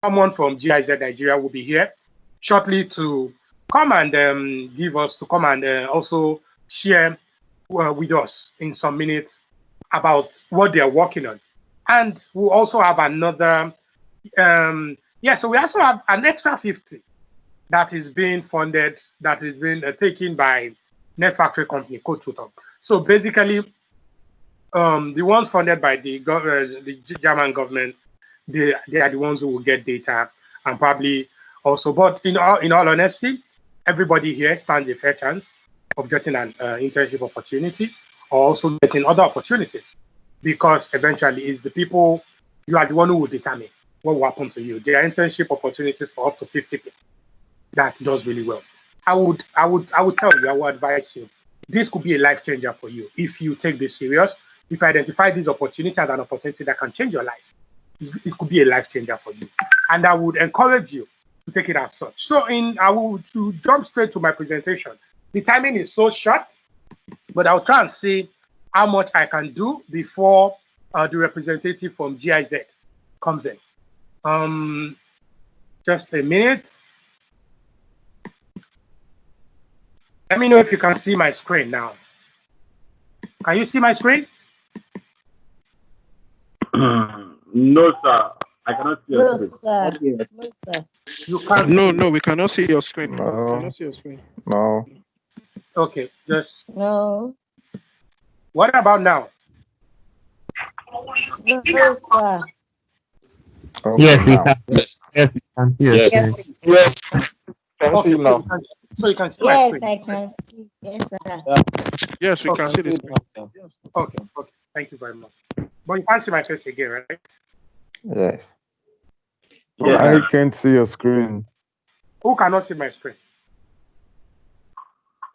someone from GIZ Nigeria will be here shortly to come and also share with us in some minutes about what they are working on. And we'll also have another, so we also have an extra 50 that is being funded, that is being taken by Nerdzfactory company, Codetutor. So basically, the ones funded by the German government, they are the ones who will get data and probably also. But in all honesty, everybody here stands a fair chance of getting an internship opportunity or also getting other opportunities, because eventually it's the people, you are the one who will determine what will happen to you. There are internship opportunities for up to 50 people. That does really well. I would tell you, I would advise you, this could be a life changer for you if you take this serious. If you identify this opportunity as an opportunity that can change your life, it could be a life changer for you. And I would encourage you to take it as such. So I will jump straight to my presentation. The timing is so short, but I'll try and see how much I can do before the representative from GIZ comes in. Just a minute. Let me know if you can see my screen now. Can you see my screen? No, sir. I cannot see your screen. Sir. No, sir. You can't. No, we cannot see your screen. No. We cannot see your screen. No. Okay, just. No. What about now? No, sir. Okay, Yes, we now. can. Yes. Yes, we can. Yes. Yes. Yes. Can Okay, see now. so you can see my Yes, screen. I can see. Yes, sir. Yes, we Okay. can see the screen. Okay, thank you very much. But you can't see my face again, right? Yes. Yeah. I can see your screen. Who cannot see my screen?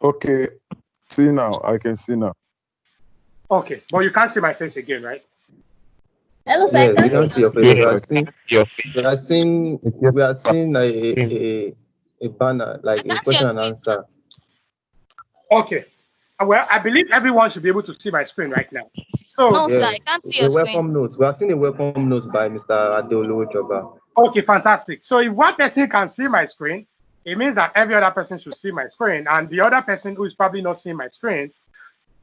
Okay. See now. I can see now. Okay, but you can't see my face again, right? Hello, sir. I Yes, can we don't see your see. face. We are seeing a banner, like a question and answer. Okay. Well, I believe everyone should be able to see my screen right now. So, No, Yes. sir, I can't see your A screen. welcome note. We are seeing a welcome note by Mr. Adeolu Ojoba. okay, fantastic. So if one person can see my screen, it means that every other person should see my screen, and the other person who is probably not seeing my screen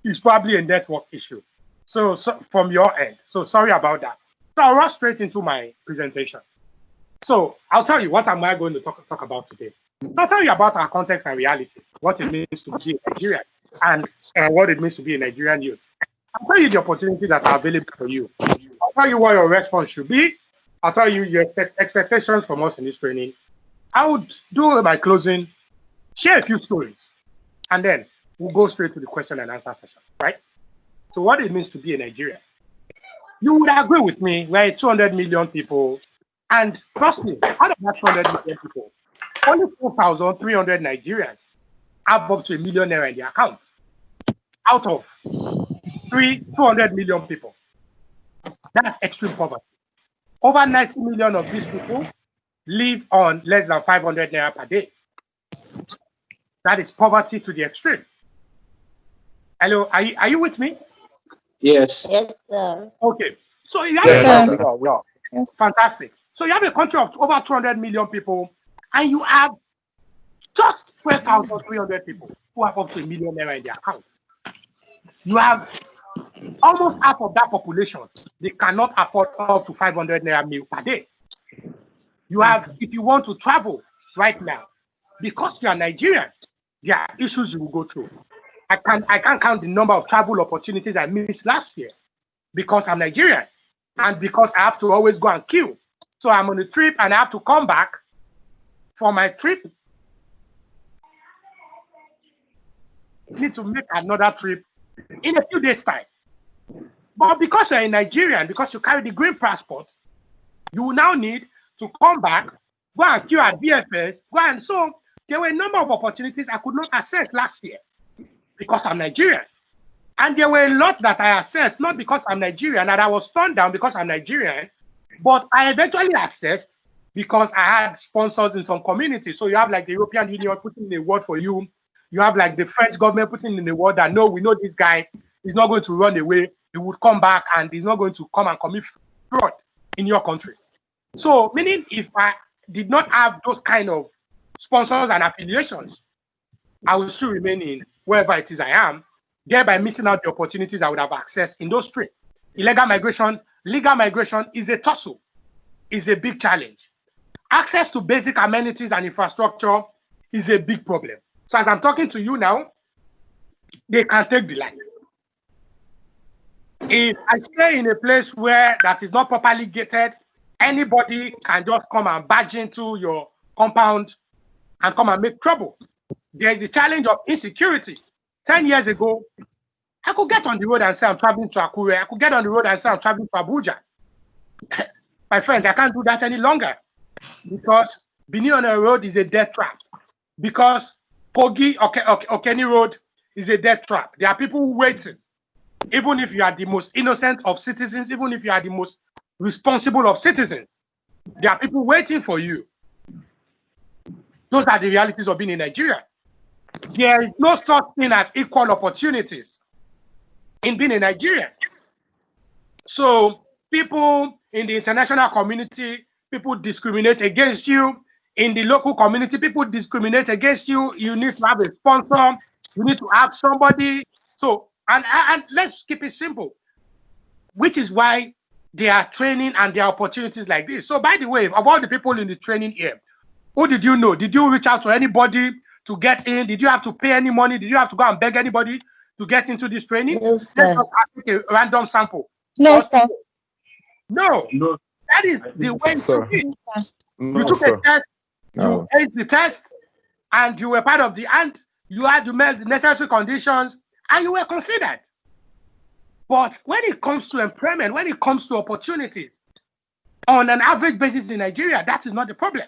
is probably a network issue. So from your end. So sorry about that. So I'll rush straight into my presentation. So I'll tell you what am I going to talk about today. I'll tell you about our context and reality, what it means to be a Nigerian, and what it means to be a Nigerian youth. I'll tell you the opportunities that are available for you. I'll tell you what your response should be. I'll tell you your expectations from us in this training. I would do my closing, share a few stories, and then we'll go straight to the question and answer session, right? So what it means to be a Nigerian. You would agree with me, we're 200 million people, and trust me, out of that 200 million people, only 4,300 Nigerians have up to $1 million in their account. Out of 200 million people. That's extreme poverty. Over 90 million of these people live on less than 500 naira per day. That is poverty to the extreme. Hello, are you with me? Yes. Yes, sir. Okay. So you have Yes. fantastic. So you have a country of over 200 million people, and you have just 12,300 people who have up to $1 million in their account. You have almost half of that population, they cannot afford up to 500 naira meal per day. You have, if you want to travel right now, because you are Nigerian, there are issues you will go through. I can't count the number of travel opportunities I missed last year because I'm Nigerian and because I have to always go and queue. So I'm on a trip and I have to come back for my trip. I need to make another trip in a few days' time. But because you're a Nigerian, because you carry the green passport, you will now need to come back, go and queue at BFS, go and so there were a number of opportunities I could not access last year because I'm Nigerian. And there were a lot that I accessed, not because I'm Nigerian, and I was turned down because I'm Nigerian, but I eventually accessed because I had sponsors in some communities. So you have like the European Union putting in a word for you. You have like the French government putting in a word that, no, we know this guy is not going to run away. He would come back and he's not going to come and commit fraud in your country. So, meaning if I did not have those kind of sponsors and affiliations, I will still remain in wherever it is I am, thereby missing out the opportunities I would have accessed in those three. Illegal migration, legal migration is a tussle, is a big challenge. Access to basic amenities and infrastructure is a big problem. So as I'm talking to you now, they can take the life. If I stay in a place where that is not properly gated, anybody can just come and barge into your compound and come and make trouble. There is the challenge of insecurity. 10 years ago, I could get on the road and say I'm traveling to Akure. I could get on the road and say I'm traveling to Abuja. My friend, I can't do that any longer because being on a road is a death trap. Because Kogi Okeni Road is a death trap. There are people waiting. Even if you are the most innocent of citizens, even if you are the most responsible of citizens, there are people waiting for you. Those are the realities of being in Nigeria. There is no such thing as equal opportunities in being a Nigerian. So people in the international community, people discriminate against you. In the local community, people discriminate against you. You need to have a sponsor. You need to have somebody. So, and let's keep it simple, which is why there are training and there are opportunities like this. So, by the way, of all the people in the training here, who did you know? Did you reach out to anybody to get in? Did you have to pay any money? Did you have to go and beg anybody to get into this training? No, sir. Let's take a random sample. No, sir. No, No, that is the way Sir. to be. No, sir. You No, took sir. a test, No. you aced the test, and you were part of the and you met the necessary conditions, and you were considered. But when it comes to employment, when it comes to opportunities, on an average basis in Nigeria, that is not the problem.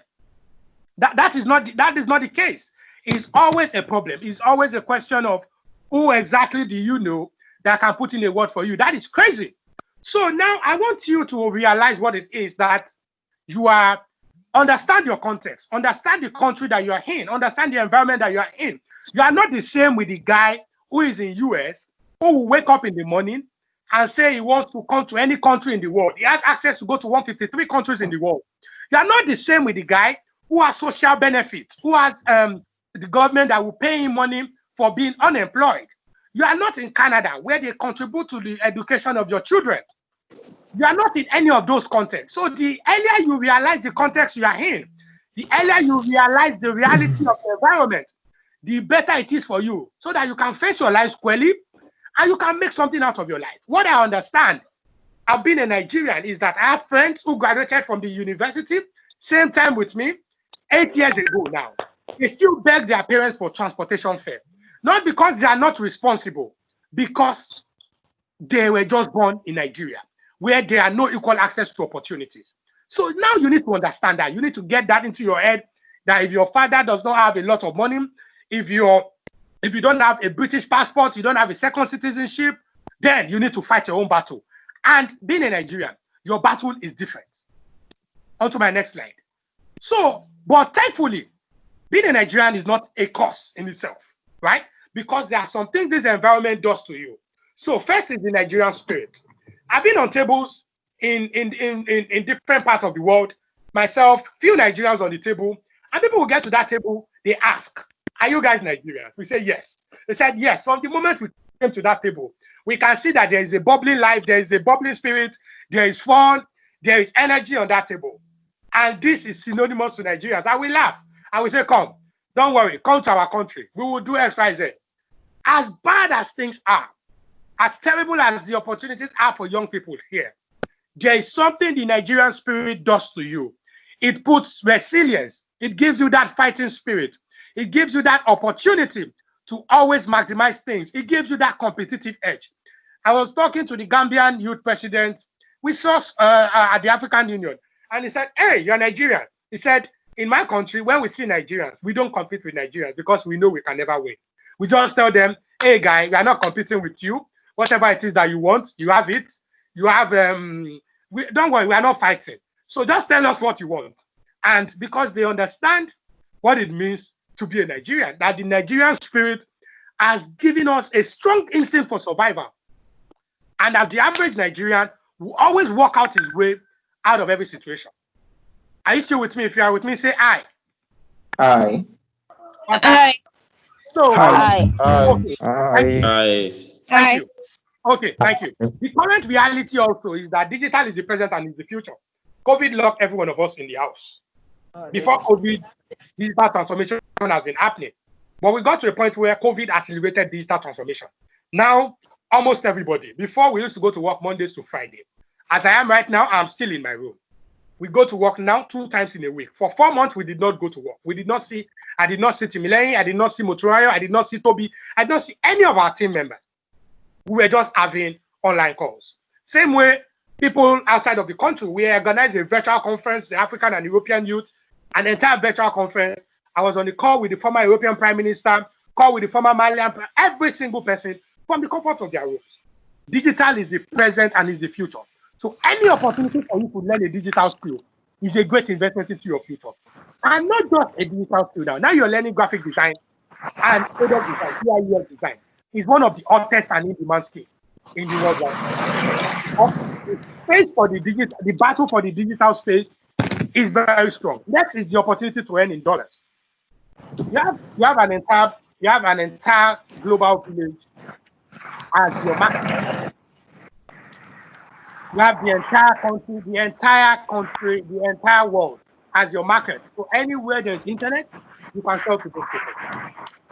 That is not the case. It's always a problem. It's always a question of who exactly do you know that can put in a word for you. That is crazy. So now I want you to realize what it is that you are. Understand your context. Understand the country that you are in. Understand the environment that you are in. You are not the same with the guy who is in US, who will wake up in the morning and say he wants to come to any country in the world. He has access to go to 153 countries in the world. You are not the same with the guy who has social benefits, who has the government that will pay him money for being unemployed. You are not in Canada, where they contribute to the education of your children. You are not in any of those contexts. So the earlier you realize the context you are in, the earlier you realize the reality of the environment, the better it is for you, so that you can face your life squarely and you can make something out of your life. What I understand, I've been a Nigerian, is that I have friends who graduated from the university, same time with me, 8 years ago now. They still beg their parents for transportation fare. Not because they are not responsible, because they were just born in Nigeria, where there are no equal access to opportunities. So now you need to understand that. You need to get that into your head, that if your father does not have a lot of money, if you don't have a British passport, you don't have a second citizenship, then you need to fight your own battle. And being a Nigerian, your battle is different. On to my next slide. So, but thankfully, being a Nigerian is not a curse in itself, right? Because there are some things this environment does to you. So first is the Nigerian spirit. I've been on tables in different parts of the world, myself, few Nigerians on the table, and people will get to that table, they ask, are you guys Nigerians? We say yes. They said yes. From the moment we came to that table, we can see that there is a bubbling life, there is a bubbling spirit, there is fun, there is energy on that table. And this is synonymous to Nigerians. I will laugh. I will say, come, don't worry, come to our country. We will do X, Y, Z. As bad as things are, as terrible as the opportunities are for young people here, there is something the Nigerian spirit does to you. It puts resilience. It gives you that fighting spirit. It gives you that opportunity to always maximize things. It gives you that competitive edge. I was talking to the Gambian youth president. We saw at the African Union, and he said, hey, you're Nigerian. He said, in my country, when we see Nigerians, we don't compete with Nigerians because we know we can never win. We just tell them, hey, guy, we are not competing with you. Whatever it is that you want, you have it. You have, don't worry, we are not fighting. So just tell us what you want. And because they understand what it means to be a Nigerian, that the Nigerian spirit has given us a strong instinct for survival. And that the average Nigerian will always walk out his way out of every situation. Are you still with me? If you are with me, say I. I. Hi. So, Hi. okay. Thank you. Hi. Thank you. Okay, thank you. The current reality also is that digital is the present and is the future. COVID locked every one of us in the house. Before COVID, digital transformation has been happening. But we got to a point where COVID accelerated digital transformation. Now, almost everybody, before we used to go to work Mondays to Friday. As I am right now, I'm still in my room. We go to work now 2 times in a week. For 4 months, we did not go to work. I did not see Timileyin, I did not see Motorayo, I did not see Toby, I did not see any of our team members. We were just having online calls. Same way, people outside of the country, we organized a virtual conference, the African and European youth, an entire virtual conference. I was on the call with the former European Prime Minister, call with the former Malian, every single person from the comfort of their rooms. Digital is the present and is the future. So any opportunity for you to learn a digital skill is a great investment into your future. And not just a digital skill now. Now you're learning graphic design and product design, UI design. Is one of the hottest and in-demand skills in the world right now. The space for the battle for the digital space is very strong. Next is the opportunity to earn in dollars. You have an entire global village as your market. You have the entire country, the entire world as your market. So anywhere there's internet, you can sell to those people.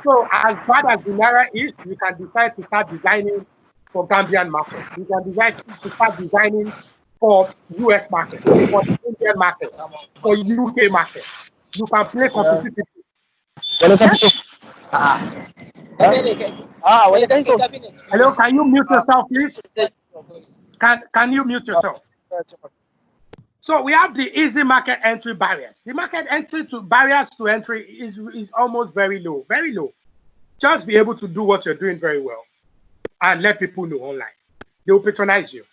So as bad as the Naira is, you can decide to start designing for Gambian market. You can decide to start designing for US market, for the Indian market, for UK market. You can play competitively. Hello, can you mute yourself, please? Can you mute yourself? So we have the easy market entry barriers. The market entry to barriers to entry is almost very low, very low. Just be able to do what you're doing very well and let people know online. They will patronize you.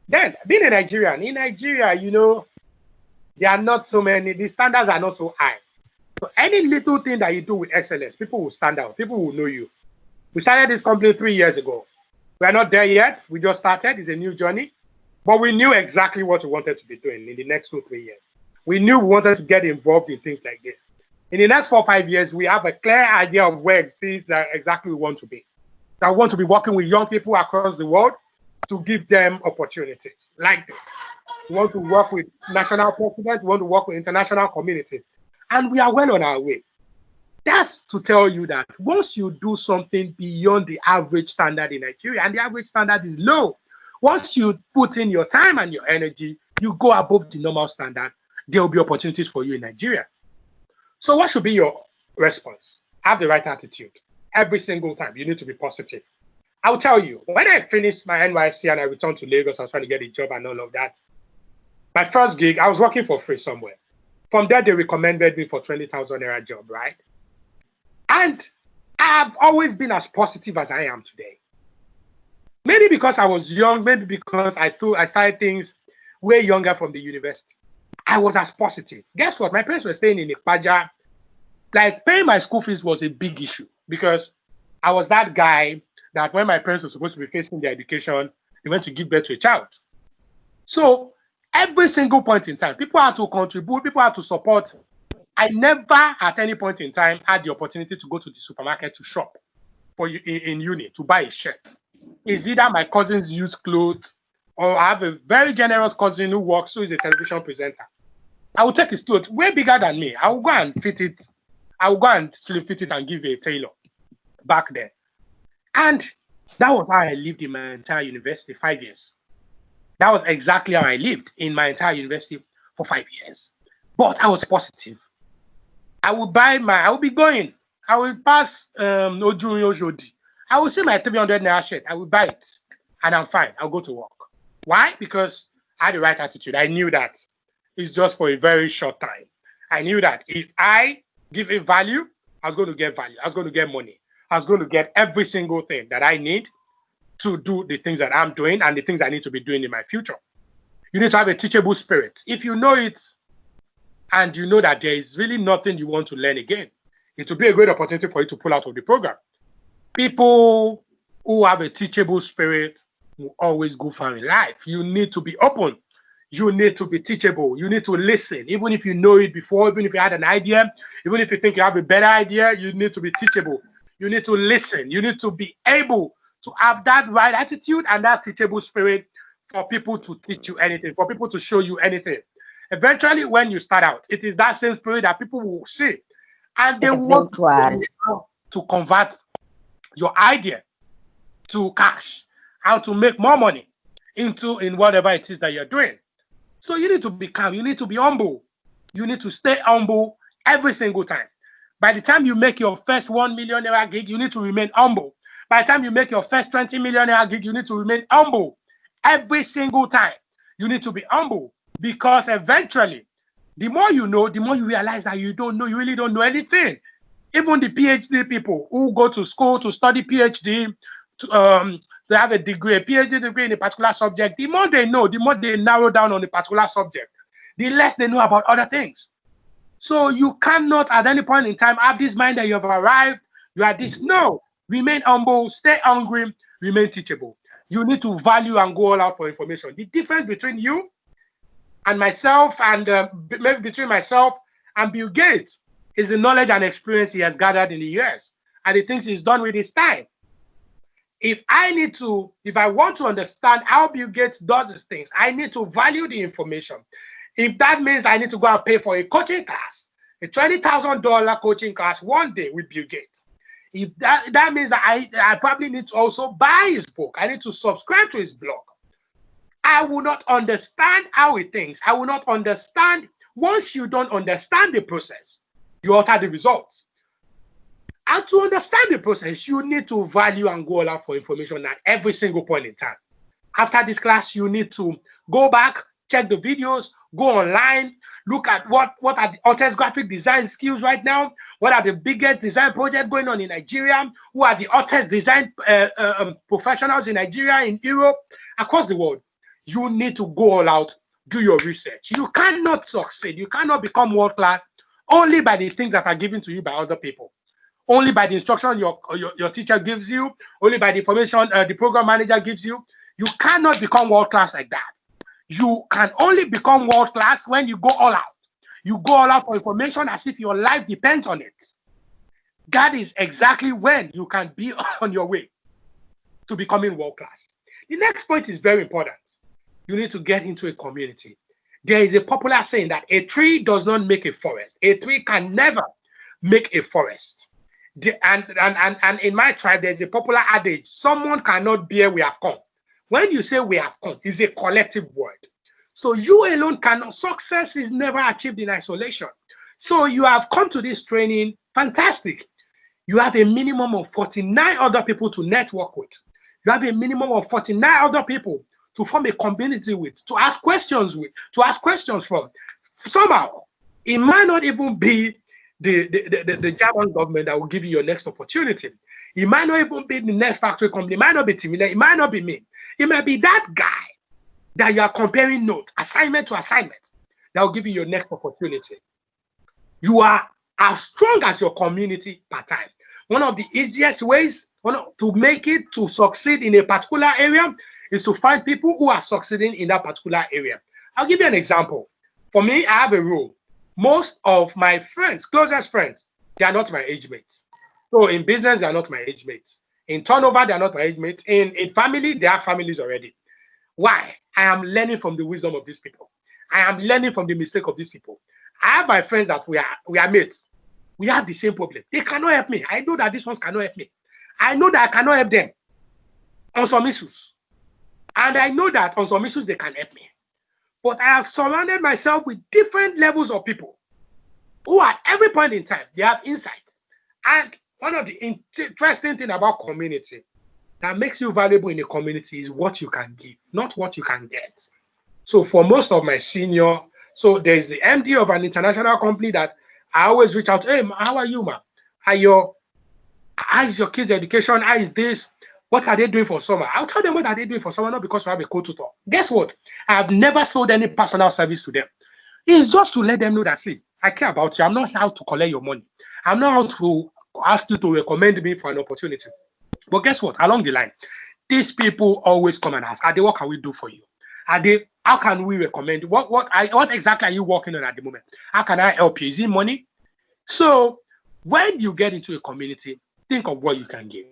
Then being a Nigerian, in Nigeria, you know, there are not so many, the standards are not so high. So any little thing that you do with excellence, people will stand out, people will know you. We started this company 3 years ago. We are not there yet. We just started. It's a new journey. But we knew exactly what we wanted to be doing in the next 2-3 years. We knew we wanted to get involved in things like this. In the next 4-5 years, we have a clear idea of where things that exactly we want to be. That we want to be working with young people across the world to give them opportunities like this. We want to work with national presidents. We want to work with international communities. And we are well on our way. That's to tell you that once you do something beyond the average standard in Nigeria, and the average standard is low, once you put in your time and your energy, you go above the normal standard, there will be opportunities for you in Nigeria. So what should be your response? Have the right attitude. Every single time, you need to be positive. I'll tell you, when I finished my NYC and I returned to Lagos, I was trying to get a job and all of that. My first gig, I was working for free somewhere. From there, they recommended me for 20,000 naira job, right? And I've always been as positive as I am today. Maybe because I was young, maybe because I started things way younger from the university. I was as positive. Guess what? My parents were staying in Ikpaja. Like, paying my school fees was a big issue because I was that guy that when my parents were supposed to be facing their education, they went to give birth to a child. So every single point in time, people had to contribute, people had to support. I never at any point in time had the opportunity to go to the supermarket to shop for in uni to buy a shirt. It's either my cousins use clothes or I have a very generous cousin who works, who is a television presenter. I will take his clothes way bigger than me. I will go and fit it. I will go and slim fit it and give a tailor back then. And that was how I lived in my entire university, 5 years. That was exactly how I lived in my entire university for 5 years. But I was positive. I will be going. I will pass Ojudi. I will see my 300 naira shirt. I will buy it. And I'm fine. I'll go to work. Why? Because I had the right attitude. I knew that it's just for a very short time. I knew that if I give it value, I was going to get value. I was going to get money. I was going to get every single thing that I need to do the things that I'm doing and the things I need to be doing in my future. You need to have a teachable spirit. If you know it and you know that there is really nothing you want to learn again, it will be a great opportunity for you to pull out of the program. People who have a teachable spirit will always go far in life. You need to be open. you need to be teachable. You need to listen. Even if you know it before, even if you had an idea, even if you think you have a better idea, you need to be teachable. You need to listen. You need to be able to have that right attitude and that teachable spirit for people to teach you anything, for people to show you anything. Eventually, when you start out, it is that same spirit that people will see, and they want to convert your idea to cash, how to make more money in whatever it is that you're doing. So you need to be calm. You need to be humble. You need to stay humble every single time. By the time you make your first 1 million naira gig, you need to remain humble. By the time you make your first 20 million naira gig, you need to remain humble. Every single time, you need to be humble, because eventually, the more you know, the more you realize that you don't know, you really don't know anything. Even the PhD people who go to school to study PhD, they have a degree, a PhD degree in a particular subject, the more they know, the more they narrow down on a particular subject, the less they know about other things. So you cannot at any point in time have this mind that you have arrived, you are this. No, remain humble, stay hungry, remain teachable. You need to value and go all out for information. The difference between you and myself, and maybe between myself and Bill Gates, is the knowledge and experience he has gathered in the years and the things he's done with his time. If I want to understand how Bill Gates does his things, I need to value the information. If that means I need to go and pay for a coaching class, a $20,000 coaching class one day with Bill Gates, if that means that I probably need to also buy his book, I need to subscribe to his blog. I will not understand how he thinks. I will not understand. Once you don't understand the process, you alter the results. And to understand the process, you need to value and go all out for information at every single point in time. After this class, you need to go back, check the videos, go online, look at what are the hottest graphic design skills right now, what are the biggest design projects going on in Nigeria, who are the hottest design professionals in Nigeria, in Europe, across the world. You need to go all out, do your research. You cannot succeed, you cannot become world class only by the things that are given to you by other people. Only by the instruction your teacher gives you, only by the information the program manager gives you. You cannot become world class like that. You can only become world class when you go all out. You go all out for information as if your life depends on it. That is exactly when you can be on your way to becoming world class. The next point is very important. You need to get into a community. There is a popular saying that a tree does not make a forest. A tree can never make a forest. And in my tribe, there's a popular adage: someone cannot bear we have come. When you say we have come, it's a collective word. So you alone cannot. Success is never achieved in isolation. So you have come to this training, fantastic. You have a minimum of 49 other people to network with. You have a minimum of 49 other people to form a community with, to ask questions with, to ask questions from. Somehow, it might not even be the German government that will give you your next opportunity. It might not even be the Nerdzfactory company. It might not be Timile. It might not be me. It might be that guy that you are comparing notes, assignment to assignment, that will give you your next opportunity. You are as strong as your community part time. One of the easiest ways to make it to succeed in a particular area is to find people who are succeeding in that particular area. I'll give you an example. For me, I have a rule. Most of my friends, closest friends, they are not my age mates. So in business, they are not my age mates. In turnover, they are not my age mates. In family, they have families already. Why? I am learning from the wisdom of these people. I am learning from the mistake of these people. I have my friends that we are mates. We have the same problem. They cannot help me. I know that these ones cannot help me. I know that I cannot help them on some issues. And I know that on some issues they can help me. But I have surrounded myself with different levels of people who at every point in time, they have insight. And one of the interesting things about community that makes you valuable in a community is what you can give, not what you can get. So for most of my senior, so there's the MD of an international company that I always reach out to. Hey, how are you, man? How is your kids' education? How is this? What are they doing for summer? I'll tell them what are they doing for summer, not because we have a Codetutor. Guess what? I have never sold any personal service to them. It's just to let them know that, see, I care about you. I'm not here to collect your money. I'm not out to ask you to recommend me for an opportunity. But guess what? Along the line, these people always come and ask, Ade, what can we do for you? Ade, How can we recommend? What exactly are you working on at the moment? How can I help you? Is it money? So when you get into a community, think of what you can give.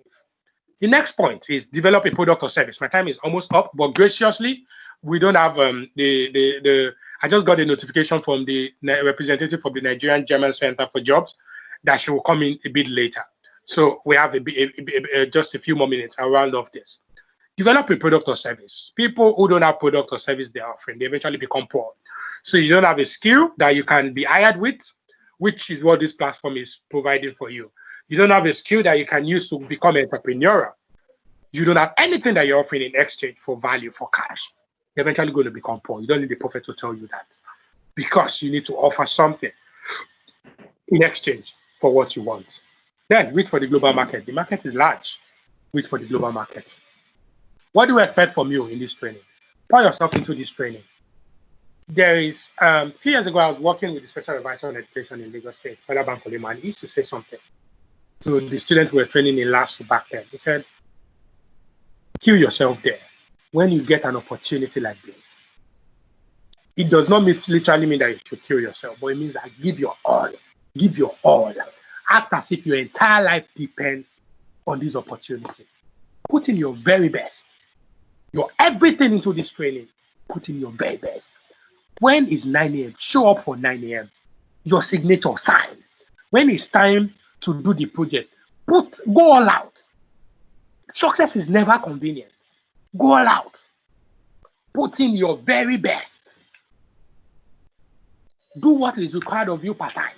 The next point is develop a product or service. My time is almost up, but graciously, we don't have I just got a notification from the representative from the Nigerian German Center for Jobs that she will come in a bit later. So we have just a few more minutes. I'll round off this. Develop a product or service. People who don't have product or service they're offering, they eventually become poor. So you don't have a skill that you can be hired with, which is what this platform is providing for you. You don't have a skill that you can use to become entrepreneurial. You don't have anything that you're offering in exchange for value, for cash. You're eventually going to become poor. You don't need the prophet to tell you that, because you need to offer something in exchange for what you want. Then wait for the global market. The market is large. Wait for the global market. What do we expect from you in this training? Pour yourself into this training. There is, 2 years ago, I was working with the special advisor on education in Lagos State, Father Bankolema, and he used to say something to the students who were training in last back then. He said, kill yourself there when you get an opportunity like this. It does not literally mean that you should kill yourself, but it means that give your all. Give your all. Act as if your entire life depends on this opportunity. Put in your very best. Your everything into this training. Put in your very best. When it's 9 a.m., show up for 9 a.m. Your signature, sign. When it's time to do the project, go all out. Success is never convenient. Go all out. Put in your very best. Do what is required of you part-time.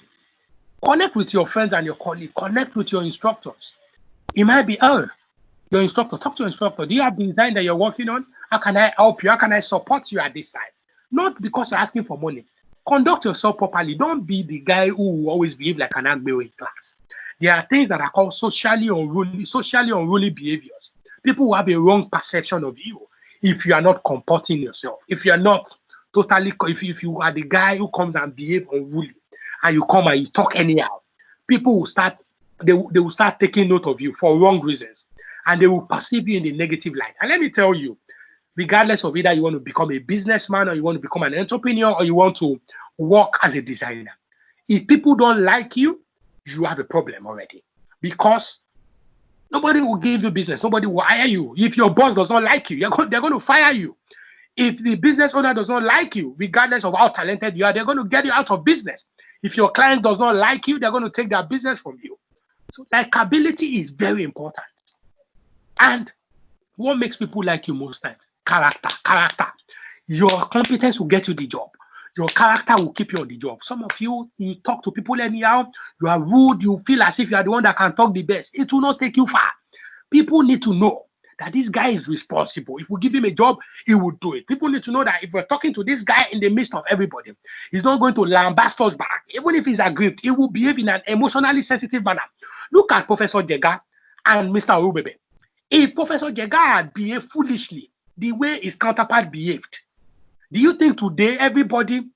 Connect with your friends and your colleagues. Connect with your instructors. It might be, your instructor. Talk to your instructor. Do you have the design that you're working on? How can I help you? How can I support you at this time? Not because you're asking for money. Conduct yourself properly. Don't be the guy who will always behave like an agbew in class. There are things that are called socially unruly behaviors. People will have a wrong perception of you if you are not comporting yourself. If you are not totally, if you are the guy who comes and behave unruly, and you come and you talk anyhow, people will start, they will start taking note of you for wrong reasons, and they will perceive you in the negative light. And let me tell you, regardless of either you want to become a businessman or you want to become an entrepreneur or you want to work as a designer, if people don't like you, you have a problem already, because nobody will give you business. Nobody will hire you. If your boss does not like you, they're going to fire you. If the business owner does not like you, regardless of how talented you are, they're going to get you out of business. If your client does not like you, they're going to take their business from you. So likability is very important. And what makes people like you most times? Character. Your competence will get you the job. Your character will keep you on the job. Some of you talk to people anyhow, you are rude, you feel as if you are the one that can talk the best. It will not take you far. People need to know that this guy is responsible. If we give him a job, he will do it. People need to know that if we're talking to this guy in the midst of everybody, he's not going to lambast us back. Even if he's aggrieved, he will behave in an emotionally sensitive manner. Look at Professor Jega and Mr. Urubebe. If Professor Jega had behaved foolishly the way his counterpart behaved, do you think today everybody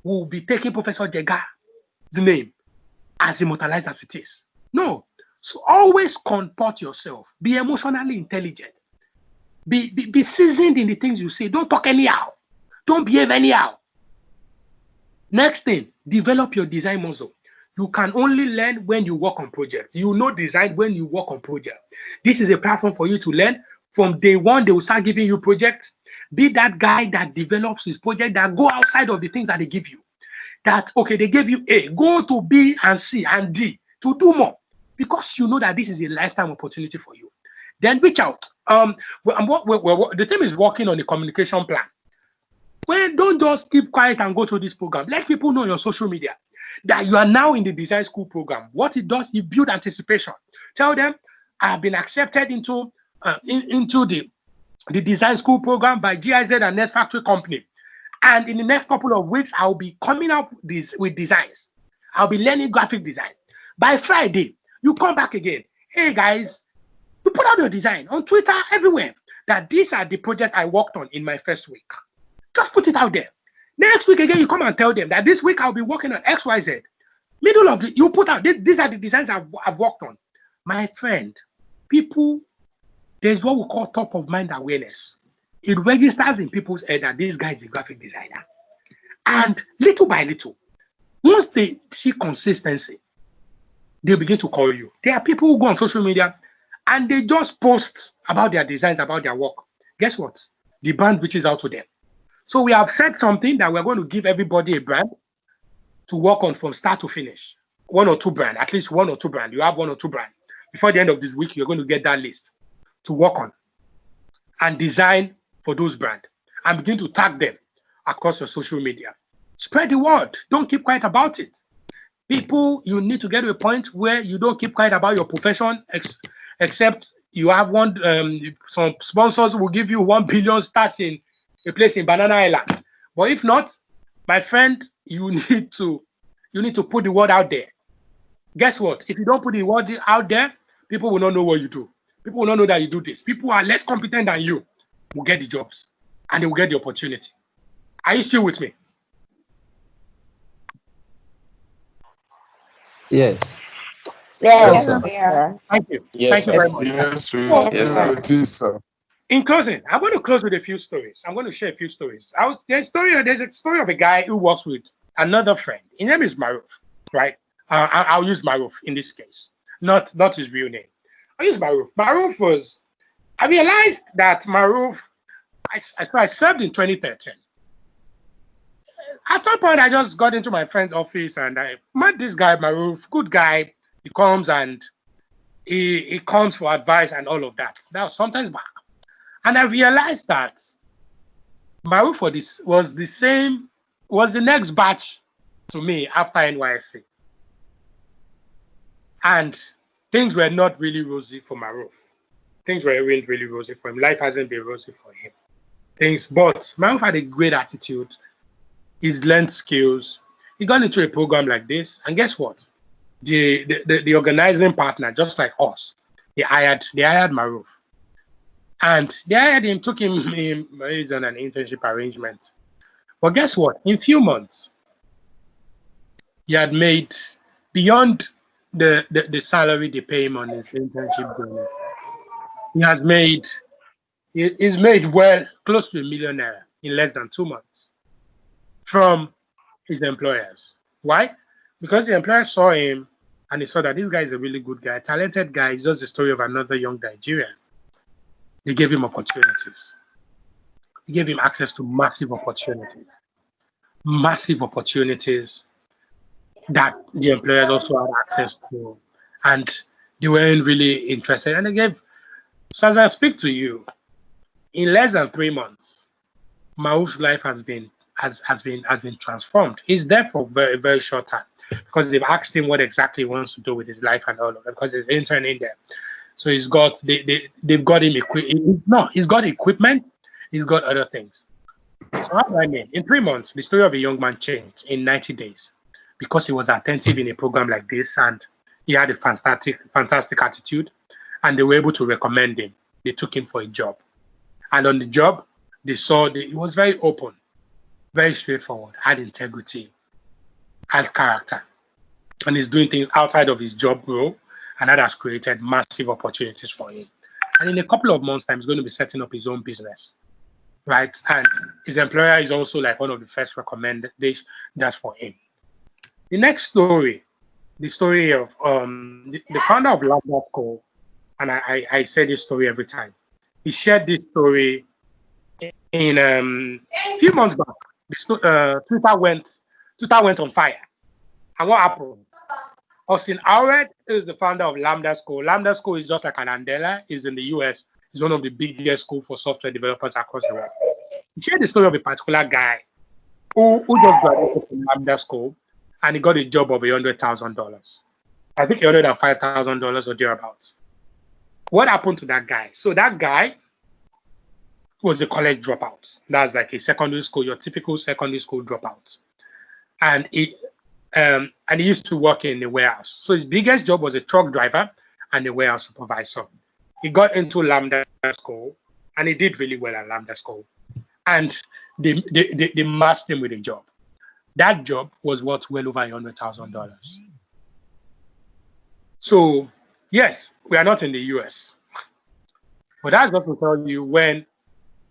will be taking Professor Jega's name as immortalized as it is? No. So always comport yourself. Be emotionally intelligent. Be seasoned in the things you say. Don't talk anyhow. Don't behave anyhow. Next thing, develop your design muscle. You can only learn when you work on projects. You know design when you work on projects. This is a platform for you to learn. From day one, they will start giving you projects. Be that guy that develops his project, that go outside of the things that they give you. That, okay, they gave you A, go to B and C and D to do more, because you know that this is a lifetime opportunity for you. Then reach out. The team is working on a communication plan. Well, don't just keep quiet and go through this program. Let people know on your social media that you are now in the design school program. What it does, you build anticipation. Tell them, I have been accepted into the design school program by GIZ and Nerdzfactory company. And in the next couple of weeks, I'll be coming up with designs. I'll be learning graphic design. By Friday, you come back again. Hey guys, you put out your design on Twitter, everywhere, that these are the projects I worked on in my first week. Just put it out there. Next week again, you come and tell them that this week I'll be working on XYZ. Middle of the, you put out, these are the designs I've worked on. My friend, people, there's what we call top of mind awareness. it registers in people's head that this guy is a graphic designer. And little by little, once they see consistency, they begin to call you. There are people who go on social media and they just post about their designs, about their work. Guess what? The brand reaches out to them. So we have said something that we're going to give everybody a brand to work on from start to finish. One or two brand, at least one or two brand. You have one or two brand. Before the end of this week, you're going to get that list to work on and design for those brands and begin to tag them across your social media. Spread the word. Don't keep quiet about it. People, you need to get to a point where you don't keep quiet about your profession, except you have some sponsors will give you 1 billion stash in a place in Banana Island. But if not, my friend, you need to put the word out there. Guess what? If you don't put the word out there, people will not know what you do. People will not know that you do this. People who are less competent than you will get the jobs and they will get the opportunity. Are you still with me? Yes. Yes, sir. sir. Thank you. Yes, Thank you sir. very much. Yes, we Yes, still sir. with you, sir. In closing, I'm going to close with a few stories. I'm going to share a few stories. There's a story of a guy who works with another friend. His name is Maruf, right? I'll use Maruf in this case, not his real name. I'll use Maruf. I realized that Maruf, I served in 2013. At some point, I just got into my friend's office and I met this guy, Maruf, good guy. He comes and he comes for advice and all of that. That was sometimes back. And I realized that Maruf for this was the next batch to me after NYSC. And things were not really rosy for Maruf. Things weren't really rosy for him. Life hasn't been rosy for him. But Maruf had a great attitude. He's learned skills. He got into a program like this, and guess what? The organizing partner, just like us, they hired Maruf. And they hired him, took him he's on an internship arrangement. But guess what? In a few months, he had made beyond the salary they pay him on his internship bonus. He's made well close to $1 million in less than 2 months from his employers. Why? Because the employers saw him and they saw that this guy is a really good guy, talented guy. It's just the story of another young Nigerian. They gave him opportunities. They gave him access to massive opportunities that the employers also had access to, and they weren't really interested. And they gave. So as I speak to you, in less than 3 months, Maruf's life has been transformed. He's there for a very, very short time because they've asked him what exactly he wants to do with his life and all of that because he's interning there. So they've got him he's got equipment, he's got other things. So how do I mean? In 3 months, the story of a young man changed in 90 days because he was attentive in a program like this and he had a fantastic attitude and they were able to recommend him. They took him for a job. And on the job, they saw he was very open, very straightforward, had integrity, had character, and he's doing things outside of his job role, and that has created massive opportunities for him. And in a couple of months' time, he's going to be setting up his own business, right? And his employer is also like one of the first recommendations for him. The next story, the story of the founder of Lambda, and I say this story every time. He shared this story in a few months back. Twitter went on fire. And what happened? Austin Howard is the founder of Lambda School. Lambda School is just like an Andela. It's in the US. It's one of the biggest schools for software developers across the world. He shared the story of a particular guy who just graduated from Lambda School and he got a job of $100,000. I think $105,000 or thereabouts. What happened to that guy? So that guy was a college dropout. That's like a secondary school, your typical secondary school dropout. And he used to work in the warehouse. So his biggest job was a truck driver and a warehouse supervisor. He got into Lambda School and he did really well at Lambda School. And they matched him with a job. That job was worth well over $100,000. So yes, we are not in the US. But that's what will tell you when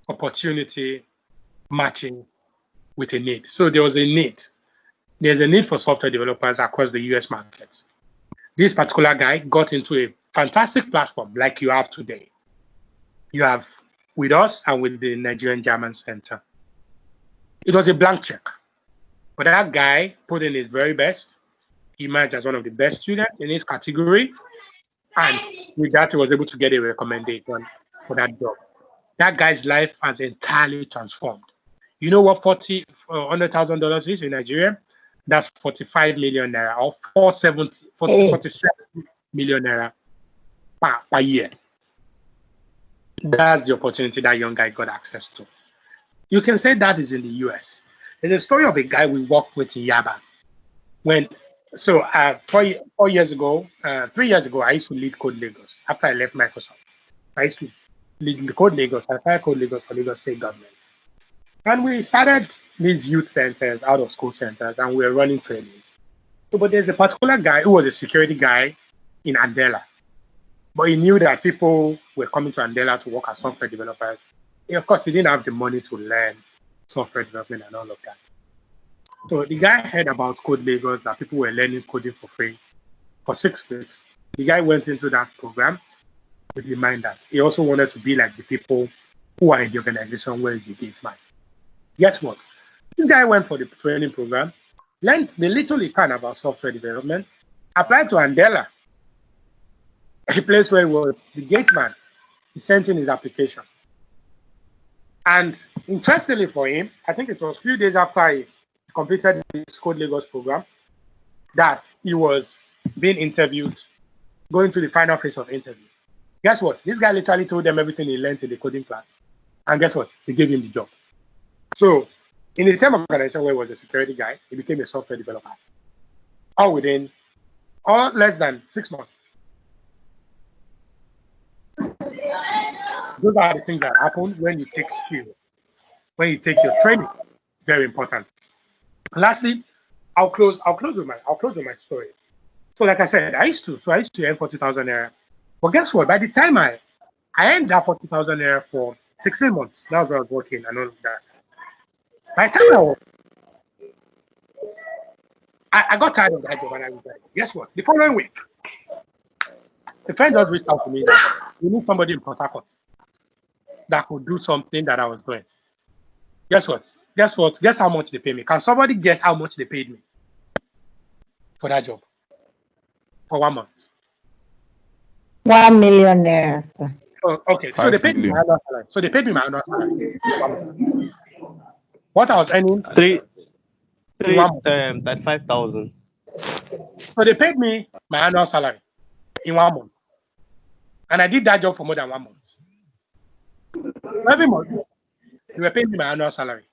opportunity matching with a need. So there was a need. There's a need for software developers across the US markets. This particular guy got into a fantastic platform like you have today. You have with us and with the Nigerian German Center. It was a blank check. But that guy put in his very best. He emerged as one of the best students in his category. And with that, he was able to get a recommendation for that job. That guy's life has entirely transformed. You know what $100,000 is in Nigeria? That's 45 million naira or 47 million naira per year. That's the opportunity that young guy got access to. You can say that is in the US. There's a story of a guy we worked with in Yaba. So 4 years ago, 3 years ago, I used to lead Code Lagos. After I left Microsoft, I used to lead Code Lagos. I started Code Lagos for Lagos State Government. And we started these youth centers, out of school centers, and we were running trainings. But there's a particular guy who was a security guy in Andela. But he knew that people were coming to Andela to work as software developers. Of course, he didn't have the money to learn software development and all of that. So the guy heard about Code Lagos, that people were learning coding for free for 6 weeks. The guy went into that program with the mind that he also wanted to be like the people who are in the organization where he's a gate man. Guess what? This guy went for the training program, learned the little he can about software development, applied to Andela, a place where he was the gate man. He sent in his application. And interestingly for him, I think it was a few days after he completed his Code Lagos program that he was being interviewed, going to the final phase of interview. Guess what? This guy literally told them everything he learned in the coding class. And guess what? They gave him the job. So in the same organization where he was a security guy, he became a software developer. All within less than 6 months. Those are the things that happen when you take skill, when you take your training. Very important. Lastly, I'll close with my story. So like I said, I used to earn 40,000 naira. But guess what? By the time I earned that 40,000 naira for 16 months, that was where I was working and all of that. By the time I got tired of that job and I was like, guess what? The following week, a friend just reached out to me that we need somebody in Port Harcourt that could do something that I was doing. Guess what? Guess how much they pay me. Can somebody guess how much they paid me for that job for 1 month? 1 million naira, sir. Oh, okay. So they paid me my annual salary. What I was earning? 35,000. So they paid me my annual salary in 1 month. And I did that job for more than 1 month. Every month, they were paying me my annual salary.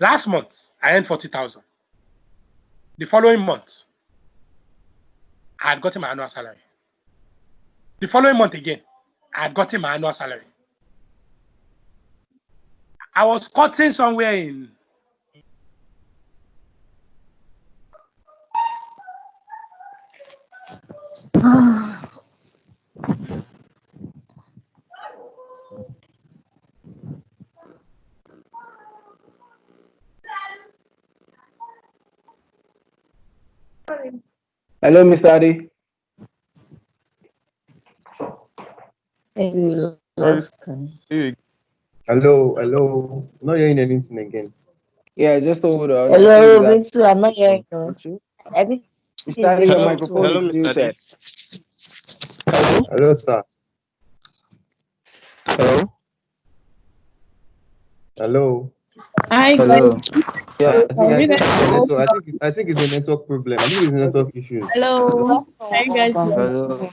Last month, I earned 40,000. The following month, I had gotten my annual salary. The following month again, I had gotten my annual salary. I was cutting somewhere in Hello, Mr. Adi. Hello. Not hearing anything again. Yeah, just hold on. Hello, me too. I'm not hearing you. Mr. Adi, your Hello, microphone hello, is Mr. muted. D. Hello. Hello, sir. Hello. Hello. Hi, Hello. guys. Yeah. I think it's a network problem. I think it's a network issue. Hello. Hi, guys. Hello.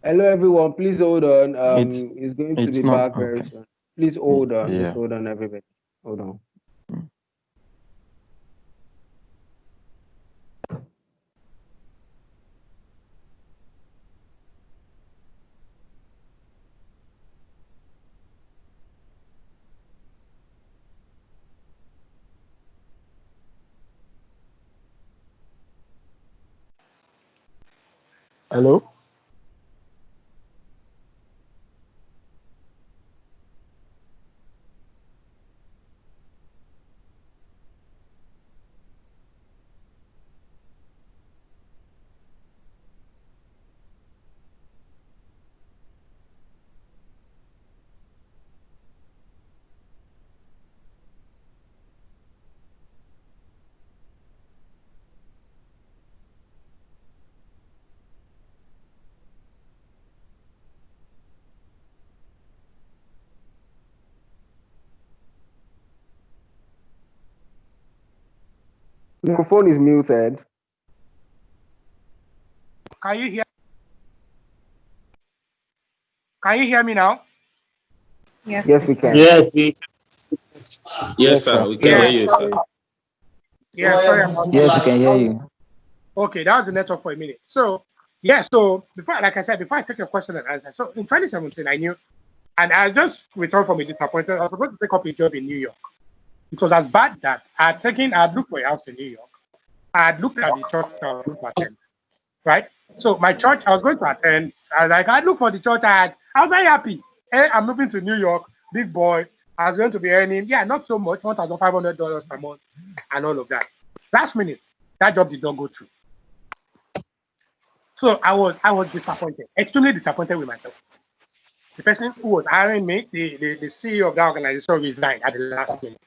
Hello, everyone. Please hold on. It's going to it's be not back very okay. soon. Please hold on. Yeah. Just hold on, everybody. Hold on. Hello? Microphone is muted. Can you hear? Can you hear me now? Yes, we can. Yes, sir. We can hear you, sir. Yeah, sorry about Yes, that. we can hear you. Okay, that was the network for a minute. So, yeah, so before, like I said, before I take your question and answer, so in 2017, I knew, and I just returned from a disappointment. I was supposed to take up a job in New York. It was as bad that I had looked for a house in New York. I had looked at the church I was going to attend, right? So my church I was going to attend, I'd look for the church I was very happy. Hey, I'm moving to New York, big boy. I was going to be earning, not so much, $1,500 per month and all of that. Last minute, that job did not go through. So I was disappointed, extremely disappointed with myself. The person who was hiring me, the CEO of that organization resigned at the last minute,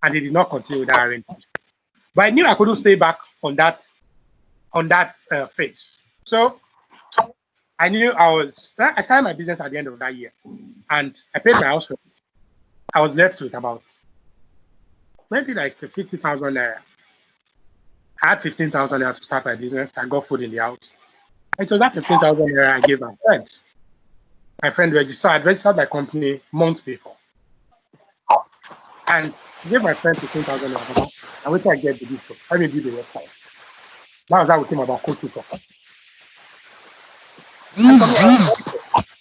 and they did not continue with that arrangement. But I knew I couldn't stay back on that phase. So I knew I started my business at the end of that year, and I paid my house rent. I was left with about maybe like 50,000 naira. I had 15,000 naira to start my business. I got food in the house. It was that 15,000 naira I gave my friend. My friend registered. I registered my company months before, and I gave my friend 15,000 naira. I waited I get the detail. Let me do the website. That was how we came about Codetutor. I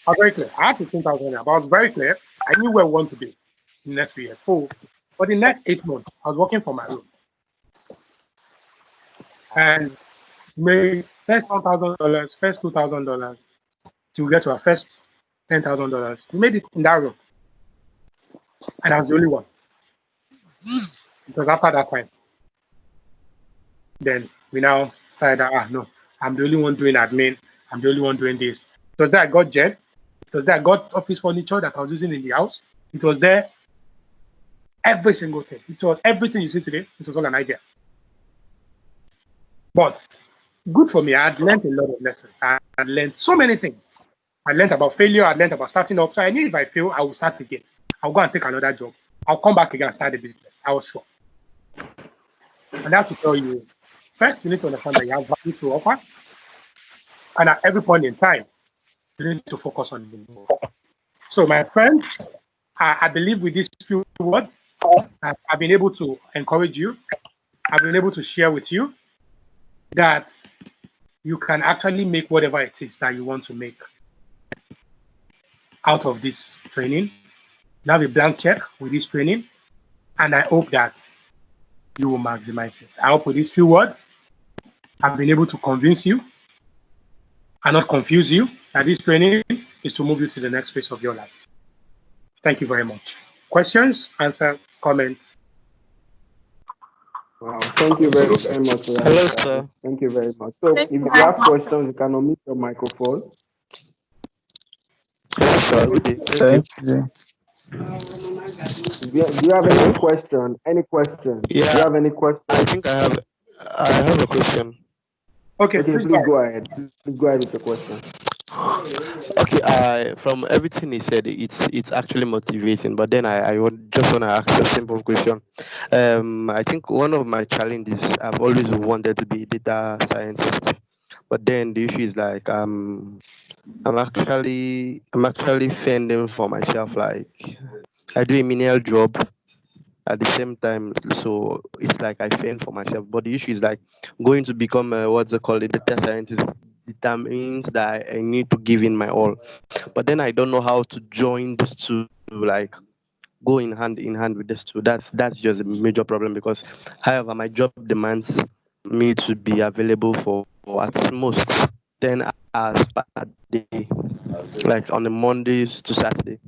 was very clear. I had 15,000 naira, but I was very clear. I knew where we want to be in the next 3 years. So for the next 8 months, I was working for my room. And made first $1,000, first $2,000 to get to our first $10,000. We made it in that room. And I was the only one. Because after that time, then we now decided, no, I'm the only one doing admin. I'm the only one doing this. It was there I got jet. It was there I got office furniture that I was using in the house. It was there every single thing. It was everything you see today. It was all an idea. But good for me. I had learned a lot of lessons. I had learned so many things. I learned about failure. I learned about starting up. So I knew if I fail, I will start again. I'll go and take another job. I'll come back again and start the business. I was sure. And I have to tell you, first, you need to understand that you have value to offer. And at every point in time, you need to focus on it. So my friends, I believe with these few words, I've been able to encourage you. I've been able to share with you that you can actually make whatever it is that you want to make out of this training. You have a blank check with this training, and I hope that you will maximize it. I hope with these few words, I've been able to convince you and not confuse you that this training is to move you to the next phase of your life. Thank you very much. Questions, answers, comments? Wow, thank you very, very much for that. Hello, sir. Thank you very much. So if you have questions, you can unmute your microphone. Hello, sir. Good day. Thank you. Do you have any question? Any question? Yeah. Do you have any question? I think I have a question. Okay, please go ahead. Please go ahead with your question. Okay, from everything he said, it's actually motivating. But then I just want to ask a simple question. I think one of my challenges, I've always wanted to be a data scientist. But then the issue is like I'm actually fending for myself. Like I do a menial job at the same time, so it's like I fend for myself. But the issue is like going to become a data scientist determines that I need to give in my all. But then I don't know how to join these two, like go in hand with these two. That's just a major problem because, however, my job demands me to be available for at most 10 hours per day, like on the Mondays to Saturday.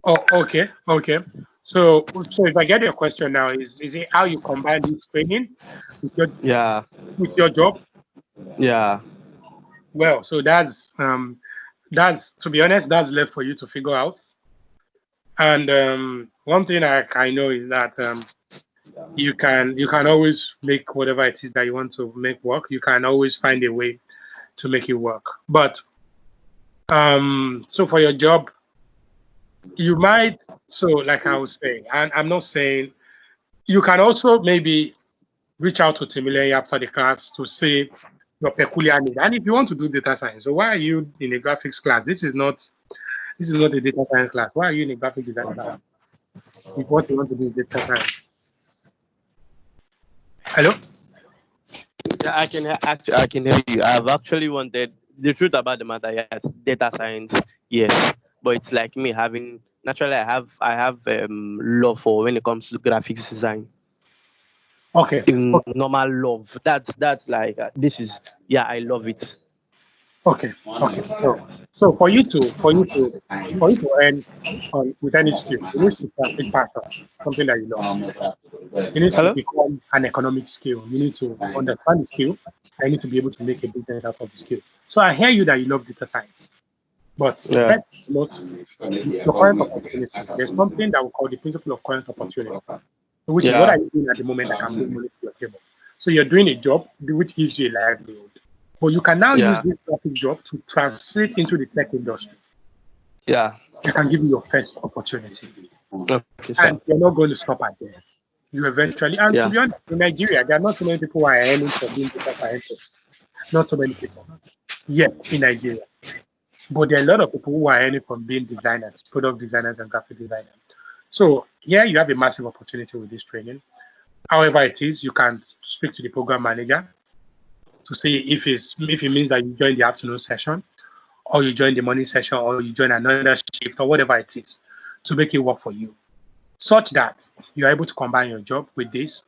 Oh, okay. So if I get your question now, is it how you combine this training with your job? Yeah. Well, so that's to be honest, that's left for you to figure out. And one thing I know is that you can always make whatever it is that you want to make work. You can always find a way to make it work. But so for your job, you might, so like I was saying, and I'm not saying, you can also maybe reach out to Timile after the class to say your peculiar need. And if you want to do data science, so why are you in a graphics class? This is not a data science class. Why are you in a graphic design class? If what you want to do is data science. Hello? Yeah, I can hear you. I've actually wanted the truth about the matter. Yes, data science. Yes, but it's like me having naturally. I have love for when it comes to graphics design. Okay. Normal love. That's like this is I love it. Okay. So for you to earn with any skill, you need to take part of something that you love. You need to become an economic skill. You need to understand the skill. I need to be able to make a business out of the skill. So I hear you that you love data science, but that's not your current opportunity. There's something that we call the principle of current opportunity, which is what are you doing at the moment that can bring money to your table. So you're doing a job which gives you a livelihood, but you can now use this graphic job to translate into the tech industry. Yeah, it can give you your first opportunity, okay, and you're not going to stop at there. You eventually, and to be honest, in Nigeria, there are not so many people who are earning from being data scientists. Not so many people. Yes, in Nigeria. But there are a lot of people who are earning from being designers, product designers, and graphic designers. So here you have a massive opportunity with this training. However it is, you can speak to the program manager to see if it means that you join the afternoon session, or you join the morning session, or you join another shift, or whatever it is, to make it work for you, such that you're able to combine your job with this,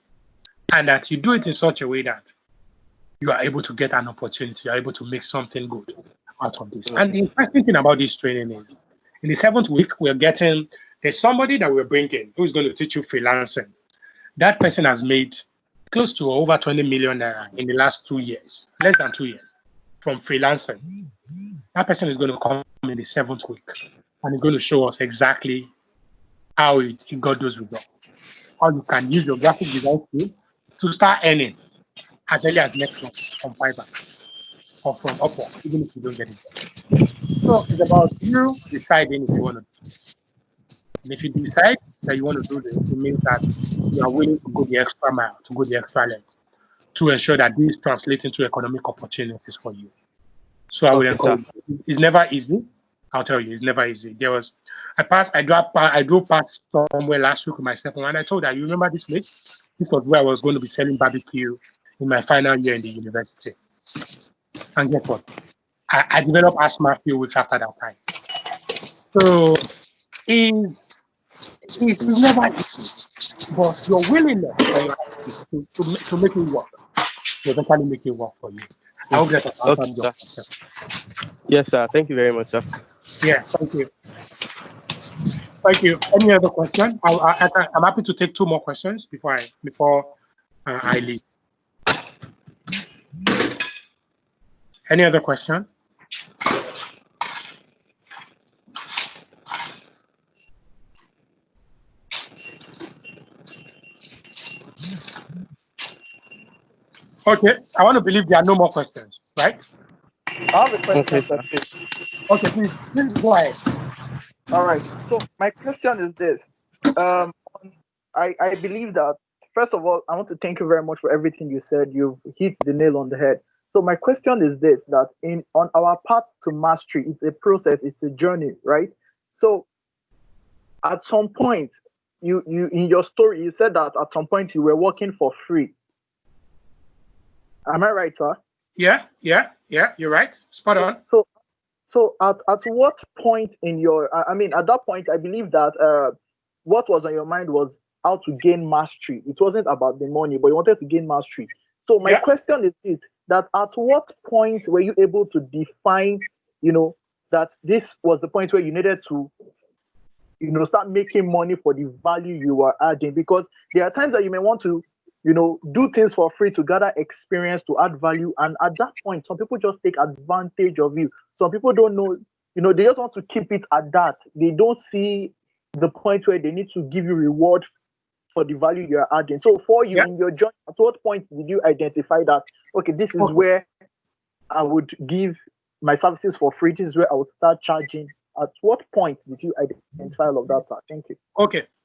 and that you do it in such a way that you are able to get an opportunity, you're able to make something good out of this. And the interesting thing about this training is, in the 7th week, there's somebody that we're bringing who's going to teach you freelancing. That person has made close to over 20 million naira in the last 2 years, less than 2 years, from freelancing. That person is going to come in the 7th week, and he's going to show us exactly how he got those results. How you can use your graphic design skill to start earning as early as next month from Fiverr or from Upwork, even if you don't get it. So it's about you deciding if you want to do this. And if you decide that you want to do this, it means that you are willing to go the extra mile, to go the extra length, to ensure that this translates into economic opportunities for you. So I will encourage you. It's never easy. I'll tell you, it's never easy. I drove past somewhere last week with my stepmom, and I told her, you remember this place? This was where I was going to be selling barbecue in my final year in the university. And guess what? I developed asthma a few weeks after that time. So it's never easy. But your willingness to make it work, to eventually make it work for you. I hope that answered your question. Yes, sir. Thank you very much, sir. Yeah, thank you. Thank you. Any other question? I'm happy to take 2 more questions before I leave. Any other question? Okay, I want to believe there are no more questions, right? I have a question. Okay, please go ahead. All right. So my question is this. I believe that, first of all, I want to thank you very much for everything you said. You've hit the nail on the head. So my question is this, that on our path to mastery, it's a process, it's a journey, right? So at some point, you in your story, you said that at some point you were working for free. Am I right, sir? Yeah, you're right. Spot on. So at what point in your, at that point, I believe that what was on your mind was how to gain mastery. It wasn't about the money, but you wanted to gain mastery. So my question is this, that at what point were you able to define, that this was the point where you needed to, start making money for the value you are adding? Because there are times that you may want to, do things for free to gather experience, to add value. And at that point, some people just take advantage of you. Some people don't know, they just want to keep it at that. They don't see the point where they need to give you reward for the value you're adding. So for you, in your journey, at what point did you identify that, okay, this is where I would give my services for free, this is where I would start charging? At what point did you identify all of that, sir? Thank you.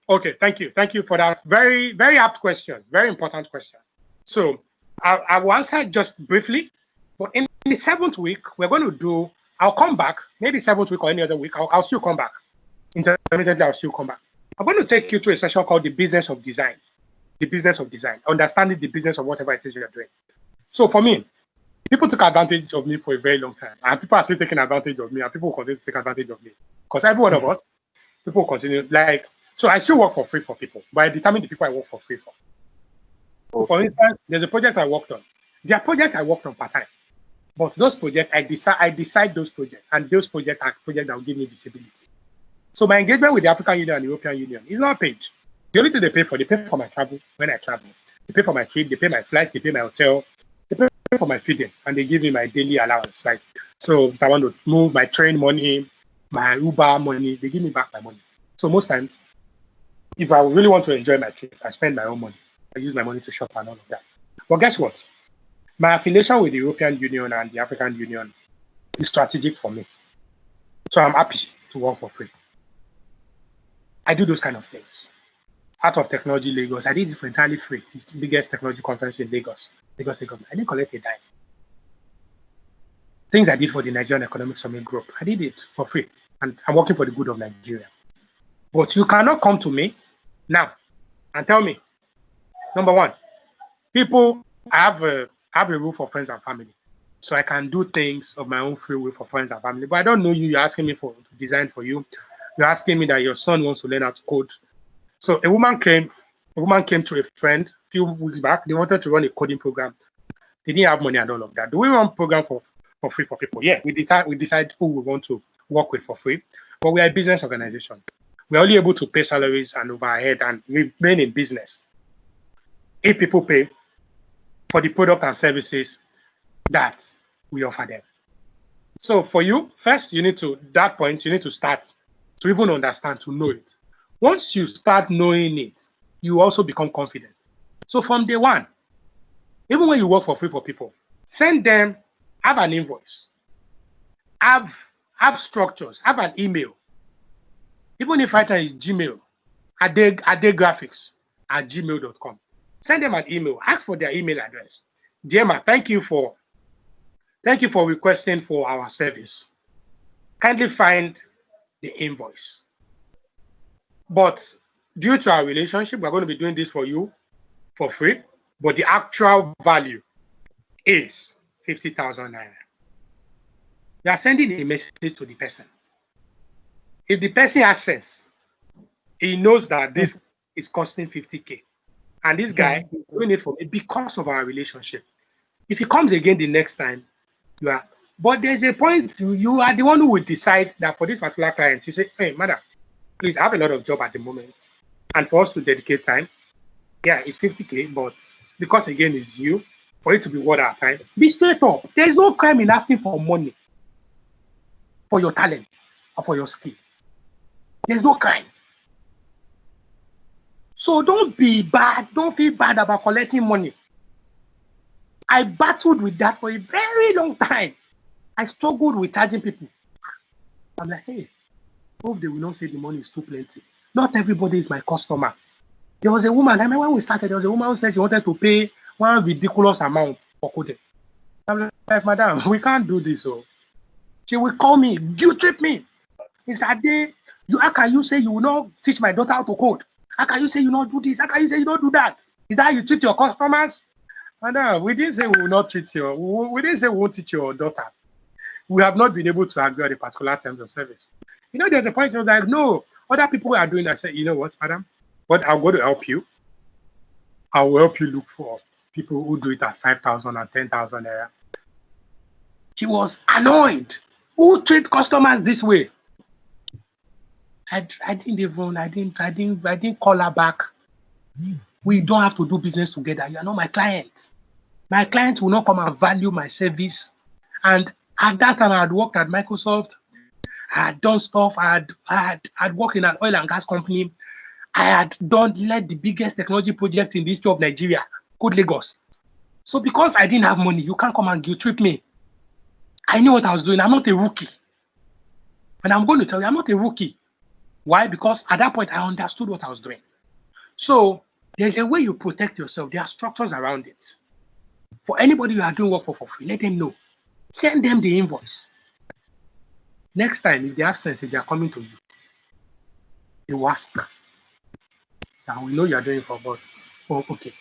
Okay, thank you for that very, very apt question, very important question. So I will answer just briefly, but in the 7th week, we're going to do, I'll come back, maybe 7th week or any other week, I'll still come back. Intermittently, I'll still come back. I'm going to take you to a session called the business of design. The business of design, understanding the business of whatever it is you're doing. So for me, people took advantage of me for a very long time, and people are still taking advantage of me, and people will continue to take advantage of me. Because every one of us, people will continue, so I still work for free for people, but I determine the people I work for free for. Okay. For instance, there's a project I worked on. There are projects I worked on part-time, but those projects, I decide those projects, and those projects are projects that will give me visibility. So my engagement with the African Union and the European Union is not paid. The only thing they pay for my travel when I travel. They pay for my trip, they pay my flight, they pay my hotel, they pay for my feeding, and they give me my daily allowance. So if I want to move my train money, my Uber money, they give me back my money. So most times, if I really want to enjoy my trip, I spend my own money. I use my money to shop and all of that. But guess what? My affiliation with the European Union and the African Union is strategic for me. So I'm happy to work for free. I do those kind of things. Out of Technology Lagos, I did it for entirely free. The biggest technology conference in Lagos. I didn't collect a dime. Things I did for the Nigerian Economic Summit Group, I did it for free. And I'm working for the good of Nigeria. But you cannot come to me now and tell me, number one, people have a rule for friends and family. So I can do things of my own free will for friends and family. But I don't know you. You're asking me to design for you. You're asking me that your son wants to learn how to code. So a woman came to a friend a few weeks back. They wanted to run a coding program. They didn't have money and all of that. Do we run program for free for people? Yeah, we decide who we want to work with for free. But we are a business organization. We're only able to pay salaries and overhead and remain in business if people pay for the product and services that we offer them. So for you, first, you need to start to even understand, to know it. Once you start knowing it, you also become confident. So from day one, even when you work for free for people, send them, have an invoice, have structures, have an email. Even if writer is Gmail, adegraphics@gmail.com. Send them an email, ask for their email address. Dear Ma, thank you for requesting for our service. Kindly find the invoice. But due to our relationship, we're going to be doing this for you for free, but the actual value is 50,000 naira. You are sending a message to the person. If the person has sense, he knows that this is costing 50K. And this guy is doing it for me because of our relationship. If he comes again the next time, but there's a point, you are the one who will decide that for this particular client, you say, hey, madam, please, I have a lot of job at the moment. And for us to dedicate time, yeah, it's 50K, but because again, it's you, for it to be worth our time, be straight up. There's no crime in asking for money for your talent or for your skill. There's no crime. So don't be bad. Don't feel bad about collecting money. I battled with that for a very long time. I struggled with charging people. I'm like, hey, hope they will not say the money is too plenty. Not everybody is my customer. There was a woman, I remember when we started, there was a woman who said she wanted to pay one ridiculous amount for coding. I'm like, madam, we can't do this. So she will call me, guilt trip me. It's that day, how can you say you will not teach my daughter how to code? How can you say you not do this? How can you say you don't do that? Is that how you treat your customers? Madam, we didn't say we will not treat you. We didn't say we won't teach your daughter. We have not been able to agree on the particular terms of service. There's a point where like, no, other people are doing that. I said, you know what, madam? But I'm going to help you. I will help you look for people who do it at 5,000 and 10,000 naira. She was annoyed. Who treat customers this way? I didn't call her back. We don't have to do business together. You are not my client. My client will not come and value my service. And at that time, I had worked at Microsoft. I had done stuff. I had worked in an oil and gas company. I had led the biggest technology project in the history of Nigeria, Code Lagos. So because I didn't have money, you can't come and guilt trip me. I knew what I was doing. I'm not a rookie. And I'm going to tell you, I'm not a rookie. Why? Because at that point, I understood what I was doing. So There's a way you protect yourself. There are structures around it. For anybody you are doing work for free, let them know. Send them the invoice. Next time, if they have sense, if they are coming to you, you ask them. Now we know you are doing it for both. Oh, okay.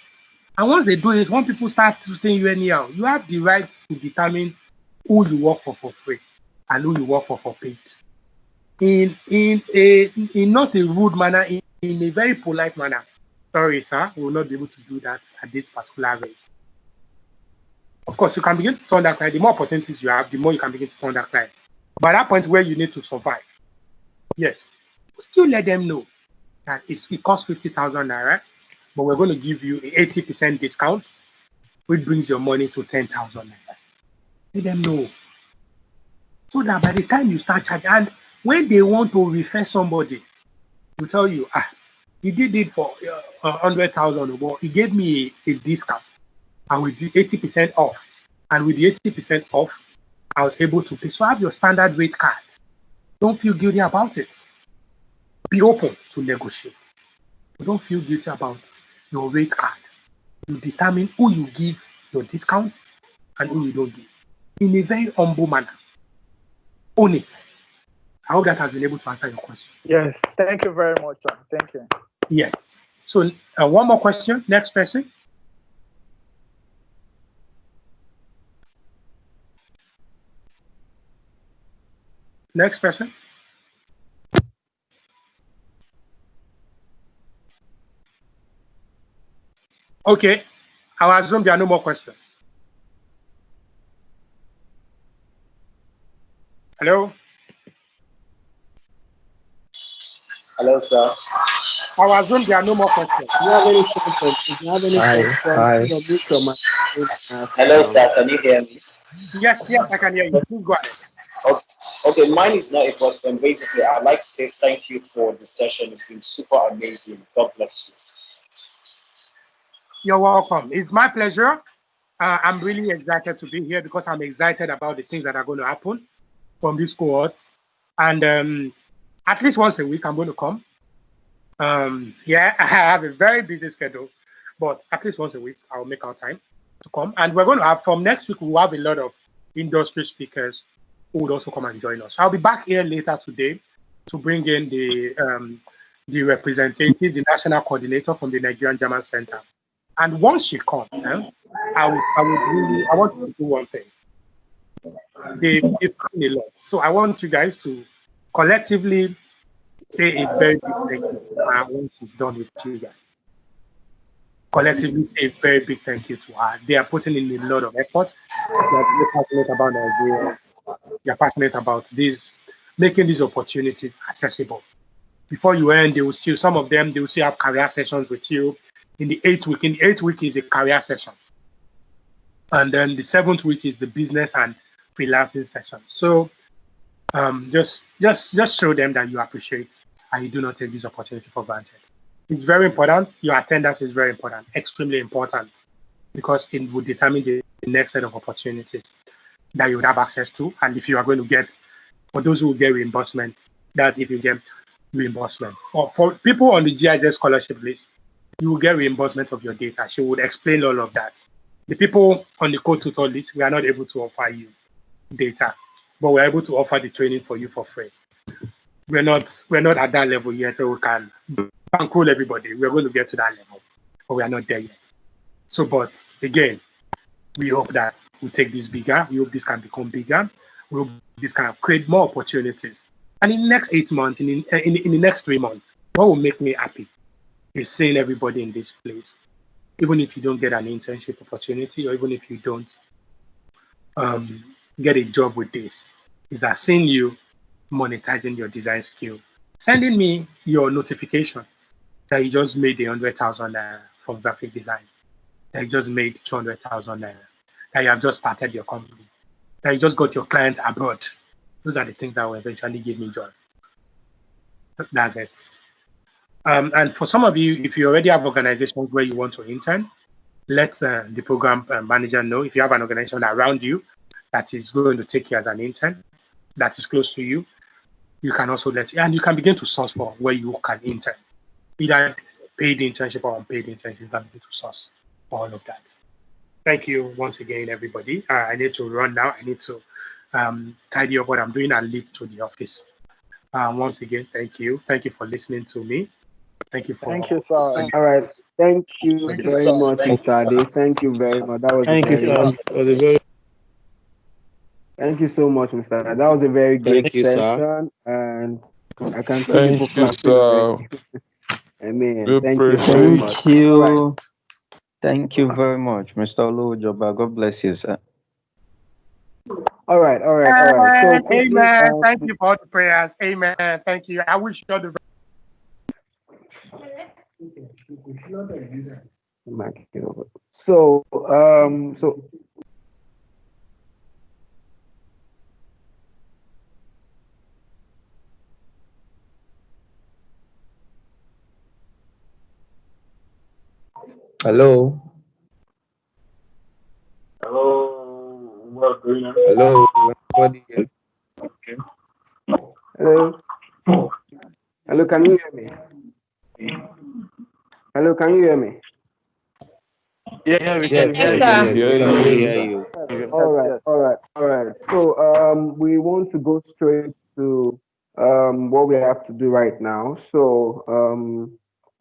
And once they do it, when people start treating you anyhow, you have the right to determine who you work for free and who you work for paid. In not a rude manner, in a very polite manner. Sorry, sir, we will not be able to do that at this particular rate. Of course, you can begin to turn that client. The more opportunities you have, the more you can begin to turn that client. But at that point where you need to survive, yes, still let them know that it costs 50,000 naira, but we're going to give you an 80% discount, which brings your money to 10,000 naira. Let them know. So that by the time you start charging, and when they want to refer somebody, to tell you, he did it for 100,000, but he gave me a discount, and with the 80% off, and with the 80% off, I was able to pay. So have your standard rate card. Don't feel guilty about it. Be open to negotiate. But don't feel guilty about your rate card. You determine who you give your discount and who you don't give in a very humble manner. Own it. I hope that has been able to answer your question. Yes, thank you very much, sir. Thank you. Yes. So one more question. Next person. Next person. Okay. I'll assume there are no more questions. Hello? Hello, sir. I'll assume there are no more questions. Do you have any questions? If you have any questions, Hello, sir. Can you hear me? Yes, I can hear you. Please go ahead. Okay, mine is not a question. Basically, I'd like to say thank you for the session. It's been super amazing. God bless you. You're welcome. It's my pleasure. I'm really excited to be here because I'm excited about the things that are going to happen from this cohort. And at least once a week, I'm going to come. Yeah, I have a very busy schedule, but at least once a week, I'll make our time to come. And we're going to have, from next week, we'll have a lot of industry speakers who would also come and join us. I'll be back here later today to bring in the representative, the national coordinator from the Nigerian German Center. And once she comes, I want to do one thing. They've done a lot. So I want you guys to collectively say a very big thank you once she's done with you guys. Collectively say a very big thank you to her. They are putting in a lot of effort. They are very passionate about Nigeria. They are passionate about this, making these opportunities accessible. Before you end, they will still, some of them, they will still have career sessions with you. In the 8th week, in the 8th week is a career session. And then the 7th week is the business and freelancing session. So just show them that you appreciate and you do not take this opportunity for granted. It's very important. Your attendance is very important, extremely important, because it will determine the next set of opportunities that you would have access to. And if you are going to get, for those who will get reimbursement, that if you get reimbursement. Or for people on the GIZ scholarship list, you will get reimbursement of your data. She would explain all of that. The people on the Codetutor list, we are not able to offer you data, but we're able to offer the training for you for free. We're not at that level yet, so we can bankroll everybody. We're going to get to that level, but we are not there yet. So, but again, we hope that we take this bigger. We hope this can become bigger. We hope this can create more opportunities. And in the next 8 months, in the next 3 months, what will make me happy is seeing everybody in this place. Even if you don't get an internship opportunity, or even if you don't get a job with this, is that seeing you monetizing your design skill, sending me your notification that you just made 100,000 from graphic design, that you just made 200,000 that you have just started your company, that you just got your client abroad. Those are the things that will eventually give me joy. That's it. And for some of you, if you already have organizations where you want to intern, let the program manager know. If you have an organization around you that is going to take you as an intern, that is close to you, you can also and you can begin to source for where you can intern. Either paid internship or unpaid internship that we need to source for all of that. Thank you once again, everybody. I need to run now. I need to tidy up what I'm doing and leave to the office. Once again, thank you. Thank you for listening to me. Thank you for. Thank you, sir. All right. Thank you Thank you, very sir. much, Mr. Ade. Thank you very much. That was Thank you, sir. Thank you so much, Mr. Ade. That was a very great Thank you, sir. session, and I can see people Thank you, clapping sir. already. Amen. We Thank you very appreciate much. Thank All right. you. Thank you very much, Mr. Olujoba. God bless you, sir. All right. So quickly, Amen. Thank you for all the prayers. Amen. Thank you. I wish you all the So Hello. Hello. What's going on? Hello. Everybody here? Okay. hello. Hello, can you hear me? Hello, can you hear me? Yeah, we Yes, can yes, hear yes, you. we can hear hear you. you. All right. So we want to go straight to what we have to do right now. So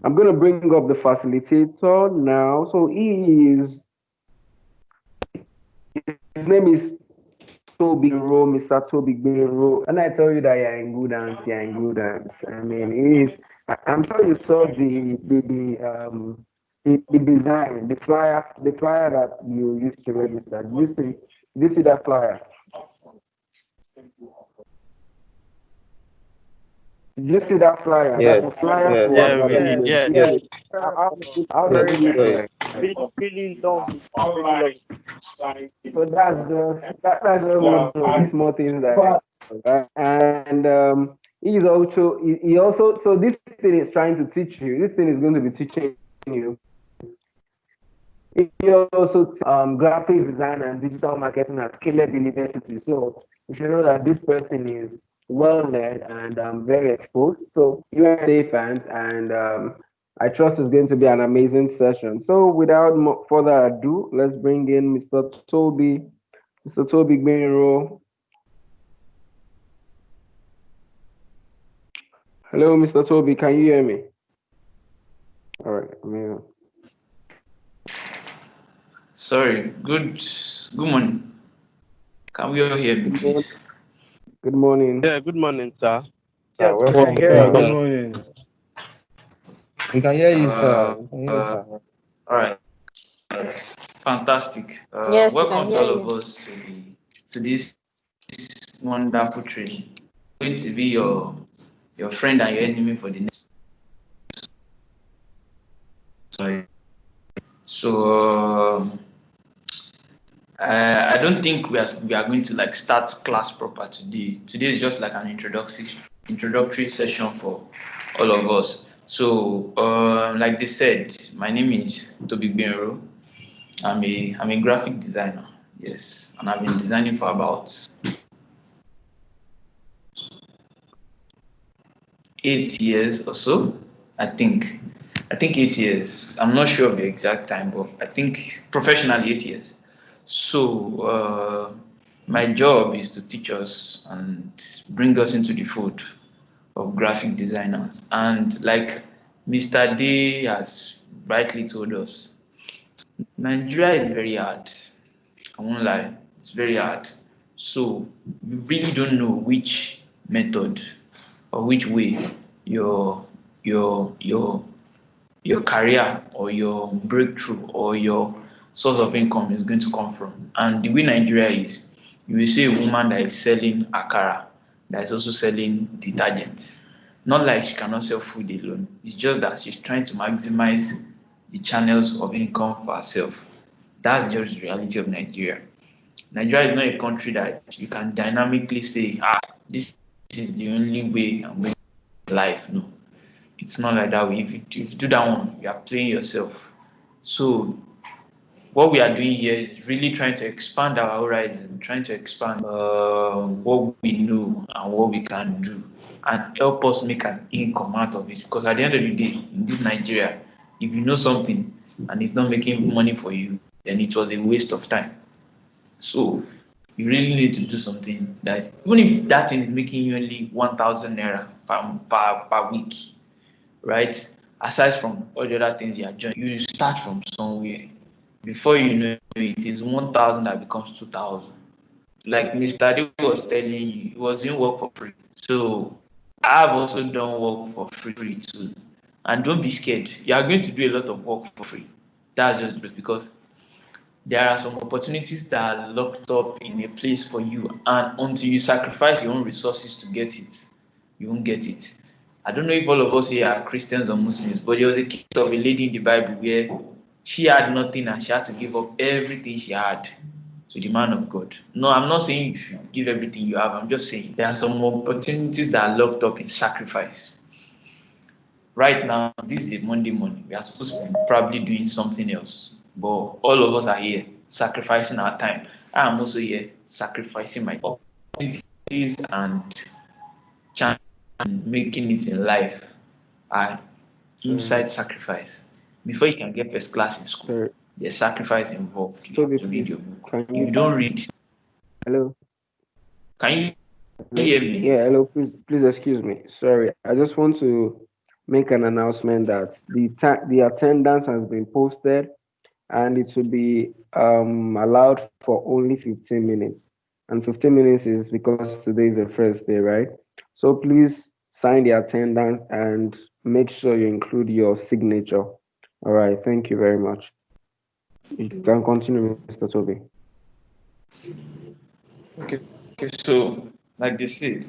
I'm gonna bring up the facilitator now. So his name is Toby Rowe, Mr. Toby Rowe. And I tell you that you're in good hands, you're in good hands. I mean, I'm sure you saw the design, the flyer that you used to register. Did you see that flyer? Did you see that flyer? That's Yes, a flyer yes, for Yeah, our we did. Yeah, Yes. yes, How does yes, it look yes. like? really long. Really long. So that's one of the small things that and he also so this thing is trying to teach you. This thing is going to be teaching you. He also graphics design and digital marketing at Caleb University. So you should know that this person is well led and very exposed. So USA fans and I trust it's going to be an amazing session. So without further ado, let's bring in Mr. Toby Gbero. Hello, Mr. Toby, can you hear me? All right, Sorry. Good morning. Can we all hear me, please? Good morning. Yeah, good morning, sir. Yes, we Welcome, can hear sir. you. Good morning. We can hear you, sir. We can hear you, sir. All right. Fantastic. Yes, we Welcome can to hear all you. of us to this wonderful training. I'm going to be your friend and your enemy for the next. Sorry. So I don't think we are going to like start class proper today. Today is just like an introductory session for all of us. So like they said, my name is Toby Gbero. I'm a graphic designer, yes, and I've been designing for about 8 years or so. I think 8 years. I'm not sure of the exact time, but I think professionally 8 years. So my job is to teach us and bring us into the fold of graphic designers. And like Mr. Day has rightly told us, Nigeria is very hard. I won't lie, it's very hard. So you really don't know which method or which way your career or your breakthrough or your source of income is going to come from. And the way Nigeria is, you will see a woman that is selling akara, that is also selling detergents. Not like she cannot sell food alone. It's just that she's trying to maximize the channels of income for herself. That's just the reality of Nigeria. Nigeria is not a country that you can dynamically say, this is the only way I'm going to life. No, it's not like that. If you do that one, you are playing yourself. So what we are doing here is really trying to expand our horizon, trying to expand what we know and what we can do, and help us make an income out of it. Because at the end of the day, in this Nigeria, if you know something and it's not making money for you, then it was a waste of time. So you really need to do something that, even if that thing is making you only 1,000 naira per week, right? Aside from all the other things you are doing, you start from somewhere. Before you know it is 1,000 that becomes 2,000. Like Mr. D was telling you, he was doing work for free. So I've also done work for free too. And don't be scared. You are going to do a lot of work for free. That's just because there are some opportunities that are locked up in a place for you, and until you sacrifice your own resources to get it, you won't get it. I don't know if all of us here are Christians or Muslims, but there was a case of a lady in the Bible where she had nothing and she had to give up everything she had to the man of God. No, I'm not saying you should give everything you have. I'm just saying there are some opportunities that are locked up in sacrifice. Right now, this is a Monday morning. We are supposed to be probably doing something else. But all of us are here sacrificing our time. I am also here sacrificing my opportunities and chance and making it in life. Inside sacrifice. Before you can get first class in school, there's sacrifice involved. You have to read your book. If you don't read. Hello. Can you hear me? Yeah, hello. Please excuse me. Sorry, I just want to make an announcement that the attendance has been posted, and it will be allowed for only 15 minutes. And 15 minutes is because today is the first day, right? So please sign the attendance and make sure you include your signature. All right, thank you very much. You can continue, Mr. Toby. Okay, so like they say,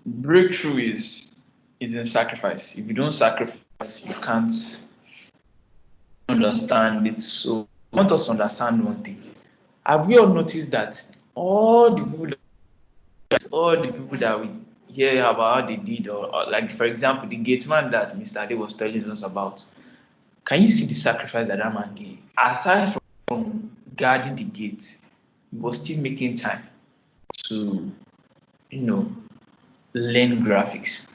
breakthrough is in sacrifice. If you don't sacrifice, you can't understand it. So I want us to understand one thing. Have we all noticed that all the people that we hear about how they did, or like for example, the gate man that Mr. Ade was telling us about, can you see the sacrifice that man gave? Aside from guarding the gate, he was still making time to, learn graphics.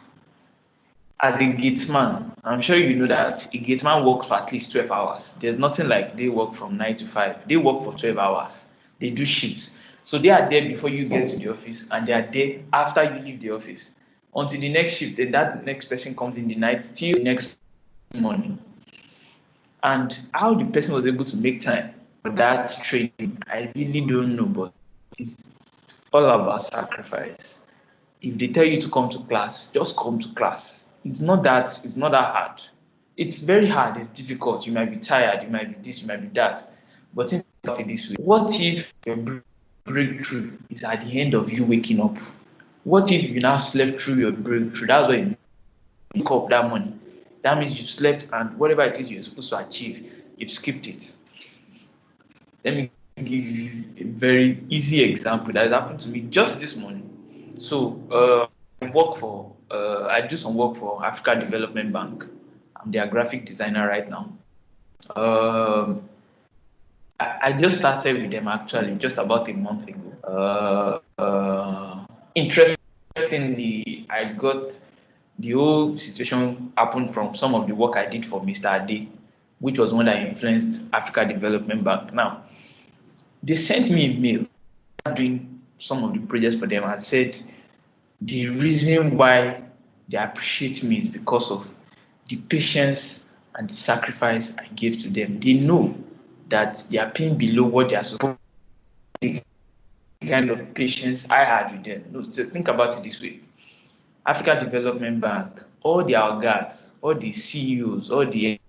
As a gatesman, I'm sure you know that a gateman works for at least 12 hours. There's nothing like they work from 9 to 5. They work for 12 hours. They do shifts. So they are there before you get to the office, and they are there after you leave the office. Until the next shift, then that next person comes in the night till the next morning. And how the person was able to make time for that training, I really don't know, but it's all about sacrifice. If they tell you to come to class, just come to class. It's not that hard. It's very hard, it's difficult. You might be tired, you might be this, you might be that. But think about it this way. What if your breakthrough is at the end of you waking up? What if you now slept through your breakthrough? That's why you wake up that morning. That means you slept, and whatever it is you're supposed to achieve, you've skipped it. Let me give you a very easy example that happened to me just this morning. So I do some work for Africa Development Bank. I'm their graphic designer right now. I just started with them actually just about a month ago. Interestingly, I got the whole situation happened from some of the work I did for Mr. Ade, which was one that influenced Africa Development Bank. Now, they sent me a mail doing some of the projects for them and said the reason why they appreciate me is because of the patience and the sacrifice I gave to them. They know that they are paying below what they are supposed to. The kind of patience I had with them. No, so think about it this way. Africa Development Bank, all the algas, all the CEOs, all the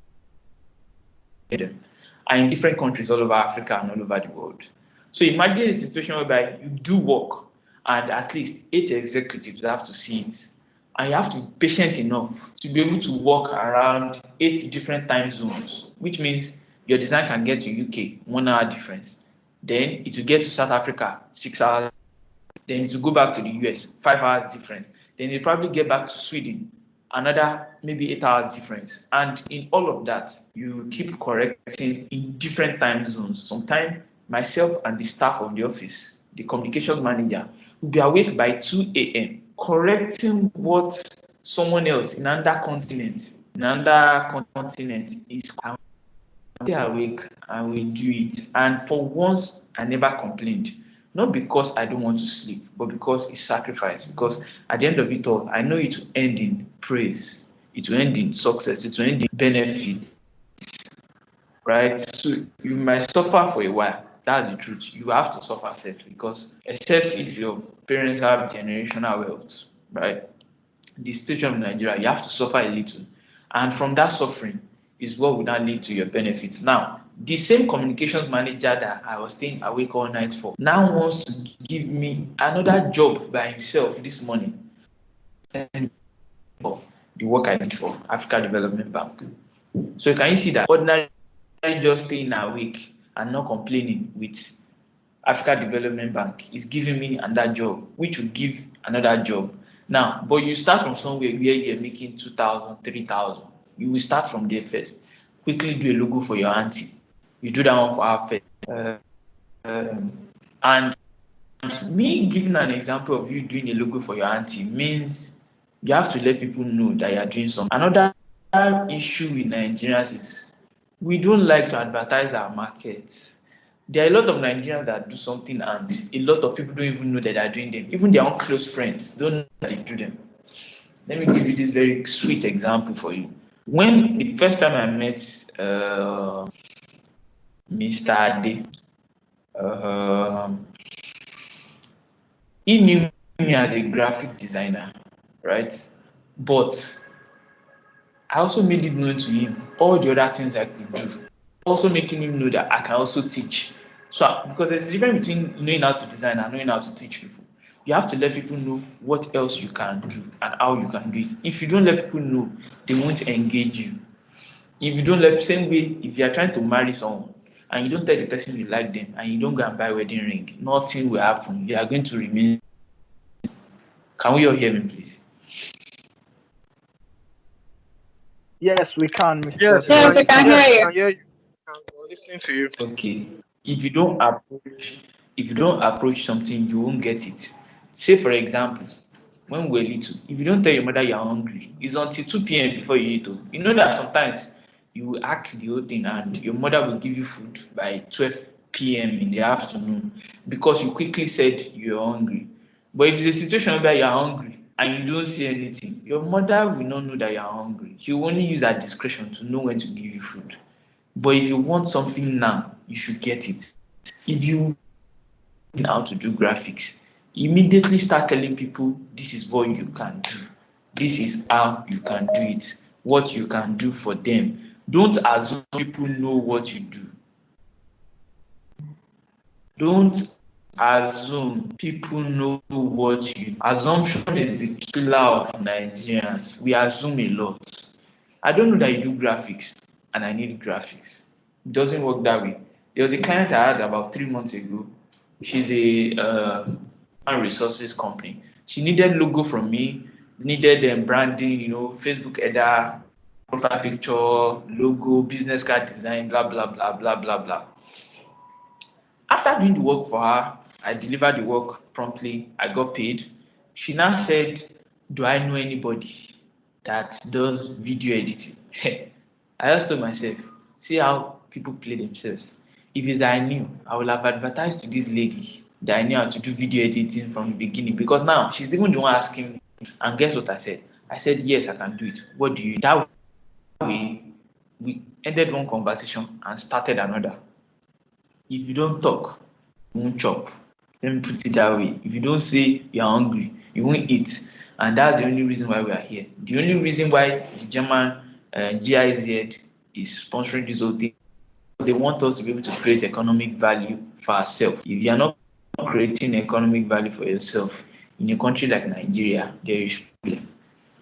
are in different countries all over Africa and all over the world. So imagine a situation whereby you do work and at least 8 executives have to see it. And you have to be patient enough to be able to work around 8 different time zones, which means your design can get to UK, 1 hour difference. Then it will get to South Africa, 6 hours. Then it will go back to the US, 5 hours difference. Then it probably get back to Sweden, another maybe 8 hours difference. And in all of that, you keep correcting in different time zones. Sometimes myself and the staff of the office, the communication manager, will be awake by 2 a.m. correcting what someone else in another continent is stay awake and we do it. And for once, I never complained. Not because I don't want to sleep, but because it's sacrifice. Because at the end of it all, I know it will end in praise. It will end in success. It will end in benefit. Right? So you might suffer for a while. That's the truth. You have to suffer self, because except if your parents have generational wealth, right? The situation of Nigeria, you have to suffer a little. And from that suffering is what will now lead to your benefits. Now, the same communications manager that I was staying awake all night for now wants to give me another job by himself this morning. For the work I did for Africa Development Bank. So can you see that ordinary just staying awake and not complaining with Africa Development Bank is giving me another job, which will give another job. Now, but you start from somewhere where you're making 2,000, 3,000. You will start from there first. Quickly do a logo for your auntie. You do that one for our first. And me giving an example of you doing a logo for your auntie means you have to let people know that you are doing something. Another issue with Nigerians is we don't like to advertise our markets. There are a lot of Nigerians that do something and a lot of people don't even know that they are doing them. Even their own close friends don't know that they do them. Let me give you this very sweet example for you. When the first time I met Mr. Ade, he knew me as a graphic designer, right? But I also made it known to him all the other things I could do. Also making him know that I can also teach. So, because there's a difference between knowing how to design and knowing how to teach people. You have to let people know what else you can do and how you can do it. If you don't let people know, they won't engage you. If you don't let, same way, if you are trying to marry someone and you don't tell the person you like them and you don't go and buy a wedding ring, nothing will happen. They are going to remain. Can we all hear me, please? Yes, we can. Mr. Yes, we can hear you. We're listening to you. Okay. If you don't approach something, you won't get it. Say, for example, when we're little, if you don't tell your mother you're hungry, it's until 2 p.m. before you eat. You know that sometimes you will act the whole thing and your mother will give you food by 12 p.m. in the afternoon because you quickly said you're hungry. But if it's a situation where you're hungry and you don't see anything, your mother will not know that you're hungry. She will only use her discretion to know when to give you food. But if you want something now, you should get it. If you know how to do graphics, immediately start telling people this is what you can do. This is how you can do it. What you can do for them. Don't assume people know what you do. Don't assume people know what you do. Assumption is the killer of Nigerians. We assume a lot. I don't know that you do graphics and I need graphics. It doesn't work that way. There was a client I had about 3 months ago. She's a resources company. She needed logo from me, needed branding, Facebook header, profile picture, logo, business card design, blah, blah, blah, blah, blah, blah. After doing the work for her, I delivered the work promptly. I got paid. She now said, do I know anybody that does video editing? I just told myself, see how people play themselves. If it's that I knew, I would have advertised to this lady that I knew how to do video editing from the beginning, because now she's even the one asking me. And guess what I said? I said, yes, I can do it. What do you do? That way, we ended one conversation and started another. If you don't talk, you won't chop. Let me put it that way. If you don't say you're hungry, you won't eat. And that's the only reason why we are here. The only reason why the German GIZ is sponsoring this whole thing, they want us to be able to create economic value for ourselves. If you are not creating economic value for yourself in a country like Nigeria, there is problem.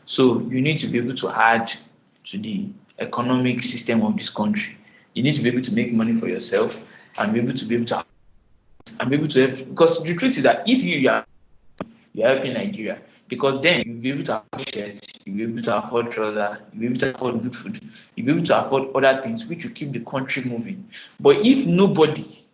So you need to be able to add to the economic system of this country. You need to be able to make money for yourself and be able to help. Because the truth is that if you're helping Nigeria, because then you'll be able to afford shirts, you'll be able to afford trousers, you'll be able to afford good food, you'll be able to afford other things which will keep the country moving. But if nobody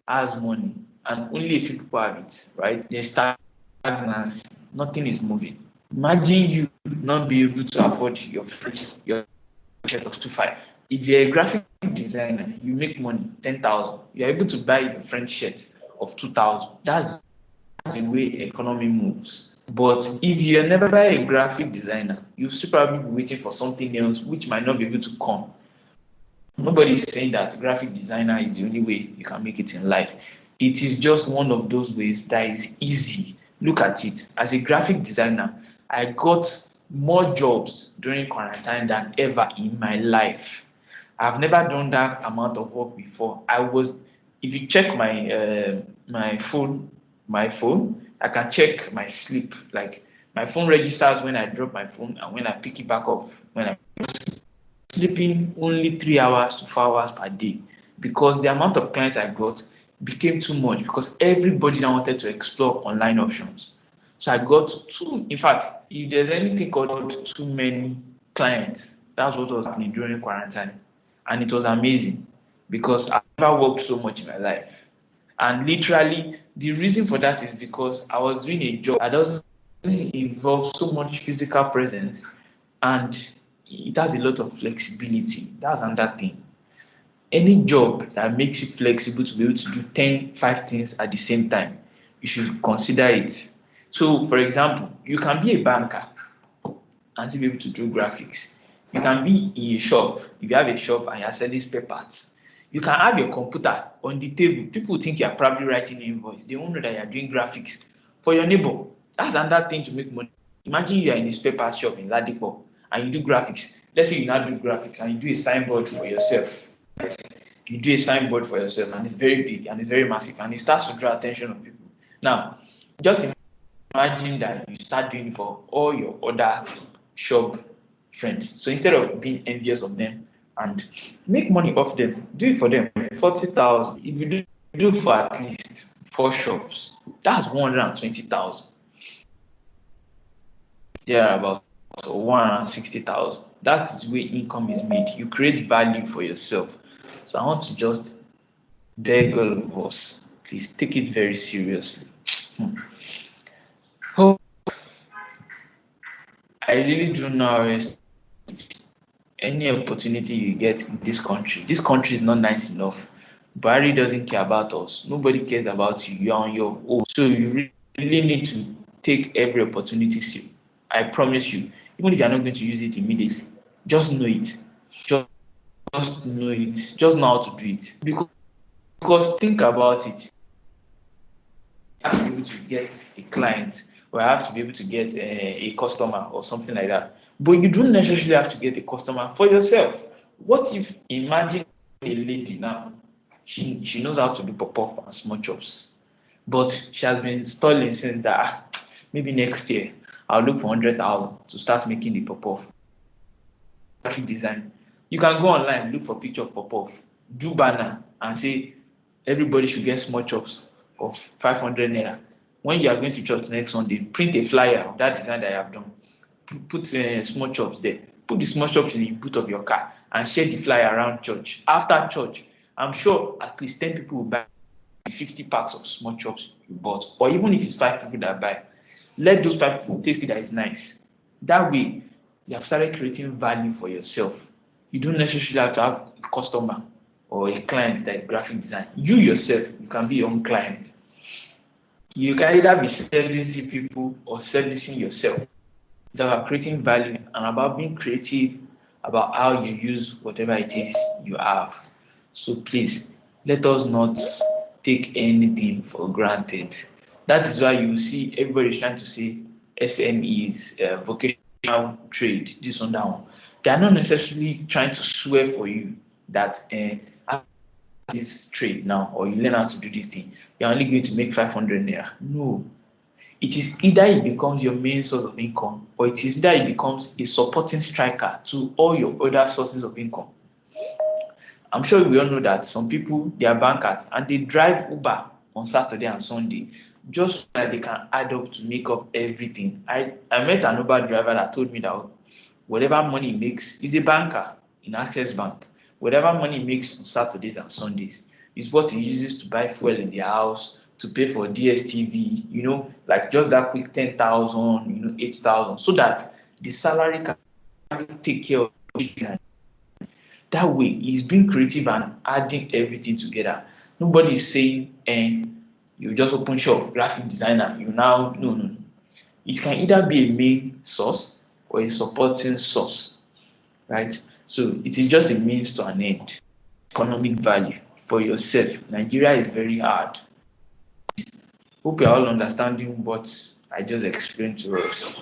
has money and only a few people have it, right? There's stagnancy, nothing is moving. Imagine you not be able to afford your first your shirt of 2.5. If you're a graphic designer, you make money 10,000. You're able to buy your friend's shirt of 2,000. That's the way economy moves. But if you're never a graphic designer, you'll still probably be waiting for something else which might not be able to come. Nobody is saying that graphic designer is the only way you can make it in life. It is just one of those ways that is easy. Look at it. As a graphic designer, I got more jobs during quarantine than ever in my life. I've never done that amount of work before. If you check my phone, I can check my sleep. Like my phone registers when I drop my phone and when I pick it back up. When I'm sleeping only 3 hours to 4 hours per day, because the amount of clients I got became too much, because everybody now wanted to explore online options. So I got two. In fact, if there's anything called too many clients, that's what was happening during quarantine. And it was amazing because I've never worked so much in my life. And literally, the reason for that is because I was doing a job that doesn't involve so much physical presence, and it has a lot of flexibility. That's another thing. Any job that makes you flexible to be able to do 5 things at the same time, you should consider it. So, for example, you can be a banker and still be able to do graphics. You can be in a shop. If you have a shop and you're selling spare parts, you can have your computer on the table. People think you're probably writing an invoice. They won't know that you're doing graphics for your neighbor. That's another thing to make money. Imagine you're in a spare parts shop in Ladipo and you do graphics. Let's say you now do graphics and you do a signboard for yourself. You do a signboard for yourself and it's very big and it's very massive and it starts to draw attention of people. Now, just imagine that you start doing it for all your other shop friends. So instead of being envious of them and make money off them, do it for them. 40,000. If you do for at least 4 shops, that's 120,000. Yeah, about 160,000. That is where income is made. You create value for yourself. So I want to just beg all of us, please take it very seriously. Oh, I really don't know any opportunity you get in this country. This country is not nice enough. Barry doesn't care about us. Nobody cares about you. You're on your own. So you really need to take every opportunity. I promise you, even if you're not going to use it immediately, just know it. Just know it. Just know how to do it. Because think about it. I have to be able to get a client, or I have to be able to get a customer or something like that. But you don't necessarily have to get a customer for yourself. What if, imagine a lady now, she knows how to do pop-up and small chops, but she has been stalling since that maybe next year I'll look for 100,000 to start making the pop-up. Graphic design. You can go online, look for picture of pop-up, do banner, and say everybody should get small chops of 500 naira. When you are going to church next Sunday, print a flyer of that design that you have done. Put small chops there. Put the small chops in the boot of your car and share the flyer around church. After church, I'm sure at least 10 people will buy 50 packs of small chops you bought. Or even if it's 5 people that buy, let those 5 people taste it that is nice. That way, you have started creating value for yourself. You don't necessarily have to have a customer or a client that is graphic design. You yourself, you can be your own client. You can either be servicing people or servicing yourself. It's about creating value and about being creative about how you use whatever it is you have. So please, let us not take anything for granted. That is why you see everybody trying to say SMEs, vocational trade, this one, that one. They are not necessarily trying to swear for you that this trade now, or you learn how to do this thing, you're only going to make 500 naira. No. It is either it becomes your main source of income, or it is either it becomes a supporting striker to all your other sources of income. I'm sure we all know that some people, they are bankers and they drive Uber on Saturday and Sunday, just so that they can add up to make up everything. I met an Uber driver that told me that whatever money he makes, he's a banker in Access Bank. Whatever money he makes on Saturdays and Sundays is what he uses to buy fuel in the house, to pay for DSTV, like just that quick 10,000, 8,000, so that the salary can take care of it. That way, he's being creative and adding everything together. Nobody is saying, you just open shop, graphic designer, no. It can either be a main source or a supporting source, right? So it is just a means to an end. Economic value for yourself. Nigeria is very hard. Hope you're all understanding what I just explained to us.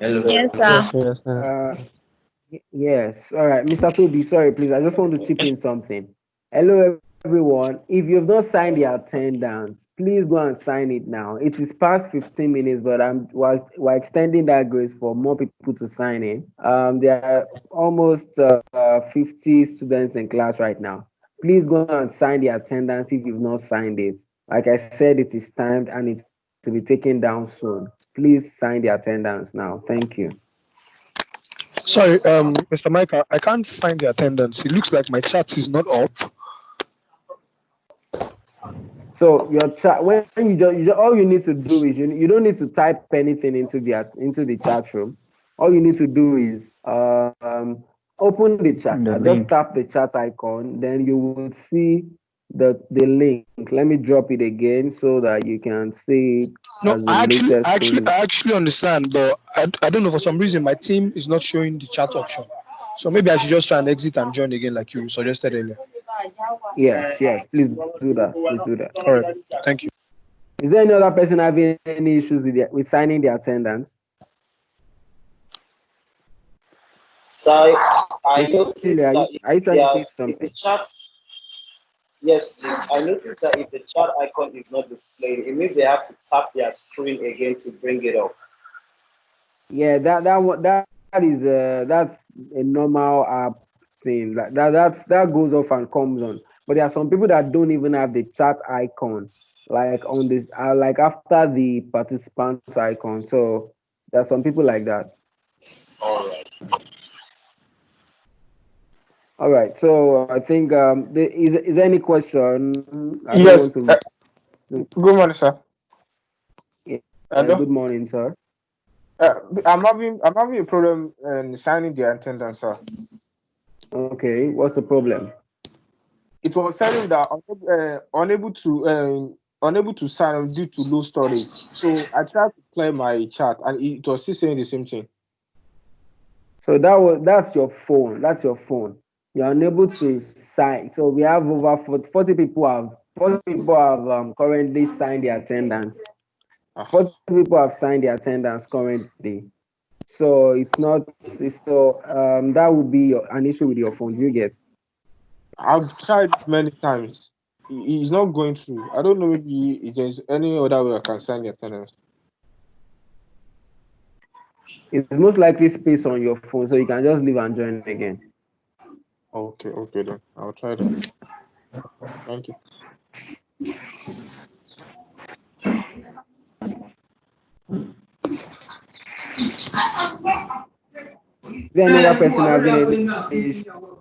Hello. Yes, sir. Yes. All right, Mr. Toby. Sorry, please. I just want to chip in something. Hello, everyone. If you've not signed the attendance, please go and sign it now. It is past 15 minutes, but we're extending that grace for more people to sign in. There are almost 50 students in class right now. Please go and sign the attendance if you've not signed it. Like I said, it is timed and it to be taken down soon. Please sign the attendance now. Thank you. Sorry, Mr. Micah, I can't find the attendance. It looks like my chat is not up. So your chat, when you just all you need to do is you don't need to type anything into the chat room. All you need to do is open the chat. Just tap the chat icon, then you will see the link. Let me drop it again so that you can see. No, I actually understand, but I don't know, for some reason my team is not showing the chat option. So maybe I should just try and exit and join again like you suggested earlier. Yes, please do that. All right, thank you. Is there any other person having any issues with signing the attendance? So I noticed that are you trying to say something? If the chat, yes, please. I noticed that if the chat icon is not displayed, it means they have to tap their screen again to bring it up. Yeah, that's a normal app thing. That goes off and comes on. But there are some people that don't even have the chat icon, like on this, like after the participant icon. So there are some people like that. All right. So I think is there any question? Yes. Good morning, sir. Yeah, good morning, sir. I'm having a problem in signing the attendance, sir. Okay, what's the problem? It was telling that unable to sign due to low storage. So I tried to clear my chat, and it was still saying the same thing. So that's your phone. That's your phone. You're unable to sign. So we have over 40 people have currently signed the attendance. 40 people have signed the attendance currently. So that would be an issue with your phone. Do you get? I've tried many times. It's not going through. I don't know if there's any other way I can sign the attendance. It's most likely space on your phone, so you can just leave and join again. Okay then. I'll try that. Thank you. Is there another person having any issue?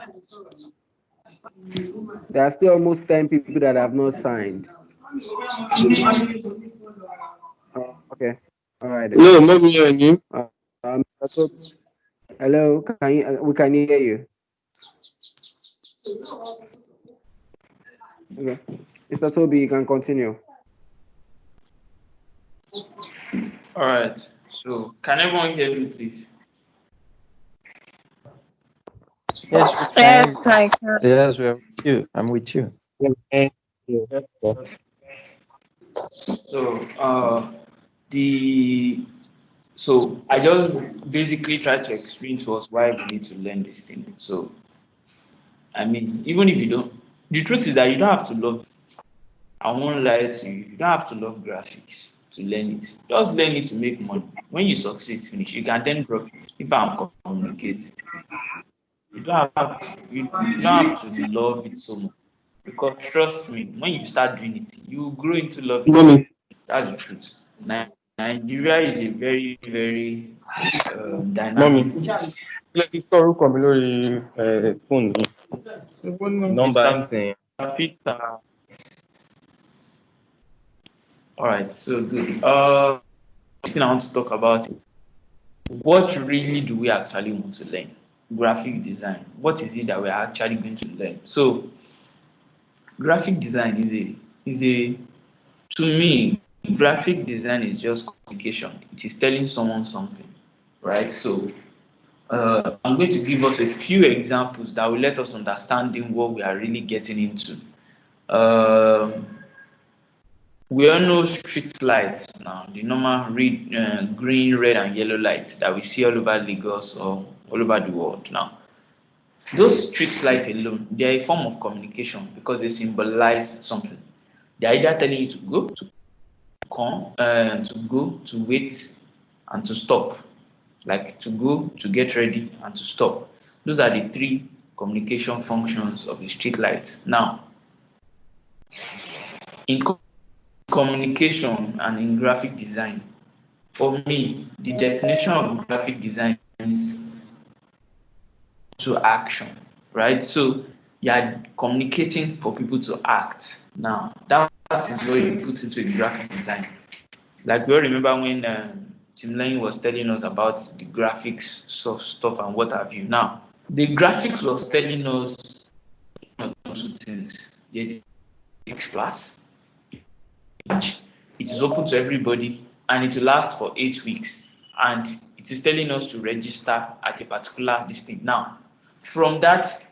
There are still almost 10 people that have not signed. Okay. All right. No, maybe you. Hello, we can hear you. Okay. Mr. Toby, you can continue. All right. So can everyone hear me, please? Yes, we can. Yes, I can. Yes, we are with you. I'm with you. So I just basically try to explain to us why we need to learn this thing. So I mean, even if you don't, the truth is that you don't have to love. I won't lie to you. You don't have to love graphics to learn it. Just learn it to make money. When you succeed, finish. You can then drop it. If I'm communicating, you don't have to love it so much. Because trust me, when you start doing it, you grow into love it. Mommy. That's the truth. Nigeria is a very, very Mommy. dynamic place. Like historical come lórí phone mi. Number anything. Peter. All right, so good. This thing I want to talk about is what really do we actually want to learn? Graphic design. What is it that we're actually going to learn? So, graphic design is a to me, graphic design is just communication. It is telling someone something, right? So, I'm going to give us a few examples that will let us understand what we are really getting into. We all know street lights now, the normal green, red, and yellow lights that we see all over Lagos or all over the world now. Those street lights alone, they are a form of communication because they symbolize something. They are either telling you to go, to come, to wait, and to stop. Like to go, to get ready, and to stop. Those are the three communication functions of the street lights. Now, in communication and in graphic design, for me, the definition of graphic design is to action, right? So you are communicating for people to act. Now, that is what you put into a graphic design. Like we all remember when Tim Lane was telling us about the graphics stuff and what have you. Now, the graphics was telling us two things. There's a class. It is open to everybody and it will last for 8 weeks. And it is telling us to register at a particular listing. Now, from that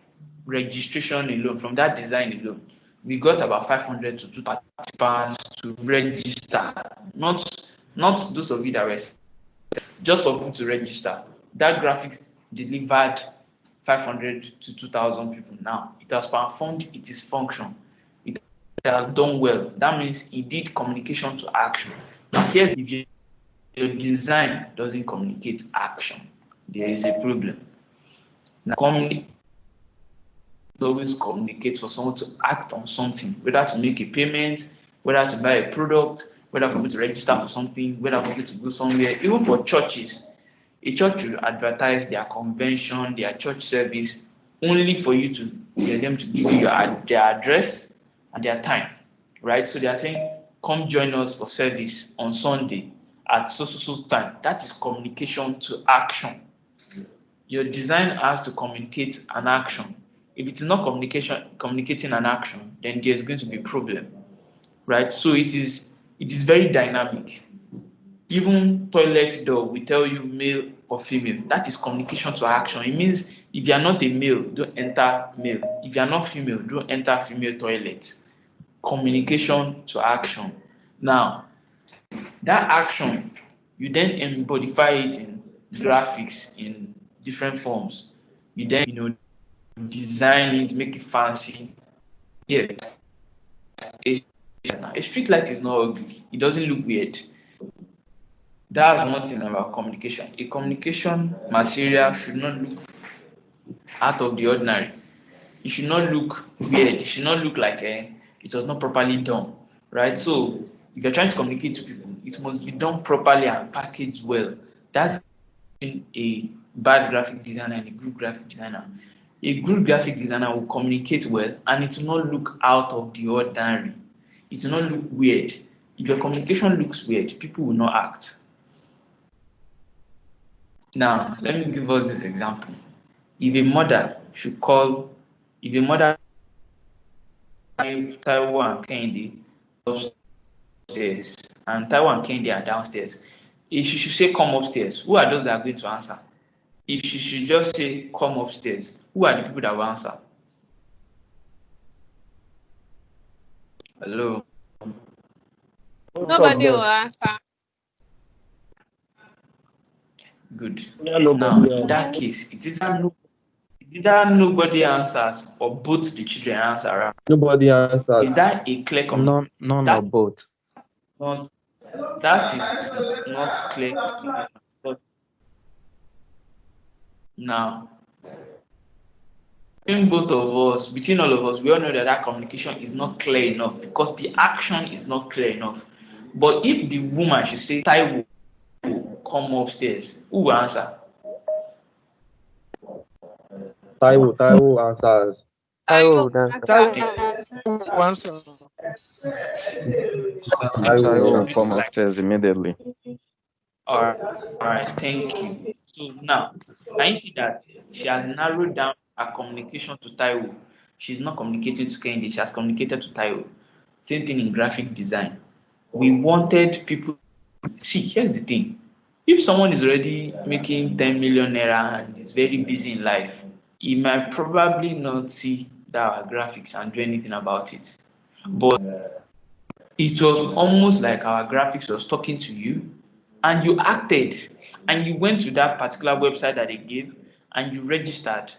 registration alone, from that design alone, we got about 500 to 2 participants to register. Not those of you that were just for people to register. That graphics delivered 500 to 2,000 people. Now, it has performed its function. It has done well. That means it did communication to action. Now, here's if your design doesn't communicate action, there is a problem. Now, always communicate for someone to act on something, whether to make a payment, whether to buy a product, whether for people to register for something, whether for people to go somewhere. Even for churches, a church will advertise their convention, their church service, only for you to get them to give you their address and their time, right? So they are saying, come join us for service on Sunday at so time. That is communication to action. Your design has to communicate an action. If it's not communicating an action, then there's going to be a problem, right? So it is very dynamic. Even toilet door will tell you male or female. That is communication to action. It means if you are not a male, don't enter male. If you are not female, don't enter female toilet. Communication to action. Now, that action, you then embodify it in graphics in different forms. You then, design it, make it fancy. Yes. A street light is not ugly. It doesn't look weird. That's one thing about communication. A communication material should not look out of the ordinary. It should not look weird. It should not look like it was not properly done, right? So if you're trying to communicate to people, it must be done properly and packaged well. That's a bad graphic designer and a good graphic designer. A good graphic designer will communicate well and it will not look out of the ordinary. It will not look weird. If your communication looks weird, people will not act. Now, let me give us this example. If a mother Taiwan and Kennedy upstairs and Taiwan and Kennedy are downstairs, if she should say come upstairs, who are those that are going to answer? If she should just say come upstairs, who are the people that will answer? Hello? Nobody will answer. Good. Now, in that case, it is either nobody answers or both the children answer. Right? Nobody answers. Is that a clear communication? None or both. That is not clear communication. Now, both of us, between all of us, we all know that that communication is not clear enough because the action is not clear enough. But if the woman should say, Taiwo, come upstairs, who will answer? Taiwo answers. Taiwo, answer. Taiwo will come upstairs immediately. All right, thank you. So now, can you see that she has narrowed down her communication to Taiwo? She's not communicating to Kehinde, she has communicated to Taiwo. Same thing in graphic design. We wanted people. See, here's the thing. If someone is already making 10 million naira and is very busy in life, he might probably not see that graphics and do anything about it. But it was almost like our graphics was talking to you and you acted and you went to that particular website that they gave and you registered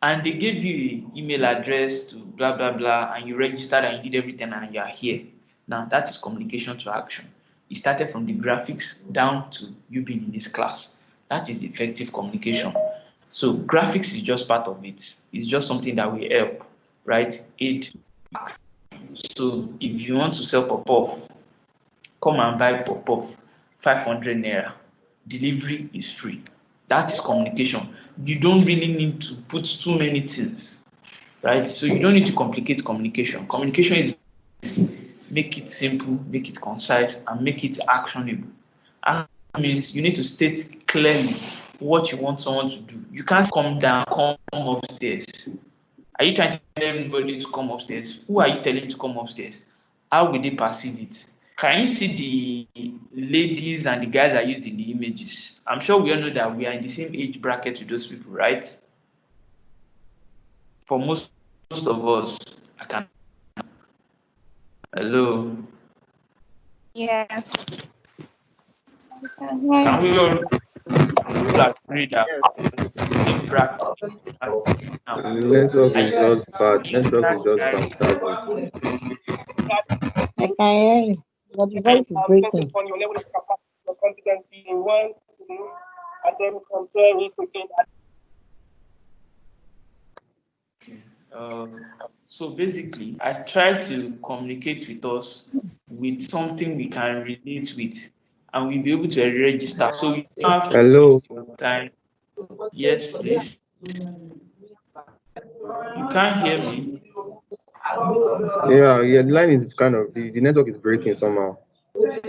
and they gave you an email address to blah blah blah and you registered and you did everything and you are here. Now that is communication to action. It started from the graphics down to you being in this class. That is effective communication. So graphics is just part of it. It's just something that will help, right? So if you want to sell pop-off, come and buy pop-off, 500 naira. Delivery is free. That is communication. You don't really need to put too many things, right? So you don't need to complicate communication. Communication is make it simple, make it concise, and make it actionable. Action means you need to state clearly what you want someone to do. You can't come down, come upstairs. Are you trying to tell everybody to come upstairs? Who are you telling to come upstairs? How will they perceive it? Can you see the ladies and the guys that are using the images? I'm sure we all know that we are in the same age bracket with those people, right? For most of us, I can. Hello. Yes. Can we all agree that in bracket? Network is not bad. Network is just bad. I can hear you, but the voice is breaking. On your level of capacity, your competency in 1, 2, and then compare it again. So basically, I try to communicate with us with something we can relate with, and we'll be able to register. So we don't have to Hello. waste your time. Yes, please. You can't hear me. Yeah, the line is kind of the network is breaking somehow. But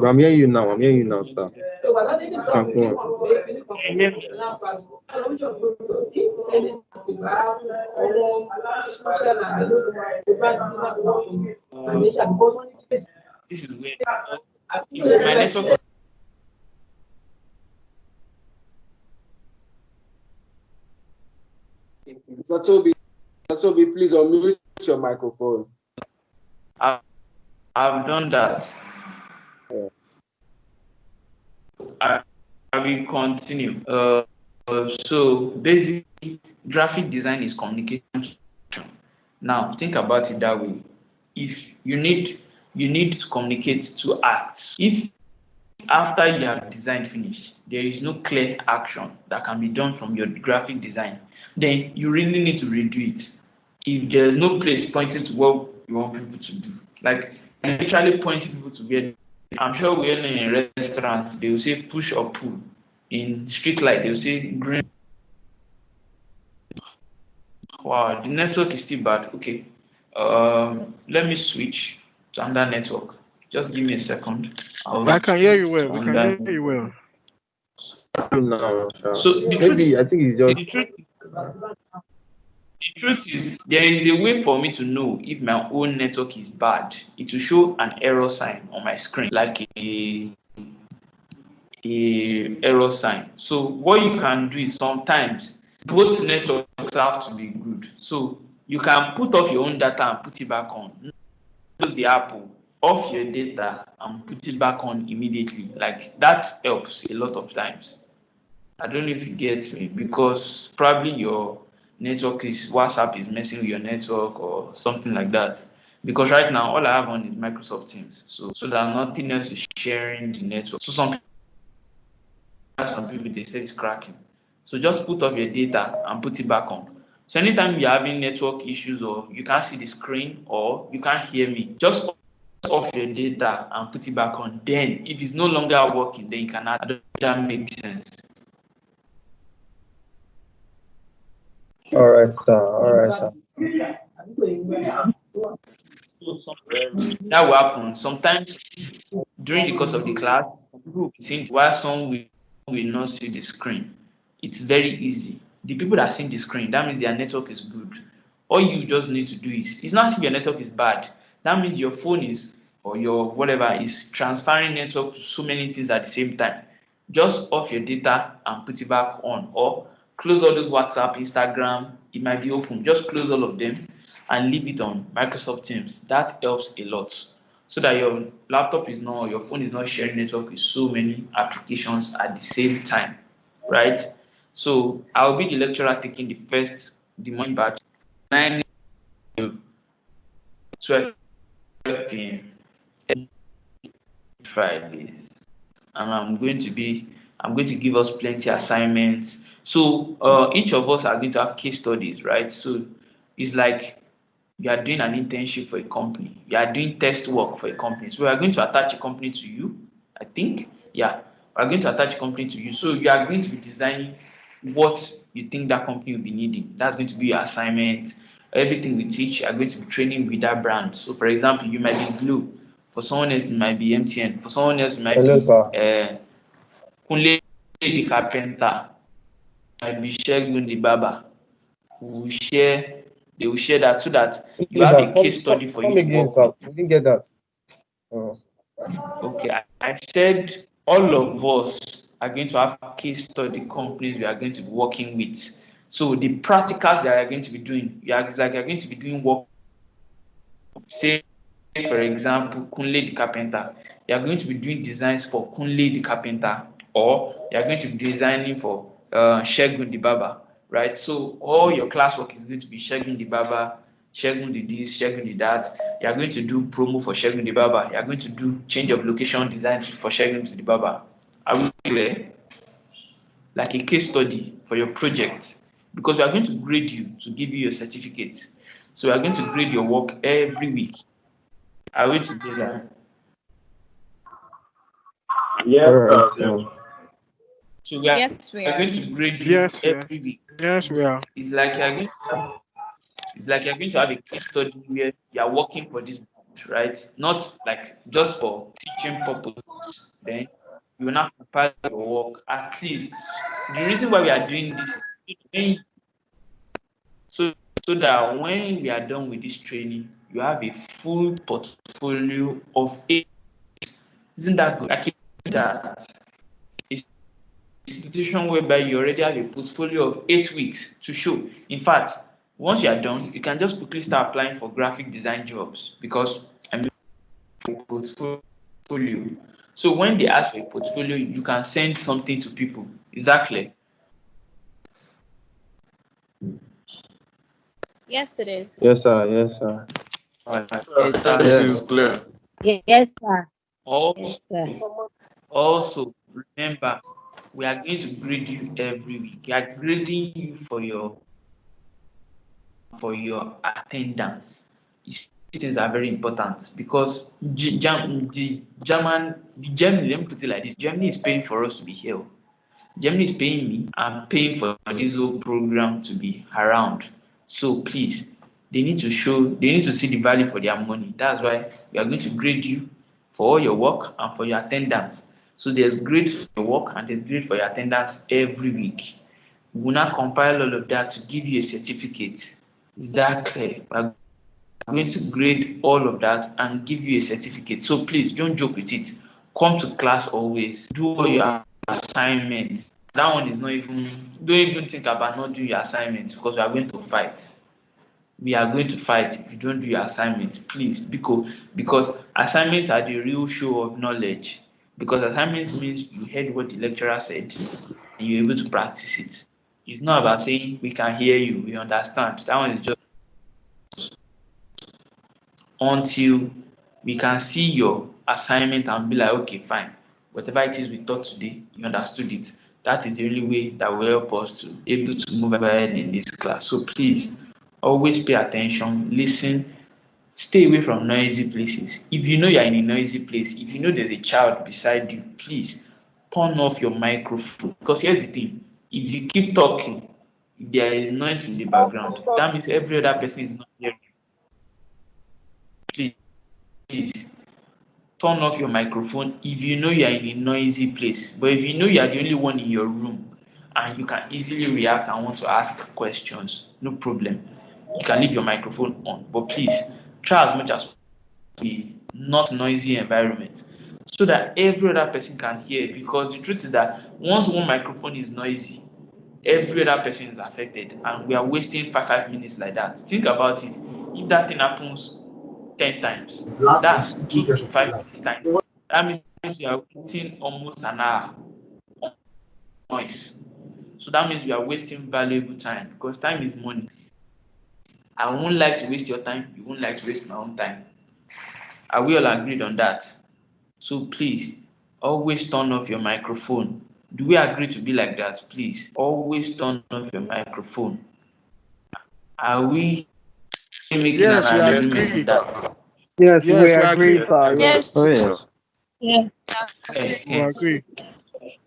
I'm hearing you now. Sir. Come on. This is weird. If my network. Satobi, please unmute your microphone. I've done that. I will continue. So basically, graphic design is communication. Now think about it that way. If you need to communicate to act. If after you have design finished, there is no clear action that can be done from your graphic design, then you really need to redo it. If there's no place pointing to what you want people to do, like literally pointing people to where, I'm sure we're in a restaurant, they will say push or pull. In street light, they will say green. Wow, the network is still bad. Okay, let me switch to another network. Just give me a second. I can hear you well. So the maybe I think it's just. The truth is, there is a way for me to know if my own network is bad. It will show an error sign on my screen, like a error sign. So what you can do is sometimes both networks have to be good. So you can put off your own data and put it back on. Close the Apple, off your data and put it back on immediately. Like that helps a lot of times. I don't know if you get me, because probably your network WhatsApp is messing with your network or something like that. Because right now all I have on is Microsoft Teams, so that nothing else is sharing the network. So some people they say it's cracking. So just put off your data and put it back on. So anytime you're having network issues or you can't see the screen or you can't hear me, just off your data and put it back on. Then if it's no longer working, then you can add. That makes sense. All right, sir. All right, sir. That will happen. Sometimes during the course of the class, people will think while some will not see the screen. It's very easy. The people that see the screen, that means their network is good. All you just need to do is, it's not as if your network is bad. That means your phone is, or your whatever, is transferring network to so many things at the same time. Just off your data and put it back on, or close all those WhatsApp, Instagram. It might be open. Just close all of them and leave it on Microsoft Teams. That helps a lot, so that your laptop is not, your phone is not sharing network with so many applications at the same time, right? So I'll be the lecturer taking the morning batch, 9 to 12 p.m. Fridays, and I'm going to give us plenty assignments. So each of us are going to have case studies, right? So it's like you are doing an internship for a company, you are doing test work for a company. So we are going to attach a company to you, I think. Yeah, we are going to attach a company to you. So you are going to be designing what you think that company will be needing. That's going to be your assignment. Everything we teach, you are going to be training with that brand. So for example, you might be Glue. For someone else, it might be MTN. For someone else, it might Hello, be sir. Kunle the Carpenter. It might be Shegun the Barber. They will share that so that you Please, have sir, a case study for come you to again, work with. sir. We didn't get that. Oh. Okay, I said all of us are going to have case study companies we are going to be working with. So the practicals that you are going to be doing, it's like you're going to be doing work. Say, for example, Kunle the Carpenter. You are going to be doing designs for Kunle the Carpenter, or you are going to be designing for Shegun the Barber, right? So all your classwork is going to be Shegun the Barber, Shegun the this, Shegun the that. You are going to do promo for Shegun the Barber. You are going to do change of location design for Shegun the Barber. Are we clear? Like a case study for your project, because we are going to grade you to give you your certificate. So we are going to grade your work every week. Are we together? Yes, All right, sir. sir. So we are Yes, we are. going to grade you Yes, we are. every week. Yes, we are. It's like you're going to have a case study where you are working for this brand, right? Not like just for teaching purposes. Then you will not compile your work. At least the reason why we are doing this is so that when we are done with this training, you have a full portfolio of 8. Isn't that good? I keep that institution whereby you already have a portfolio of 8 weeks to show. In fact, once you are done, you can just quickly start applying for graphic design jobs, because I'm a portfolio. So when they ask for a portfolio, you can send something to people. Is that clear? Yes, it is. Yes, sir. Yes, sir. This is clear. Yes, sir. Also, Yes, sir. also remember, we are going to grade you every week. We are grading you for your attendance. These things are very important, because Germany, let me put it like this: Germany is paying for us to be here. Germany is paying me. I'm paying for this whole program to be around. So please, they need to see the value for their money. That's why we are going to grade you for all your work and for your attendance. So there's grade for your work and there's grade for your attendance every week. We will not compile all of that to give you a certificate. Is that clear? We're going to grade all of that and give you a certificate. So please don't joke with it. Come to class always. Do all your assignments. That one is not even, don't even think about not doing your assignments, because we are going to fight. We are going to fight if you don't do your assignments, please. Because assignments are the real show of knowledge. Because assignments means you heard what the lecturer said and you're able to practice it. It's not about saying we can hear you, we understand. That one is just until we can see your assignment and be like, okay, fine. Whatever it is we taught today, you understood it. That is the only way that will help us to able to move ahead in this class. So please always pay attention, listen, stay away from noisy places. If you know you're in a noisy place, if you know there's a child beside you, please turn off your microphone. Because here's the thing, if you keep talking, if there is noise in the background, that means every other person is not hearing. Please turn off your microphone if you know you are in a noisy place. But if you know you are the only one in your room and you can easily react and want to ask questions, no problem. You can leave your microphone on. But please try as much as possible not noisy environment so that every other person can hear. Because the truth is that once one microphone is noisy, every other person is affected, and we are wasting 5 minutes like that. Think about it. If that thing happens 10 times, that's 2 to 5 minutes time. That means we are wasting almost an hour on noise. So that means we are wasting valuable time, because time is money. I won't like to waste your time, you won't like to waste my own time. Are we all agreed on that? So please always turn off your microphone. Do we agree to be like that? Please always turn off your microphone. Are we making an Yes, we agreement agree. on that? Yes, we Yes, we agree, agree. sir. Yes. Oh, yes. Yeah. We agree.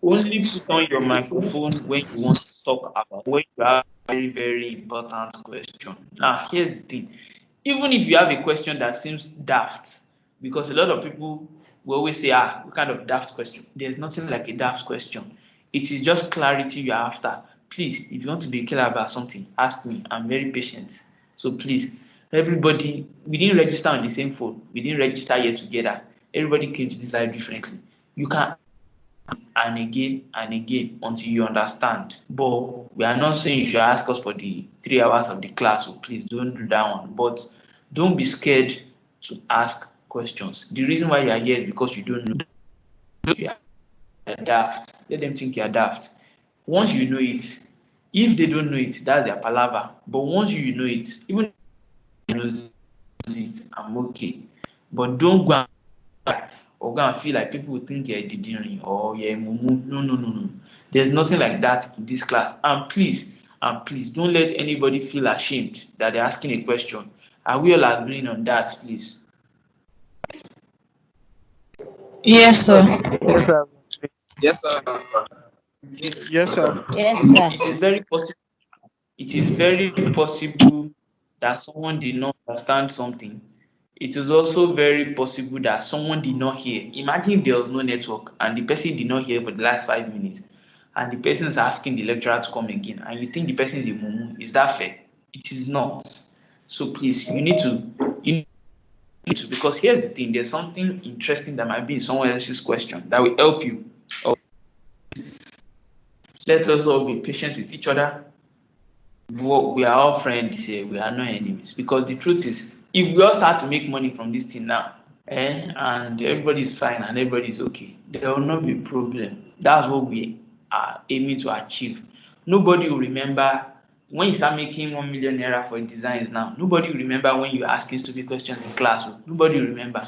Only put on your microphone when you want to talk about, when you have a very, very important question. Now, here's the thing. Even if you have a question that seems daft, because a lot of people will always say, what kind of daft question? There's nothing like a daft question. It is just clarity you're after. Please, if you want to be clear about something, ask me. I'm very patient. So please, everybody, we didn't register on the same phone. We didn't register here together. Everybody came to this life differently. You can and again until you understand. But we are not saying you should ask us for the 3 hours of the class, so please don't do that one. But don't be scared to ask questions. The reason why you are here is because you don't know. You are daft. Let them think you are daft. Once you know it, if they don't know it, that's their palaver. But once you know it, even if you know it, I'm okay. But don't go or go and feel like people will think you're a didiri or you're a mumu. No. There's nothing like that in this class. And please, don't let anybody feel ashamed that they're asking a question. Are we all agreeing on that, please? Yes, sir. Yes, sir. Yes, sir. Yes, sir. Yes, sir. It is very possible. It is very possible that someone did not understand something. It is also very possible that someone did not hear. Imagine if there was no network and the person did not hear for the last 5 minutes, and the person is asking the lecturer to come again, and you think the person is a mumu. Is that fair? It is not. So please, you need to, because here's the thing, there's something interesting that might be in someone else's question that will help you. Let us all be patient with each other. We are all friends here, we are not enemies. Because the truth is, if we all start to make money from this thing now, and everybody is fine and everybody is okay, there will not be a problem. That's what we are aiming to achieve. Nobody will remember when you start making 1 million naira for designs now. Nobody will remember when you are asking stupid questions in class. Nobody will remember.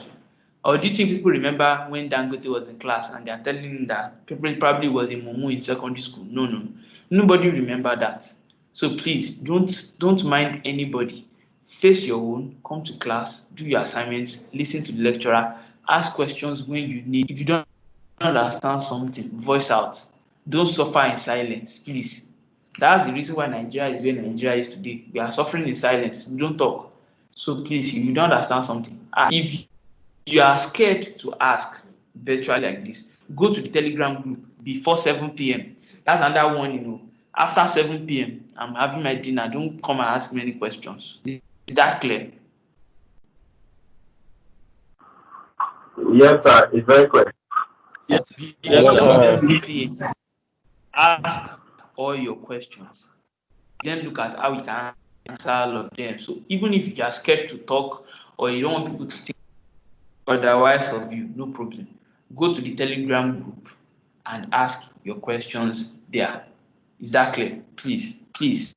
Or do you think people remember when Dangote was in class and they are telling him that people probably was a mumu in secondary school? No. Nobody will remember that. So please don't mind anybody. Face your own, come to class, do your assignments, listen to the lecturer, ask questions when you need. If you don't understand something, voice out. Don't suffer in silence, please. That's the reason why Nigeria is where Nigeria is today. We are suffering in silence. We don't talk. So please, if you don't understand something, if you are scared to ask virtually like this, go to the Telegram group before 7 p.m. That's another one. After 7 p.m., I'm having my dinner. Don't come and ask me any questions. Is that clear? Yes, sir. It's very clear. Yes. Yes, Before sir. 7 p.m., ask all your questions. Then look at how we can answer all of them. So even if you are scared to talk or you don't want people to think otherwise of you, no problem. Go to the Telegram group and ask your questions there. Is that clear? Please,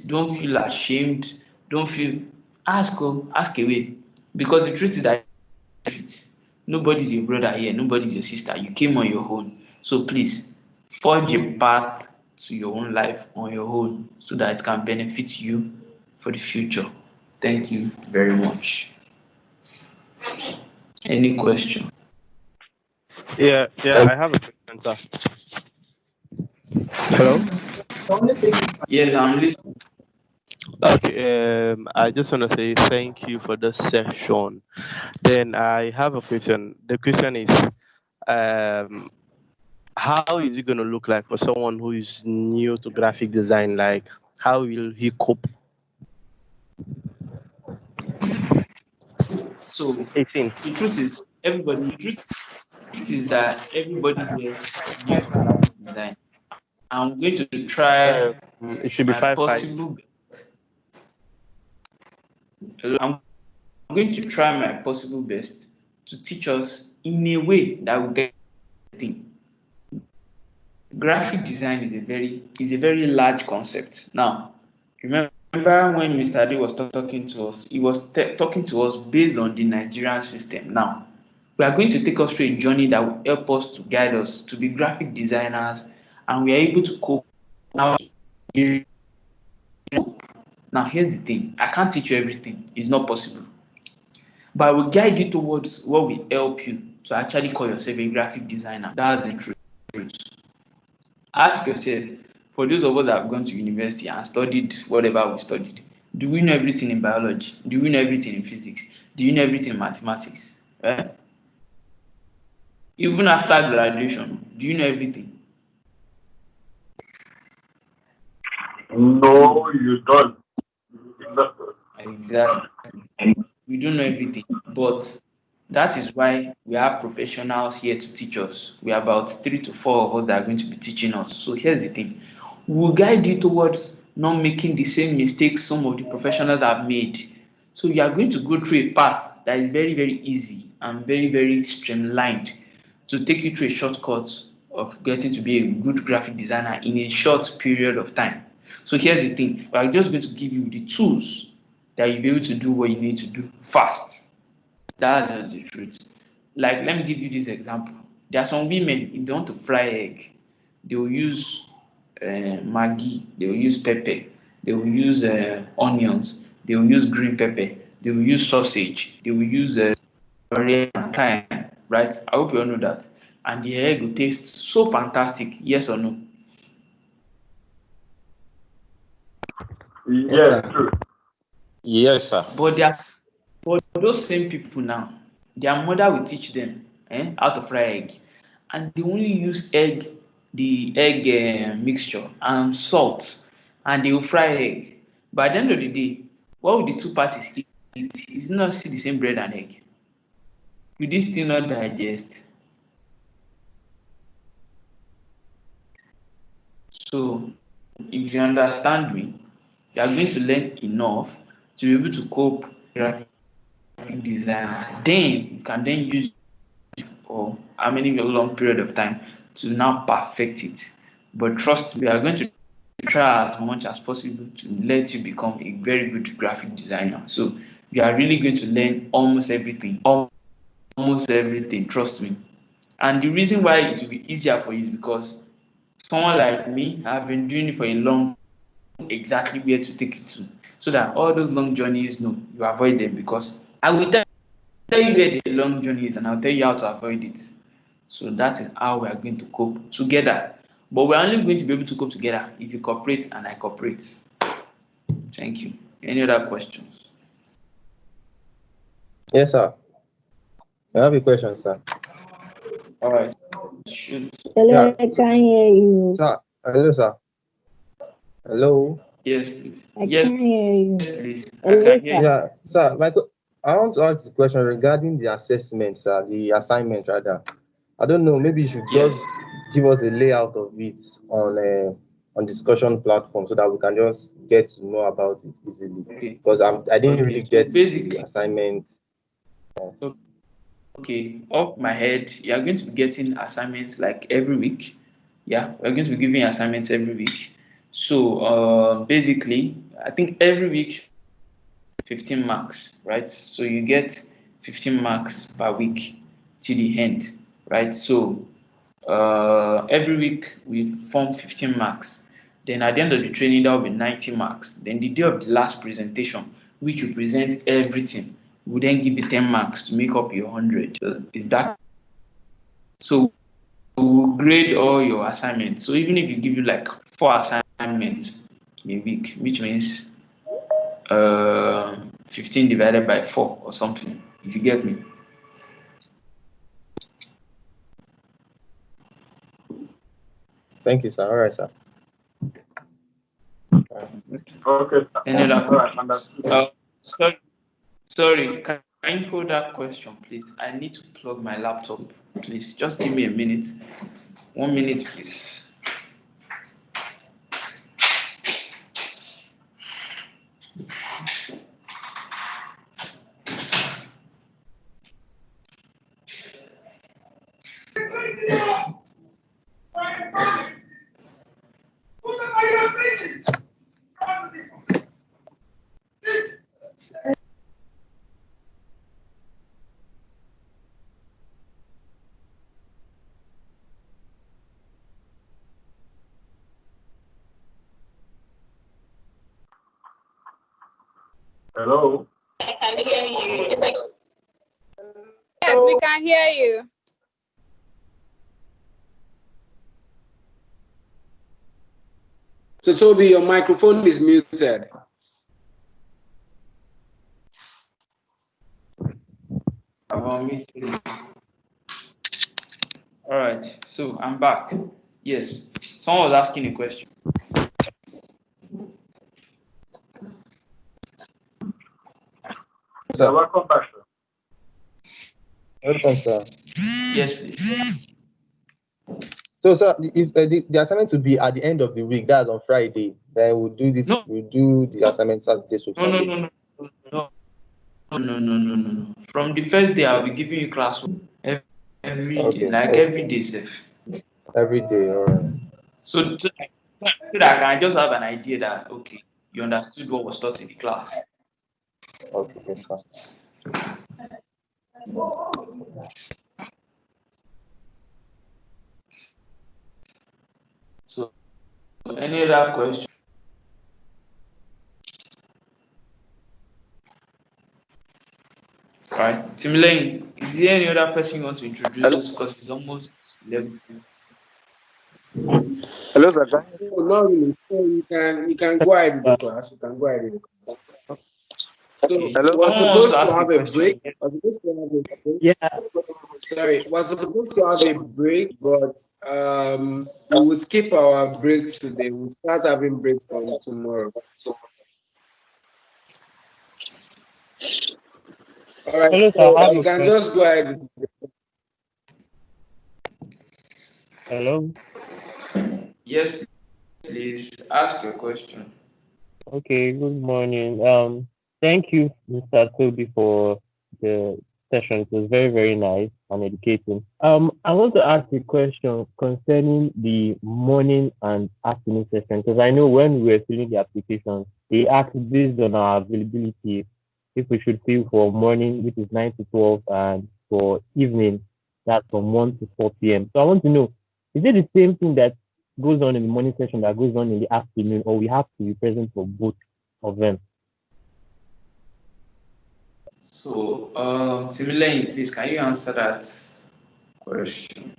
don't feel ashamed. Don't feel ask away. Because the truth is that nobody's your brother here, nobody's your sister. You came on your own. So please, forge a path to your own life on your own so that it can benefit you for the future. Thank you very much. Any question? Yeah, I have a question, sir. Hello? Yes, I'm listening. Okay, I just want to say thank you for this session. Then I have a question. The question is, how is it going to look like for someone who is new to graphic design? Like, how will he cope? So 18. the truth is that everybody here is new to graphic design. I'm going to try It should be my 5 possible. I'm going to try my possible best to teach us in a way that will get the thing. Graphic design is a very large concept. Now, remember when Mr. Ade was talking to us, he was talking to us based on the Nigerian system. Now, we are going to take us through a journey that will help us to guide us to be graphic designers, and we are able to cope. Now, here's the thing. I can't teach you everything. It's not possible. But I will guide you towards what will help you to actually call yourself a graphic designer. That's the truth. Ask yourself, for those of us that have gone to university and studied whatever we studied, do we know everything in biology? Do we know everything in physics? Do you know everything in mathematics? Right? Even after graduation, do you know everything? No, you don't. Exactly. We don't know everything, but that is why we have professionals here to teach us. We are about 3 to 4 of us that are going to be teaching us. So here's the thing. We'll guide you towards not making the same mistakes some of the professionals have made. So you are going to go through a path that is very, very easy and very, very streamlined to take you through a shortcut of getting to be a good graphic designer in a short period of time. So here's the thing. We are just going to give you the tools that you'll be able to do what you need to do fast. That's just the truth. Like, let me give you this example. There are some women, if they want to fry egg, they will use Maggi, they will use pepper, they will use onions, they will use green pepper, they will use sausage, they will use Korean kind, right? I hope you all know that. And the egg will taste so fantastic, yes or no? Yes, true. Yes, sir. But those same people now, their mother will teach them how to fry egg, and they only use the egg mixture and salt, and they will fry egg. By the end of the day, what will the two parties eat? It's not still the same bread and egg. Will this still not digest? So, if you understand me, you are going to learn enough to be able to cope graphic design. Then you can then use for how many long period of time to now perfect it. But trust me, we are going to try as much as possible to let you become a very good graphic designer. So you are really going to learn almost everything. Almost everything, trust me. And the reason why it will be easier for you is because someone like me, I've been doing it for a long time, exactly where to take it to. So that all those long journeys, no, you avoid them, because I will tell you where the long journey is and I'll tell you how to avoid it. So that is how we are going to cope together. But we're only going to be able to cope together if you cooperate and I cooperate. Thank you. Any other questions? Yes, sir. I have a question, sir. All right. Shoot. Hello, I can't hear you. Sir, hello, sir. Hello. Yes, please. I Yes, can't hear you. please. I Hello, can hear you. Yeah, sir. I want to ask the question regarding the assessment, sir, the assignment rather. I don't know. Maybe you should just give us a layout of it on discussion platform so that we can just get to know about it easily. Okay. Because I didn't really So get the basically, assignment. okay, off my head, you are going to be getting assignments like every week. Yeah, we're going to be giving assignments every week. So basically, I think every week 15 marks, right? So you get 15 marks per week till the end, right? So every week we form 15 marks. Then at the end of the training, that will be 90 marks. Then the day of the last presentation, which you present everything, we then give you 10 marks to make up your 100. Is that so? We'll grade all your assignments. So even if you give you like 4 assignments in a week, which means 15 divided by 4 or something, if you get me. Thank you, sir. All right, sir. Okay. Any other Understood. sorry, can you hold that question, please? I need to plug my laptop, please. Just give me a minute. 1 minute, please. Hello. I can hear you. Yes, we can hear you. So Toby, your microphone is muted. All right, so I'm back. Yes, someone was asking a question. Sir, welcome back, sir. Welcome, sir. Yes, please. So, sir, is the assignment to be at the end of the week? That's on Friday. Then we'll do this. No. We'll do the assignment this week. No. From the first day, I'll be giving you class every day, like every day, safe. Every day, all right. So that I can just have an idea that okay, you understood what was taught in the class. Okay, yes, sir. So, any other question? All right, Timlane, is there any other person you want to introduce? Because it's almost 11. Hello, sir. No, not really. So you can go ahead with the class. You can go ahead with the class. So we're supposed to have a break. Yeah. Sorry, we're supposed to have a break, but we will skip our breaks today. We'll start having breaks from tomorrow. All right, Hello, sir. so you can just go ahead. Hello. Yes, please ask your question. Okay. Good morning. Thank you, Mr. Toby, for the session. It was very, very nice and educating. I want to ask a question concerning the morning and afternoon session because I know when we were filling the applications, they asked based on our availability if we should fill for morning, which is 9 to 12, and for evening, that's from 1 to 4 p.m. So I want to know, is it the same thing that goes on in the morning session that goes on in the afternoon, or we have to be present for both of them? So, Timlane, please, can you answer that question?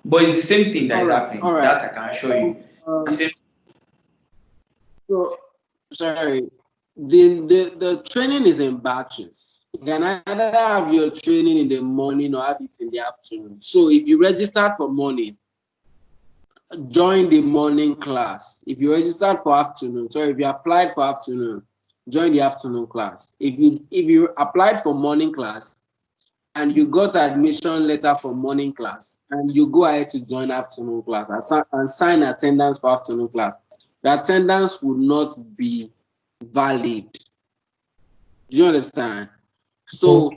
But it's the same thing that is happening. All right. That I can assure you. So, sorry, the training is in batches. You can either have your training in the morning or have it in the afternoon. So if you registered for morning, join the morning class. If you registered for afternoon, sorry, if you applied for afternoon, join the afternoon class. If you applied for morning class and you got admission letter for morning class and you go ahead to join afternoon class and sign attendance for afternoon class, the attendance will not be valid. Do you understand? So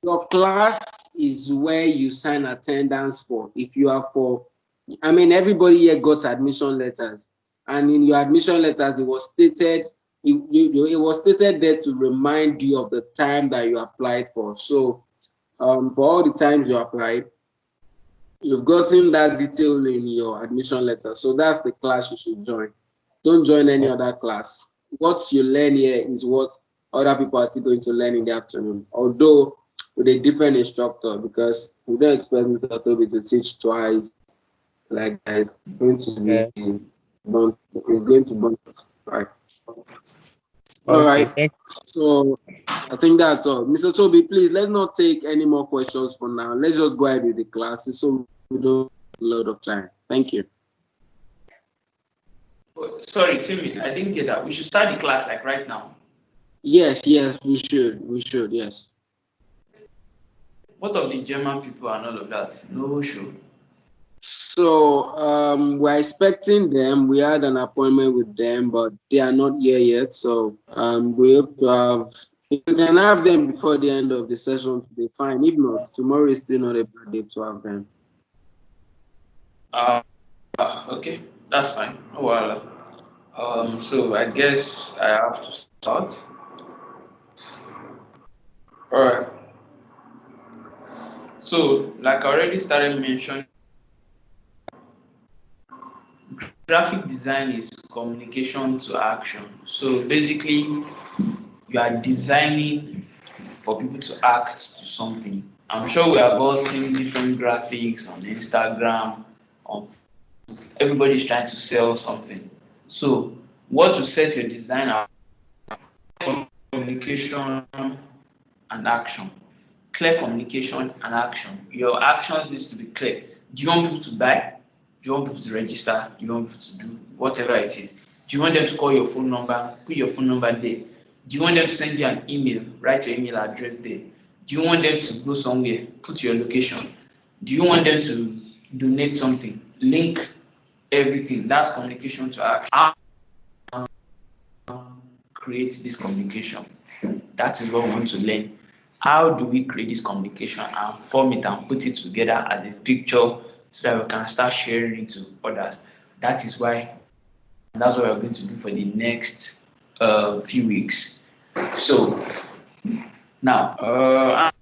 your class is where you sign attendance for. If you are for, I mean, everybody here got admission letters, and in your admission letters, it was stated there to remind you of the time that you applied for. So, for all the times you applied, You've gotten that detail in your admission letter. So that's the class you should join. Don't join any other class. What you learn here is what other people are still going to learn in the afternoon, although with a different instructor, because we don't expect Mr. Toby to teach twice. Like that is going to be burnt. Right. All right. So I think that's all. Mr. Toby, please let's not take any more questions for now. Let's just go ahead with the classes so we don't have a lot of time. Thank you. Sorry, Timmy, I didn't get that. We should start the class like right now. Yes, we should, yes. What of the German people and all of that? No show. So we're expecting them. We had an appointment with them, but they are not here yet. So we hope to have. If we can have them before the end of the session today, fine. If not, tomorrow is still not a bad day to have them. Okay, that's fine. Oh, well, so I guess I have to start. All right. So, like I already started mentioning, graphic design is communication to action. So basically, you are designing for people to act to something. I'm sure we have all seen different graphics on Instagram. Everybody's trying to sell something. So what to set your design up? Communication and action. Clear communication and action. Your actions need to be clear. Do you want people to buy? Do you want people to register? Do you want people to do whatever it is? Do you want them to call your phone number? Put your phone number there. Do you want them to send you an email? Write your email address there. Do you want them to go somewhere? Put your location. Do you want them to donate something? Link everything. That's communication to action. Create this communication. That is what we want to learn. How do we create this communication and form it and put it together as a picture so that we can start sharing it to others? That's what we're going to do for the next few weeks. So now,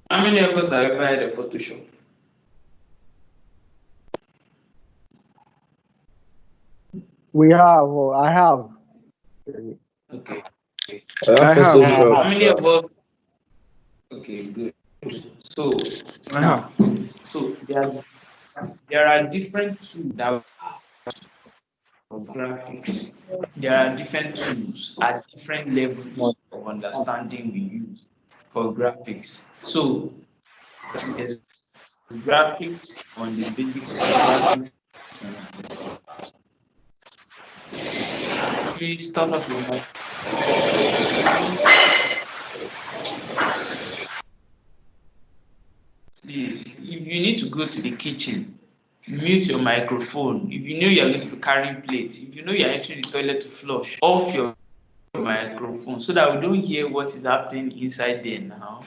how many of us have ever had a Photoshop? We have, I have. Okay. I have. How many of us? Okay, good. So now, so there are different tools that for graphics. There are different tools at different levels of understanding we use for graphics. So there's graphics on the basics of graphics. Please turn off your mic. Please, if you need to go to the kitchen, mute your microphone. If you know you are going to be carrying plates, if you know you are entering the toilet to flush, off your microphone so that we don't hear what is happening inside there now.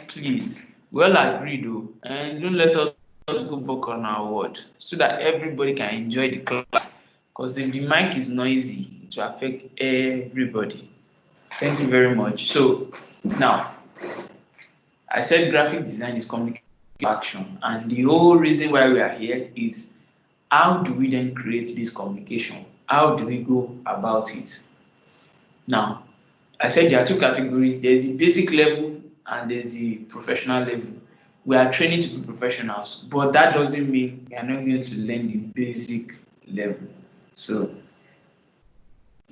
Please, well agreed though, and don't let us go back on our word so that everybody can enjoy the class. Because if the mic is noisy, it will affect everybody. Thank you very much. So now, I said graphic design is communication action, and the whole reason why we are here is how do we then create this communication? How do we go about it? Now, I said there are two categories. There's the basic level and there's the professional level. We are training to be professionals, but that doesn't mean we are not going to learn the basic level. So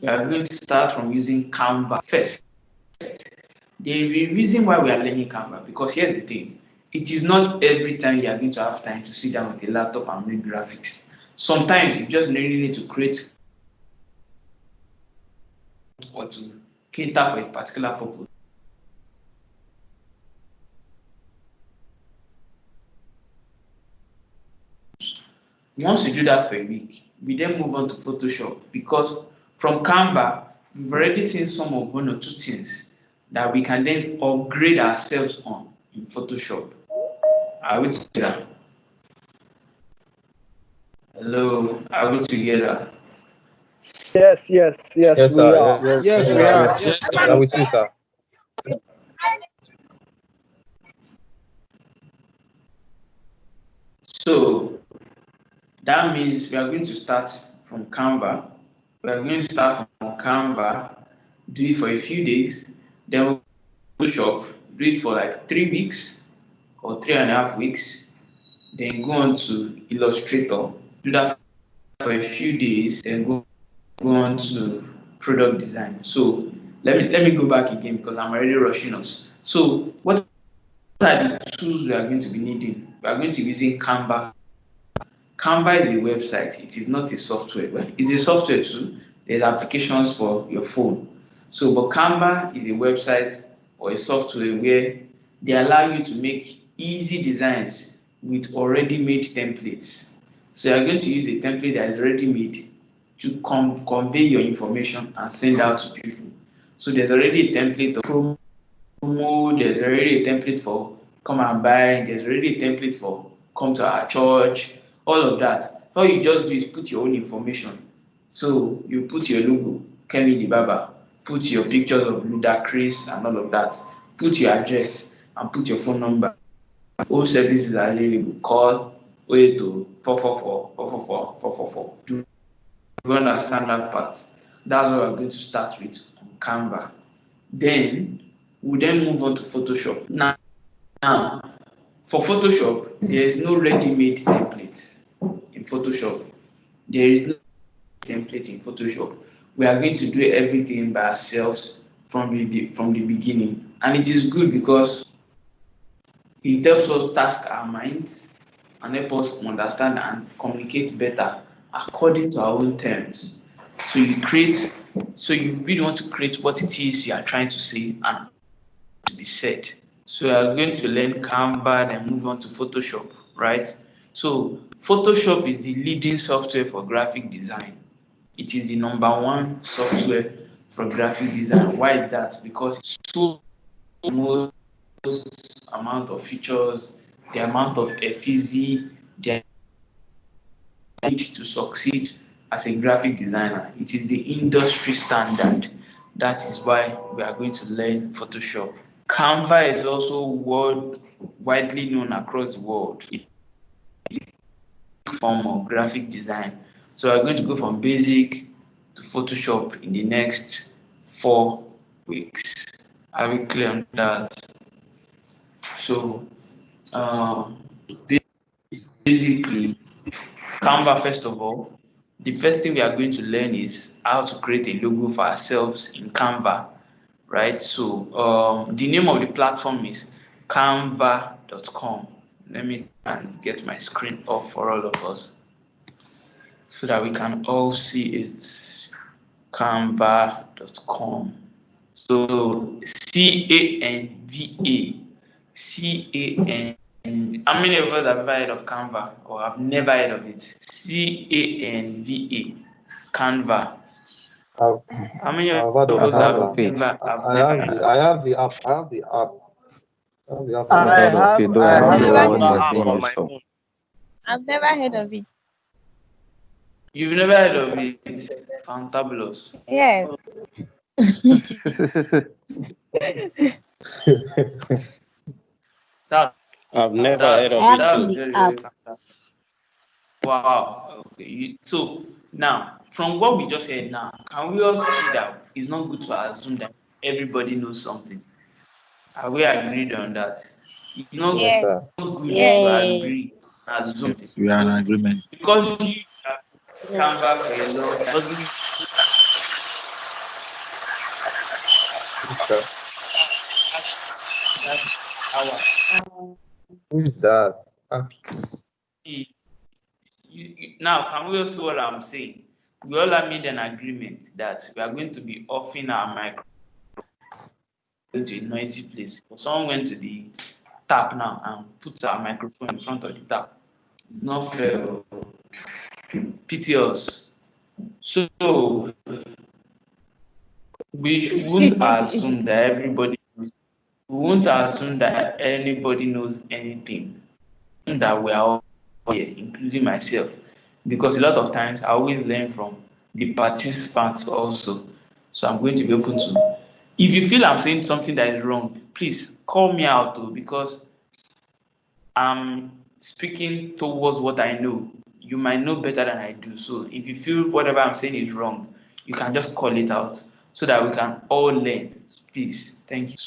we are going to start from using Canva first. The reason why we are learning Canva, because here's the thing. It is not every time you are going to have time to sit down with a laptop and make graphics. Sometimes you just really need to create or to cater for a particular purpose. Once you do that for a week, we then move on to Photoshop, because from Canva, we've already seen some of one or two things that we can then upgrade ourselves on in Photoshop. Are we together? Hello, are we together? Yes, sir. Yes, I'm with you, sir. So that means we are going to start from Canva. We are going to start from Canva, do it for a few days, then we'll Photoshop, do it for like 3 weeks or 3.5 weeks, then go on to Illustrator, do that for a few days, then go on to product design. So let me go back again because I'm already rushing us. So what are the tools we are going to be needing? We are going to be using Canva. Canva is a website. It is not a software. Well, it's a software too. There's applications for your phone. So, but Canva is a website or a software where they allow you to make easy designs with already made templates. So you're going to use a template that is already made to convey your information and send out to people. So there's already a template of promo, there's already a template for come and buy, there's already a template for come to our church, all of that. All you just do is put your own information. So you put your logo, Kemi the Baba, put your pictures of Ludacris and all of that, put your address and put your phone number. All services are available. Call 082 444 444 444. Do you understand that part? That's what we're going to start with on Canva. Then we then move on to Photoshop. Now for Photoshop, there is no ready-made templates in Photoshop. There is no template in Photoshop. We are going to do everything by ourselves from the beginning, and it is good because it helps us task our minds and help us understand and communicate better according to our own terms. So you really want to create what it is you are trying to say and to be said. So you are going to learn Canva and move on to Photoshop, right? So Photoshop is the leading software for graphic design. It is the #1 software for graphic design. Why is that? Because it's so most amount of features, the amount of efficacy, the need to succeed as a graphic designer. It is the industry standard. That is why we are going to learn Photoshop. Canva is also widely known across the world. It's a form of graphic design. So we're going to go from basic to Photoshop in the next 4 weeks. Are we clear on that? So basically, Canva, first of all, the first thing we are going to learn is how to create a logo for ourselves in Canva, right? So the name of the platform is canva.com. Let me get my screen off for all of us so that we can all see it. Canva.com. So CANVA. How many of us have ever heard of Canva or have never heard of it? CANVA. Canva. How many of us have Canva. never I have the app. I have Canva app on my phone. I've never heard of it. You've never heard of it? Fantabulous. Yes. I've never heard of it too. Very, very fantastic. Wow. Okay. So now, from what we just heard now, can we all see that it's not good to assume that everybody knows something? Are we agreed on that? It's not good to agree and assume. Yes, we are in agreement. Because you have Canva for a long time doesn't mean Who's that? Now, can we also what I'm saying? We all have made an agreement that we are going to be offing our microphone to a noisy place. So someone went to the tap now and put our microphone in front of the tap. It's not fair. Pity us. So we won't assume that everybody knows. We won't assume that anybody knows anything. That we are all here, including myself. Because a lot of times I always learn from the participants also. So I'm going to be open to. If you feel I'm saying something that is wrong, please call me out though, because I'm speaking towards what I know. You might know better than I do. So if you feel whatever I'm saying is wrong, you can just call it out so that we can all learn. Please, thank you.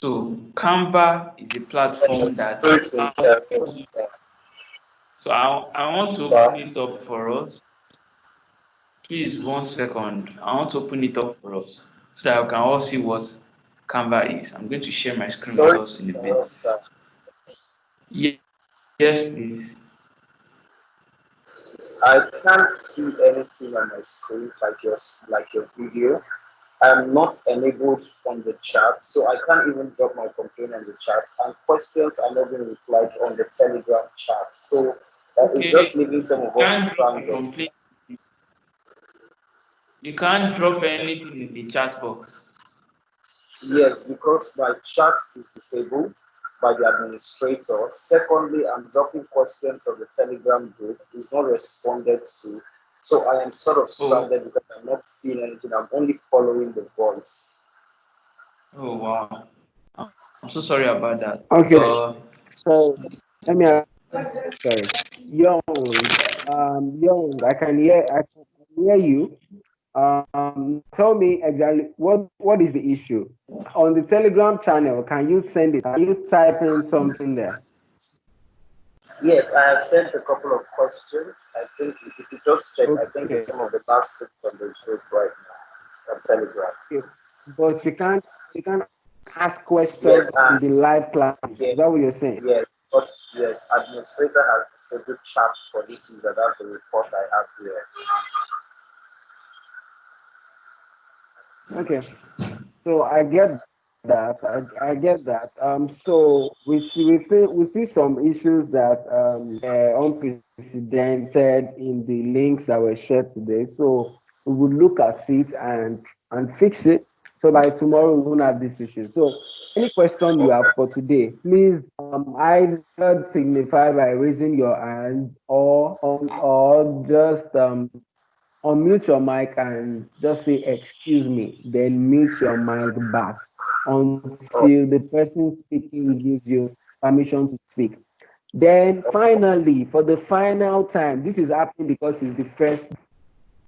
So Canva is a platform that. So I want to open it up for us. Please, 1 second. I want to open it up for us so that we can all see what Canva is. I'm going to share my screen with us in a bit. Yes, please. I can't see anything on my screen like your video. I'm not enabled on the chat, so I can't even drop my complaint on the chat. And questions are not being replied on the Telegram chat. So it's just leaving some of us stranded. You can't drop anything in the chat box. Yes, because my chat is disabled by the administrator. Secondly, I'm dropping questions on the Telegram group. It's not responded to. So I am sort of stranded because I'm not seeing anything. I'm only following the voice. Oh, wow. I'm so sorry about that. Okay. So let me sorry. Young, I can hear you. Tell me exactly what is the issue on the Telegram channel. Can you send it? Can you type in something there? Yes, I have sent a couple of questions. I think if you just check, I think it's some of the last things on the group right now on Telegram. But you can't ask questions in the live class. Yes. Is that what you're saying? Yes, but yes, administrator has disabled chat for this user. That's the report I have here. Okay, so I get that. I get that. So we see some issues that unprecedented in the links that were shared today. So we will look at it and fix it. So by tomorrow we won't have this issue. So any question you have for today, please either signify by raising your hand or just unmute your mic and just say excuse me, then mute your mic back until the person speaking gives you permission to speak. Then finally, for the final time, this is happening because it's the first,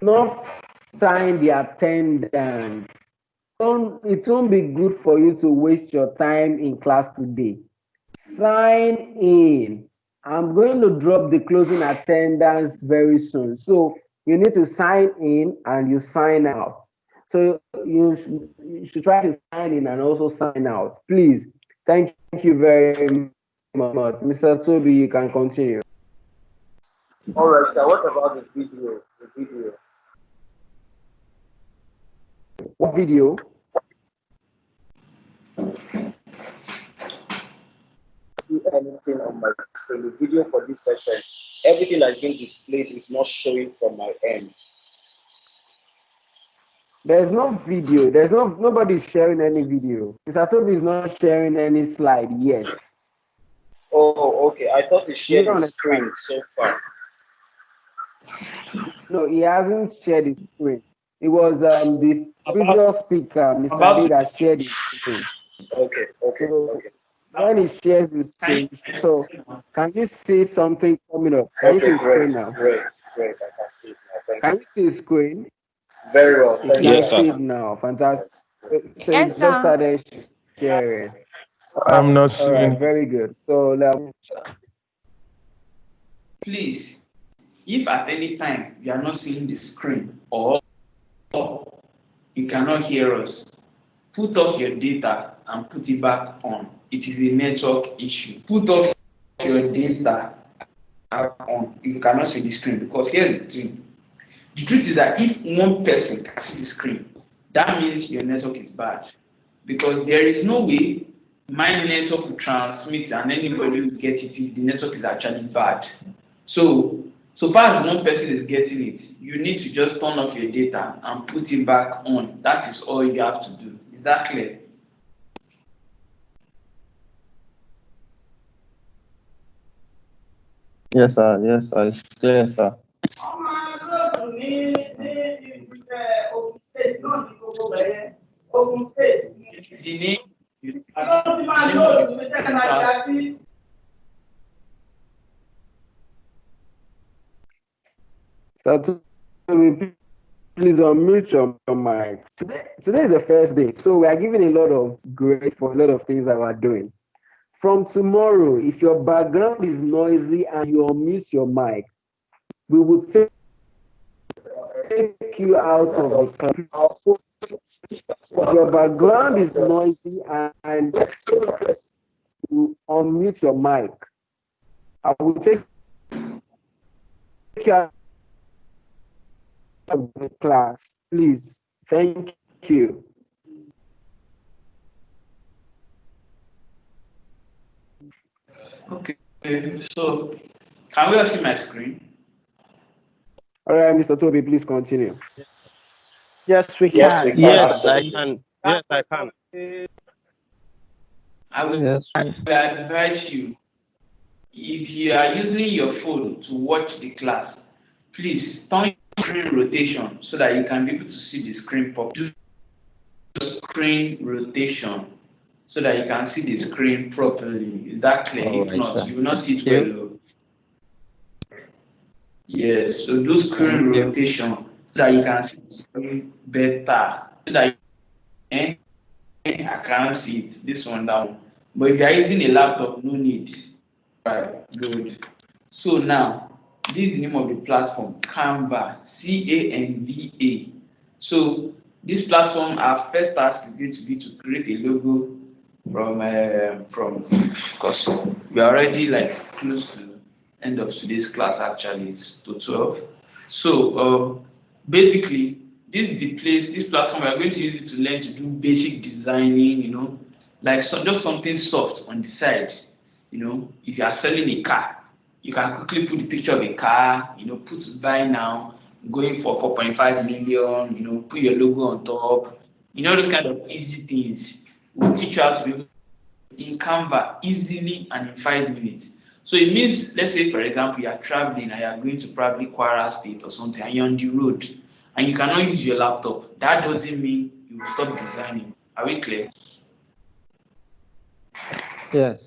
not sign the attendance. It won't be good for you to waste your time in class today. Sign in. I'm going to drop the closing attendance very soon. So you need to sign in and you sign out. So you should try to sign in and also sign out. Please. Thank you very much. Mr. Toby, you can continue. All right, so what about the video? What video? See anything on my screen? The video for this session, everything that's been displayed is not showing from my end. There's no video. Nobody's sharing any video. Mr. Toby is not sharing any slide yet. Oh, okay. I thought he shared his screen so far. No, he hasn't shared his screen. It was the previous speaker, Mr. D, that shared his screen. Okay. So when he shares his screen, so can you see something coming up? Can you see his screen now? Great. I can see it now. Can you see his screen? Very well. You can see it now. Fantastic. So Yes, you just started sharing. I'm not seeing. All right, very good. So Please, if at any time you are not seeing the screen or you cannot hear us, put off your data and put it back on. It is a network issue. Put off your data on if you cannot see the screen, because here's the thing. The truth is that if one person can see the screen, that means your network is bad. Because there is no way my network will transmit and anybody will get it if the network is actually bad. So far as one person is getting it, you need to just turn off your data and put it back on. That is all you have to do. Is that clear? Yes, sir. It's clear, sir. The name So please unmute your mic. Today is the first day, so we are giving a lot of grace for a lot of things that we are doing. From tomorrow, if your background is noisy and you unmute your mic, we will take you out of the class. If your background is noisy and you unmute your mic, I will take you out of the class. Please. Thank you. Okay, so can we all see my screen? All right, Mr. Toby, please continue. Yes, we can. Yes, we can. Yes, I Absolutely. can. Yes, I can. I will Yes. advise you, if you are using your phone to watch the class, please turn screen rotation so that you can be able to see the screen pop. Do screen rotation so that you can see the screen properly. Is that clear? All If right, not, sir. you will not see it Thank well. Yes, so do screen you. rotation so that you can see the screen better. So that I can't see it. This one down. But if you are using a laptop, no need. Right, good. So now, this is the name of the platform, Canva, Canva. So this platform, our first task is going to be to create a logo from because we are already like close to end of today's class. Actually, it's to 12. So basically, this is the place, this platform. We are going to use it to learn to do basic designing. Like just something soft on the side. If you are selling a car, you can quickly put the picture of a car, put buy now, going for 4.5 million, put your logo on top, those kind of easy things. We'll teach you how to do in Canva easily and in 5 minutes. So it means, let's say, for example, you are traveling and you are going to probably Kwara State or something, and you're on the road, and you cannot use your laptop. That doesn't mean you will stop designing. Are we clear? Yes.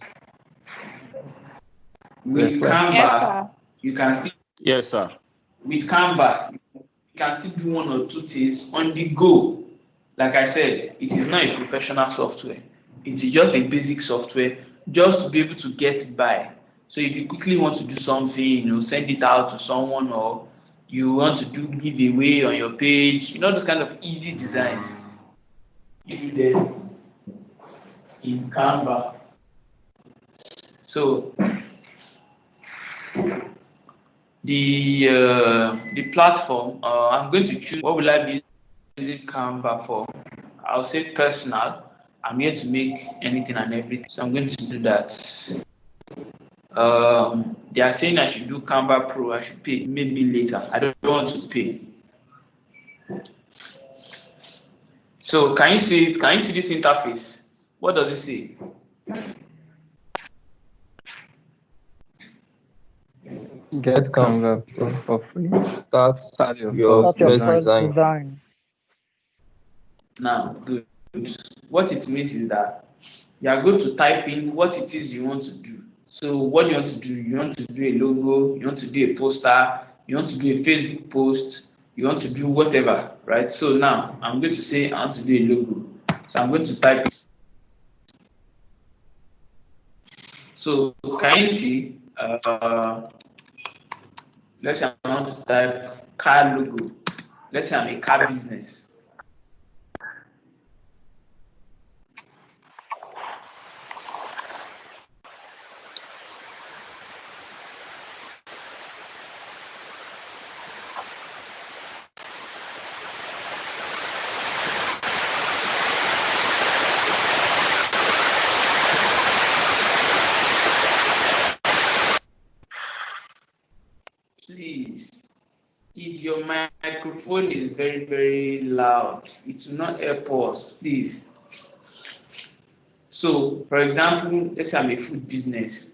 With Canva, you can still. Yes, sir. With Canva, you can still do one or two things on the go. Like I said, it is not a professional software. It is just a basic software, just to be able to get by. So if you quickly want to do something, send it out to someone, or you want to do giveaway on your page, those kind of easy designs. You do them in Canva. So the platform, I'm going to choose what will I be using Canva for. I'll say personal. I'm here to make anything and everything, so I'm going to do that. They are saying I should do Canva Pro. I should pay maybe later. I don't want to pay. So can you see it? Can you see this interface? What does it say? Get Canva Pro for free. Start your first design. Now, good. What it means is that you are going to type in what it is you want to do. So what do you want to do? You want to do a logo, you want to do a poster, you want to do a Facebook post, you want to do whatever, right? So now I'm going to say I want to do a logo. So I'm going to type it. So can you see? Let's say I want to type car logo. Let's say I'm a car business. Please, if your microphone is very, very loud, it will not help us, please. So, for example, let's say I'm a food business.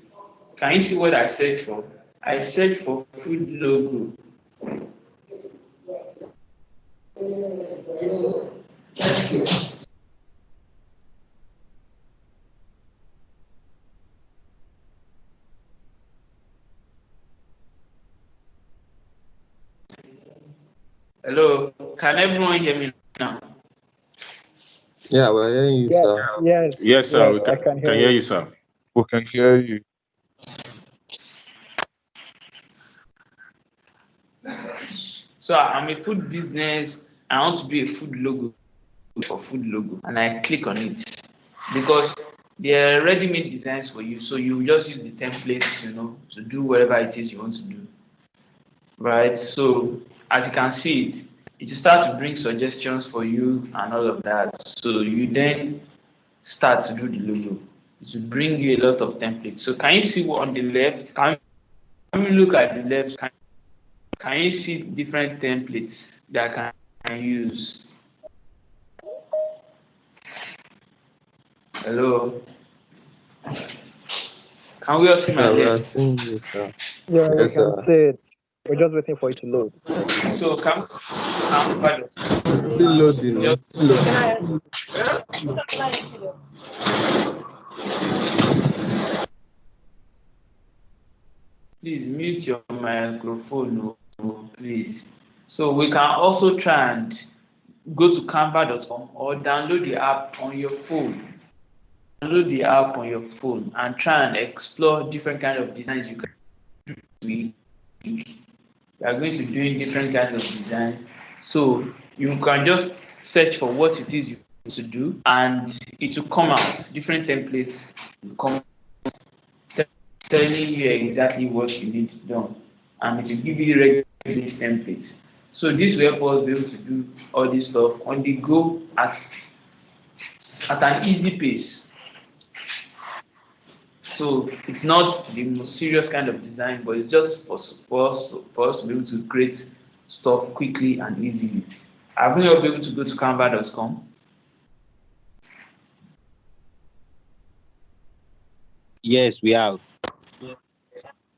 Can you see what I search for? I search for food logo. Hello, can everyone hear me now? Yeah, we're hearing you, Yes, sir. yes, Yes, sir. yes, We I can can hear hear you. you, sir. We can hear you. So I'm a food business. I want to do a food logo for food logo, and I click on it because they're ready-made designs for you. So you just use the templates, to do whatever it is you want to do, right? So as you can see it will start to bring suggestions for you and all of that. So you then start to do the logo. It will bring you a lot of templates. So can you see what on the left? Can you look at the left? Can you see different templates that I can use? Hello? Can we all see my Sir, we are left? seeing you, sir. Yeah, we Yes, can sir. see it. We're just waiting for it to load. So come Still loading. just Still loading. please mute your microphone, please. So we can also try and go to canva.com or download the app on your phone. Download the app on your phone and try and explore different kind of designs you can do. We are going to be doing different kinds of designs. So you can just search for what it is you want to do and it will come out. Different templates will come telling you exactly what you need done, and it will give you ready-made templates. So this will help us be able to do all this stuff on the go at an easy pace. So it's not the most serious kind of design, but it's just for us to be able to create stuff quickly and easily. I think you'll be able to go to canva.com. Yes, we have.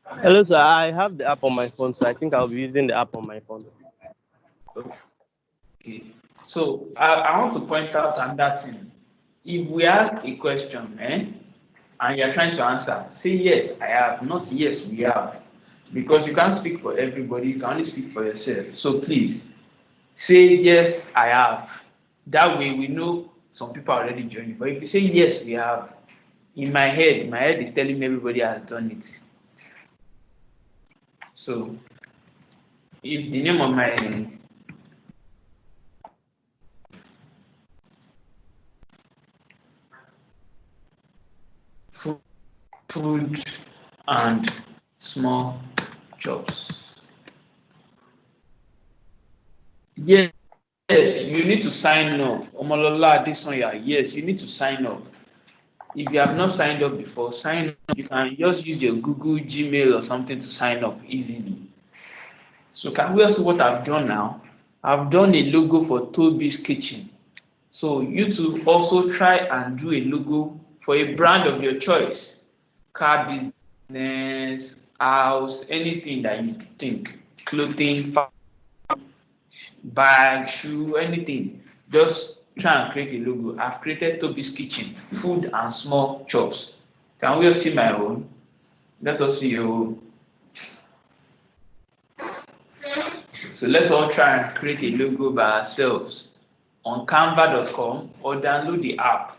Hello, sir. I have the app on my phone, so I think I'll be using the app on my phone. Okay. So I want to point out another thing. If we ask a question, and you're trying to answer, say yes, I have, not yes, we have. Because you can't speak for everybody, you can only speak for yourself. So please, say yes, I have. That way we know some people are already joining. But if you say yes, we have, in my head is telling me everybody has done it. So if the name of my food and small jobs. Yes, you need to sign up. Omolola Adesanya, yes, you need to sign up. If you have not signed up before, sign up. You can just use your Google, Gmail, or something to sign up easily. So can we also what I've done now? I've done a logo for Toby's Kitchen. So you too also try and do a logo for a brand of your choice. Car business, house, anything that you think. Clothing, bag, shoe, anything. Just try and create a logo. I've created Toby's Kitchen, food and small chops. Can we all see my own? Let us see your own. So let's all try and create a logo by ourselves on canva.com or download the app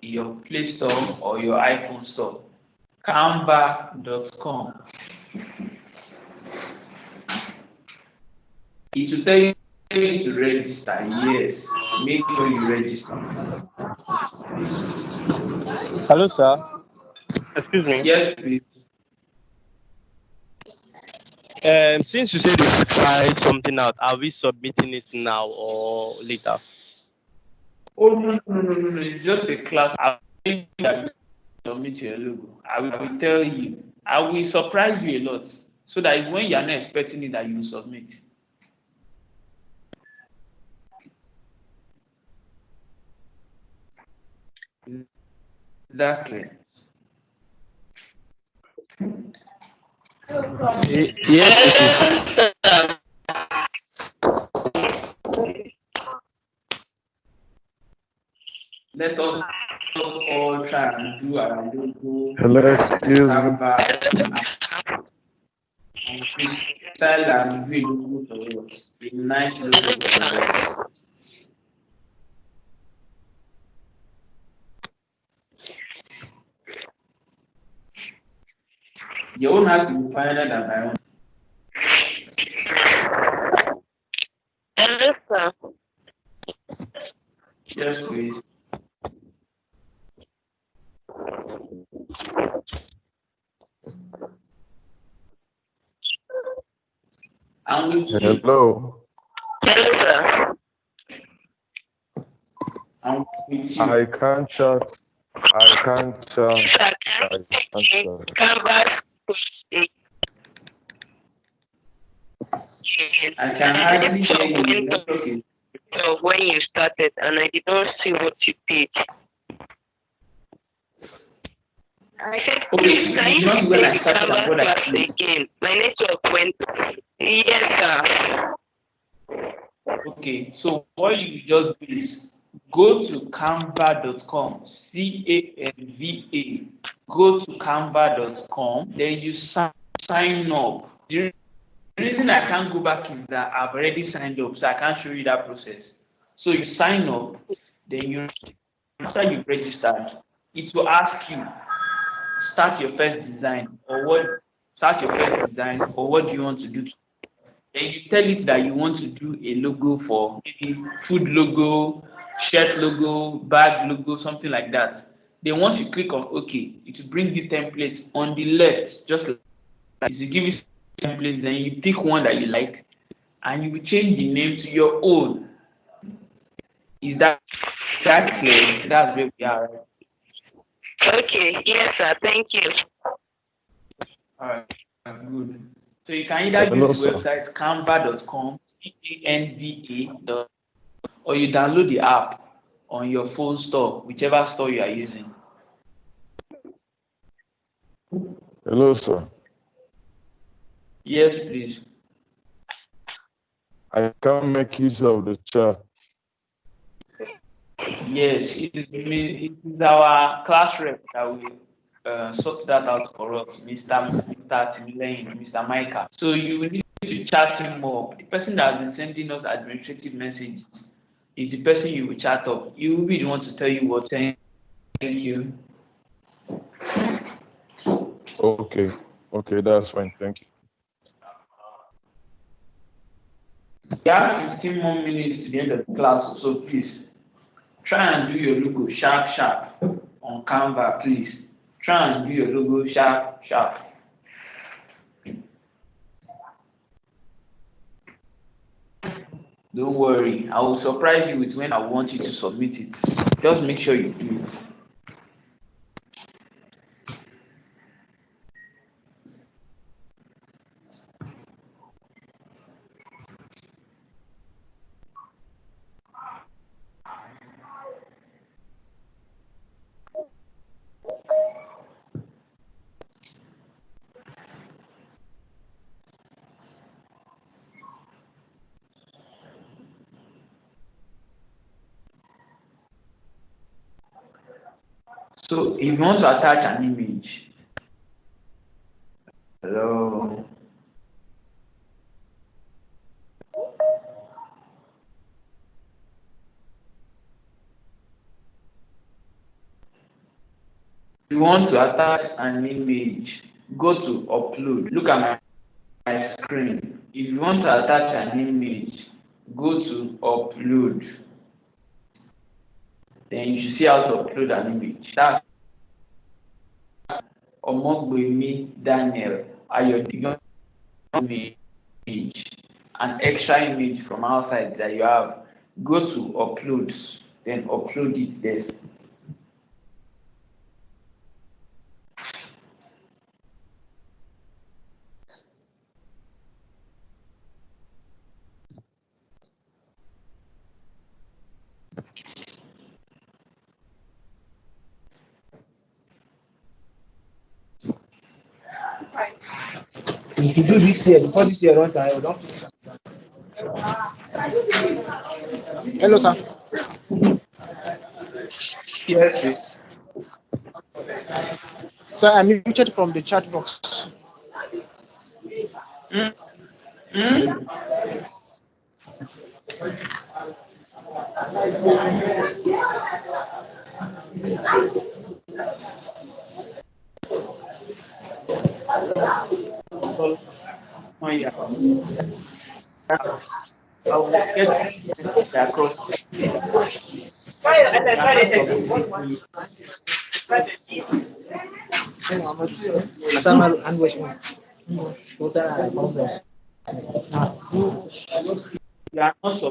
in your Play Store or your iPhone store. Canva.com. It will tell you to register. Yes, make sure you register. Hello, sir. Excuse me. Yes, please. Since you said we should try something out, are we submitting it now or later? Oh, no. It's just a class. I will submit your logo. I will tell you. I will surprise you a lot. So that is when you are not expecting it that you will submit. Exactly. Yes. Let us all try and do our logo. Hello, excuse me. style and be logo for us. A nice logo for us. Your own has to be finer than my own. Hello, sir. Yes, please. Hello. Hello, sir. I'm with you. I can't chat. I can't chat. I can hardly hear you. So when you started, and I did not see what you did. I said, okay, can you not take when I started Canvas what I class did. again? My network went. Yes, sir. Okay, so what you just do is go to canva.com, CANVA. Go to canva.com, then you sign up. The reason I can't go back is that I've already signed up, so I can't show you that process. So you sign up, then after you've registered, it will ask you start your first design or what do you want to do. Then you tell it that you want to do a logo for maybe food logo, shirt logo, bag logo, something like that. Then once you click on OK, it will bring the template on the left, just like that. It will give you templates, then you pick one that you like, and you will change the name to your own. Is that clear? That's where we are, right? Okay, yes, sir. Thank you. All right, good. So you can either use the website canva.com, CANVA, or you download the app on your phone store, whichever store you are using. Hello, sir. Yes, please. I can't make use of the chat. Yes, it is our class rep that will sort that out for us, Mr. Timilein, Mr. Micah. So you will need to chat him more. The person that has been sending us administrative messages is the person you will chat up. You will be the one to tell you what. Thank you. Okay, that's fine. Thank you. We have 15 more minutes to the end of the class, so please try and do your logo sharp on Canva, please. Try and do your logo sharp. Don't worry, I will surprise you with when I want you to submit it. Just make sure you do it. So if you want to attach an image, hello. If you want to attach an image, go to upload. Look at my screen. If you want to attach an image, go to upload. Then you should see how to upload an image. That's Omogbemi Daniel. Your image, an extra image from outside that you have. Go to uploads, then upload it there. If you do this year, before this year runs out, don't finish. Hello, sir. Yes. Sir, I'm muted from the chat box. Oh, yeah. I will get across. You are not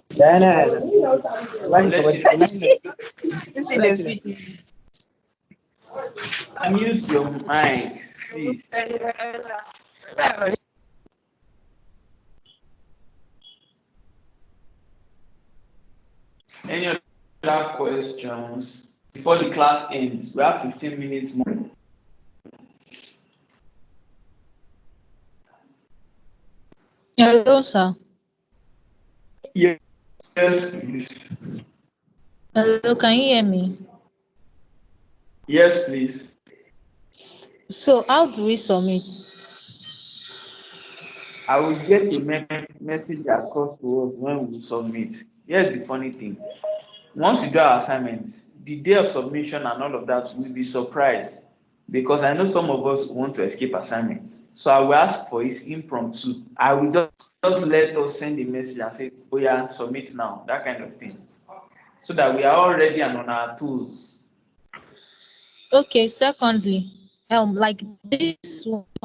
Mute your mic, please. Any other questions before the class ends? We have 15 minutes more. Hello, sir. Yes, please. Hello, can you hear me? Yes, please. So, how do we submit? I will get a message across to us when we submit. Here's the funny thing. Once you do our assignment, the day of submission and all of that, will be surprised because I know some of us want to escape assignments. So I will ask for it impromptu. I will just let us send a message and say, oh yeah, submit now, that kind of thing. So that we are all ready and on our tools. Okay, secondly, like this one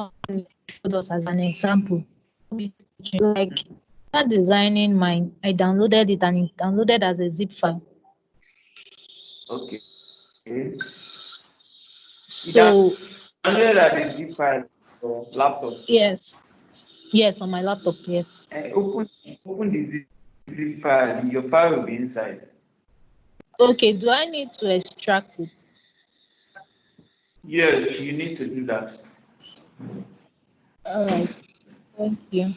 showed us as an example. Like not designing mine, I downloaded it and it downloaded as a zip file. Okay. So downloaded as a zip file for laptop. Yes, on my laptop, yes. Open the zip file, your file will be inside. Okay, do I need to extract it? Yes, you need to do that. All right, thank you.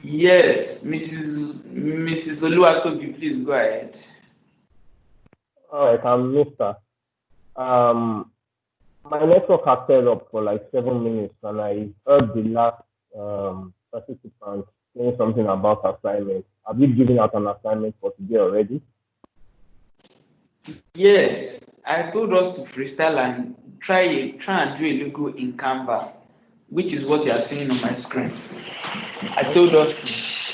Yes, Mrs. Oluwatobi, please go ahead. All right, I'm Mister. My network has stayed up for like 7 minutes, and I heard the last participant saying something about assignment. Have you given out an assignment for today already? Yes, I told us to freestyle and try and do a logo in Canva, which is what you are seeing on my screen. I told us to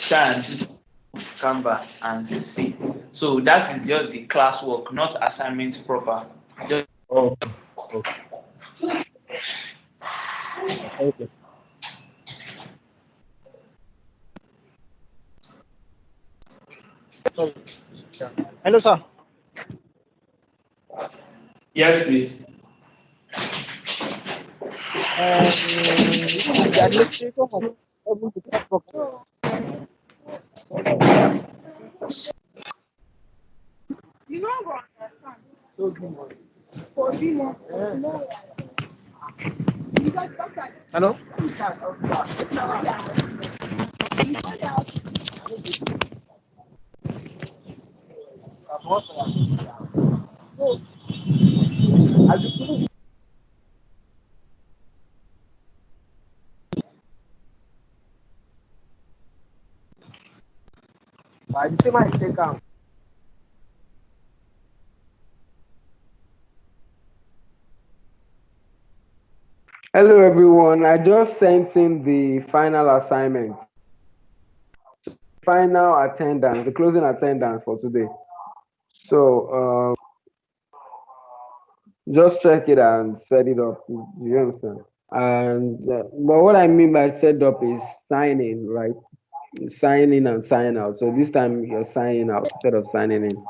try and do Canva and see. So that is just the classwork, not assignment proper. Just okay. Thank you. Hello, sir. Yes, please. The administrator has able to talk properly. You don't go Hello? Hello, everyone. I just sent in the final assignment. Final attendance, the closing attendance for today. So just check it and set it up. You understand? And but what I mean by set up is sign in, right? Sign in and sign out. So this time you're signing out instead of signing in.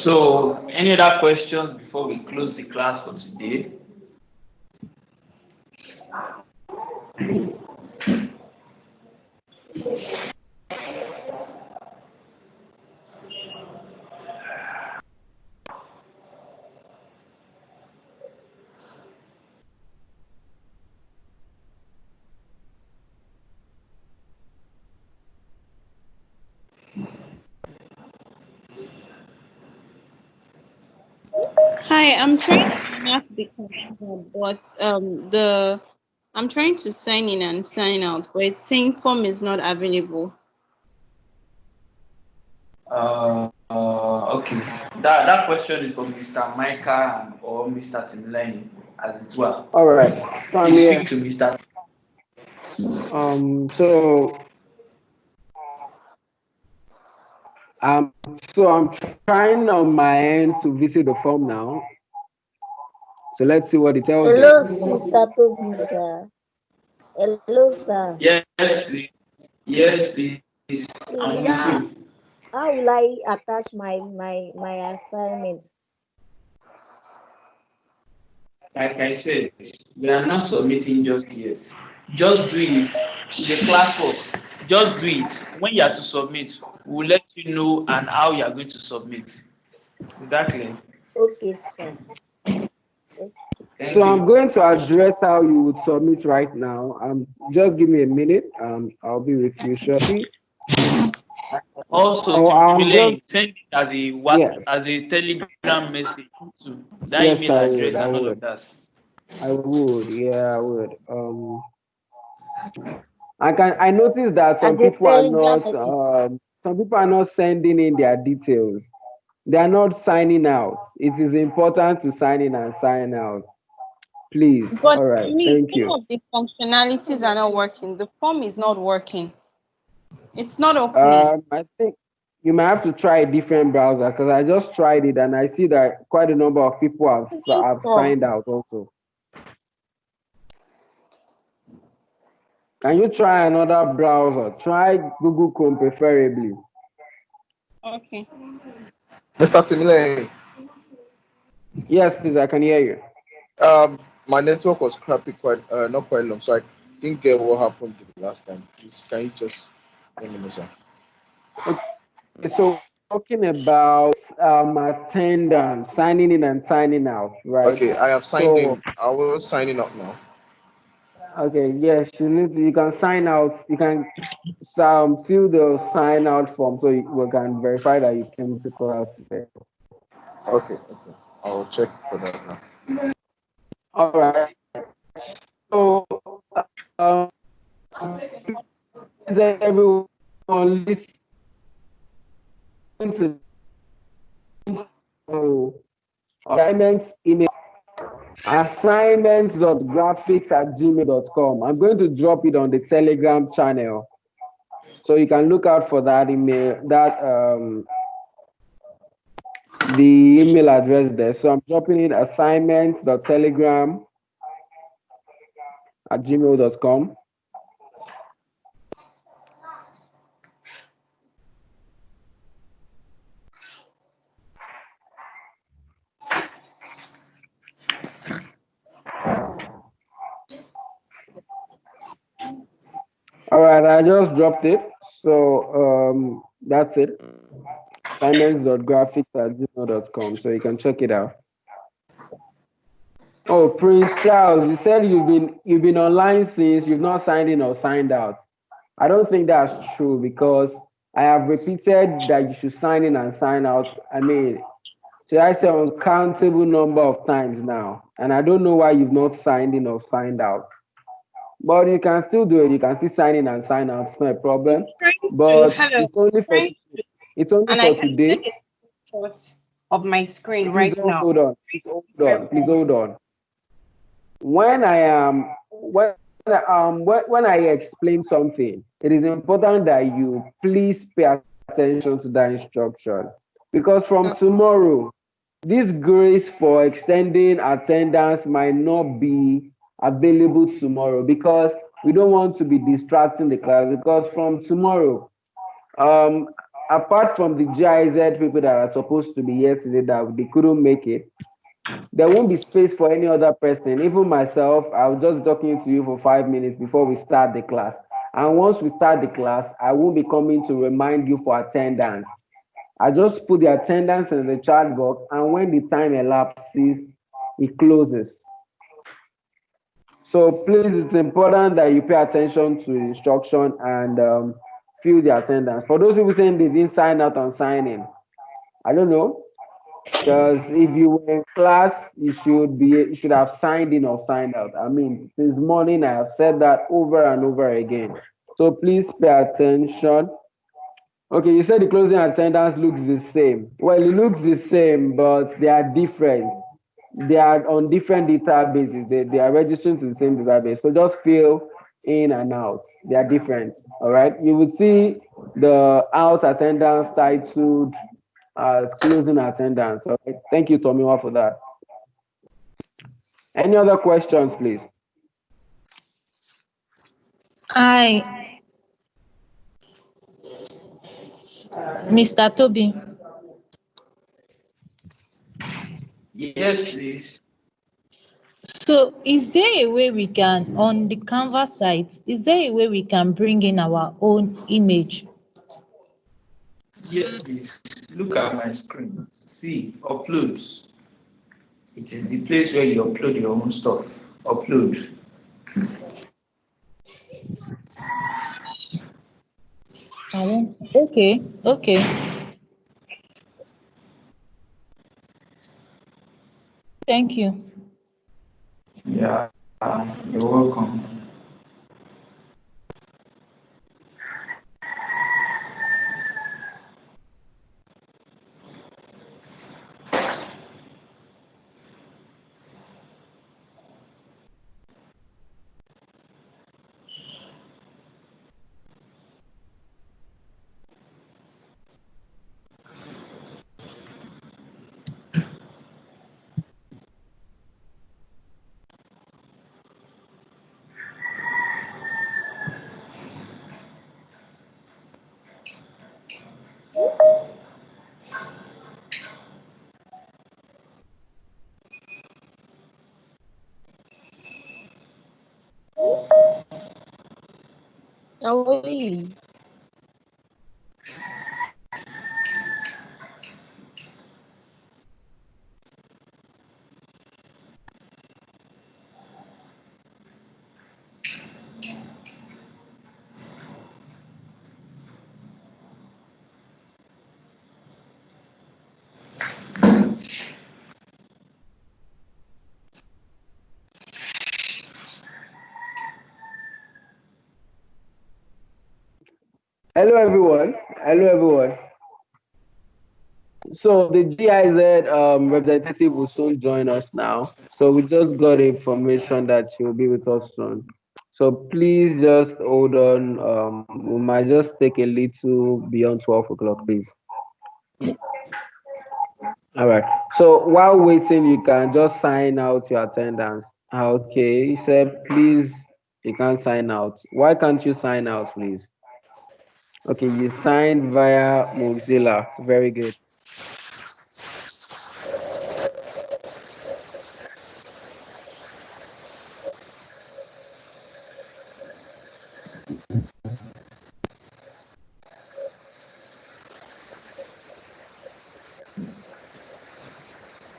So, any other questions before we close the class for today? Hi, I'm trying to mark the computer, but I'm trying to sign in and sign out, but it's saying form is not available. Okay. That question is from Mr. Micah or Mr. Timlane, as it were. All right. So I'm Please here. speak to Mr. So I'm trying on my end to visit the form now. So let's see what it tells me. Hello, Mr. Toby, sir. Hello, sir. Yes, please. Yes, please. Please, I'm with you. how will I attach my assignment? Like I said, we are not submitting just yet. Just do it. It's a classwork. Just do it. When you are to submit, we'll let you know and how you are going to submit. Is that clear? Okay, sir. So I'm going to address how you would submit right now. Just give me a minute. I'll be with you shortly. Also, send it as a as a Telegram message to that email address and all of that. I would, yeah, I would. I noticed that some people are not sending in their details. They are not signing out. It is important to sign in and sign out. Please. But all right, thank you. Some of the functionalities are not working. The form is not working. It's not opening. I think you might have to try a different browser because I just tried it and I see that quite a number of people have signed out also. Can you try another browser? Try Google Chrome preferably. Okay. Mr. Timile. Yes, please, I can hear you. My network was crappy not quite long, so I didn't get what happened the last time. Please, can you just let me know, sir? Okay, so talking about attendance, signing in and signing out, right? Okay, I have signed in. I will signing up now. Okay, yes, you can sign out. You can fill the sign out form so we can verify that you came to class. Okay. I will check for that now. All right. So, is everyone listening to assignments email assignments.graphics@gmail.com. I'm going to drop it on the Telegram channel, so you can look out for that email. The email address there. So I'm dropping it assignments.telegram@gmail.com. All right, I just dropped it. So that's it. Assignments.graphics@gmail.com. So you can check it out. Oh, Prince Charles, you said you've been online since you've not signed in or signed out. I don't think that's true because I have repeated that you should sign in and sign out. I mean, should I say uncountable number of times now? And I don't know why you've not signed in or signed out. But you can still do it. You can still sign in and sign out. It's not a problem. But it's only for today. Of my screen right now. Hold on. Please hold on. When I explain something, it is important that you please pay attention to that instruction, because from tomorrow, this grace for extending attendance might not be available tomorrow because we don't want to be distracting the class. Because from tomorrow, apart from the GIZ people that are supposed to be here today that they couldn't make it, there won't be space for any other person. Even myself, I'll just be talking to you for 5 minutes before we start the class. And once we start the class, I won't be coming to remind you for attendance. I just put the attendance in the chat box, and when the time elapses, it closes. So please, it's important that you pay attention to the instruction and fill the attendance. For those people saying they didn't sign out and sign in, I don't know. Because if you were in class, you should have signed in or signed out. I mean, since morning I have said that over and over again. So please pay attention. Okay, you said the closing attendance looks the same. Well, it looks the same, but they are different. They are on different databases. They are registering to the same database. So just fill in and out. They are different. All right. You will see the out attendance titled as closing attendance. All right. Thank you, Tomiwa, for that. Any other questions, please? Mr. Toby. Yes, please. So is there a way we can, on the Canvas site, is there a way we can bring in our own image? Yes, please. Look at my screen. See, uploads. It is the place where you upload your own stuff. Upload. Okay. Thank you. Yeah, you're welcome. Hello, everyone. So the GIZ representative will soon join us now. So we just got information that she will be with us soon. So please just hold on. We might just take a little beyond 12 o'clock, please. All right. So while waiting, you can just sign out your attendance. Okay. He said, please, you can't sign out. Why can't you sign out, please? Okay, you signed via Mozilla. Very good.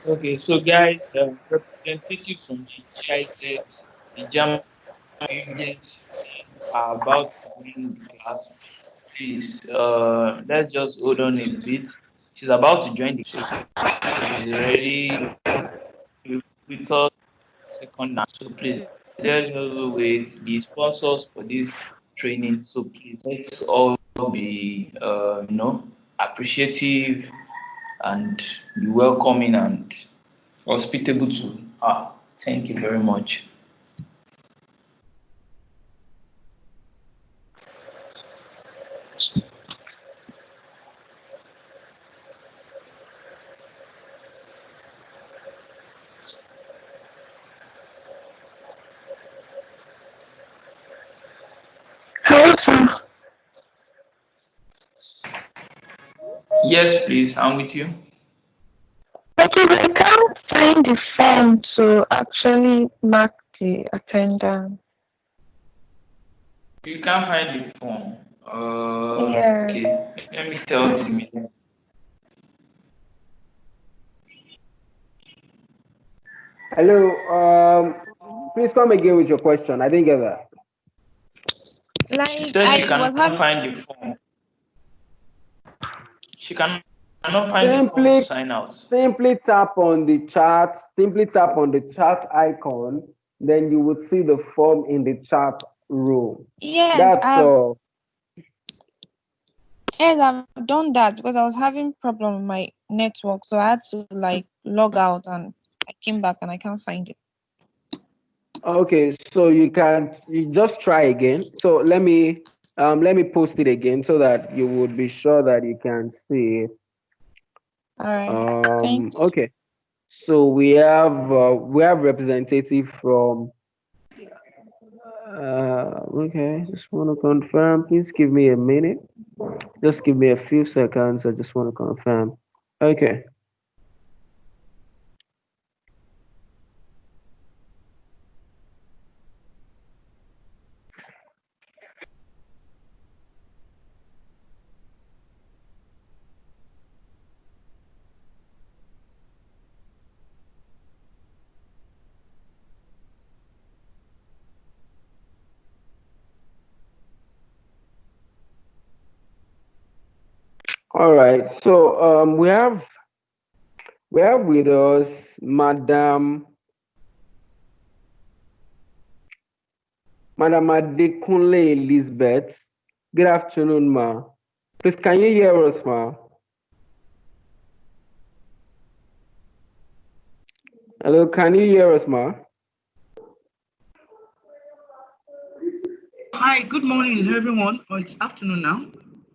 Okay, so guys, representatives from the GIZ, the German agents are about to join the class. Please, let's just hold on a bit. She's about to join the class. She's already with us second now. So please, let's just wait. The sponsors for this training. So please, let's all be, appreciative and be welcoming and hospitable to her. Thank you very much. Yes, please. I'm with you. Okay, but I can't find the form to actually mark the attendance. You can't find the form. Yeah. Okay. Let me tell the meeting. Hello. Please come again with your question. I didn't get that. Like She said she cannot find the form. She cannot find the form to sign out. Simply tap on the chat. Simply tap on the chat icon. Then you would see the form in the chat room. Yes, That's all. Yes, I've done that because I was having problem with my network, so I had to like log out and I came back and I can't find it. Okay, so you just try again. So let me post it again so that you would be sure that you can see it. All right. Okay. So we have representative from okay, just want to confirm. Please give me a minute. Just give me a few seconds. I just want to confirm. Okay. All right. So we have with us Madam Adekunle Elizabeth. Good afternoon, ma. Please, can you hear us, ma? Hello, can you hear us, ma? Hi, good morning, everyone. Oh, it's afternoon now.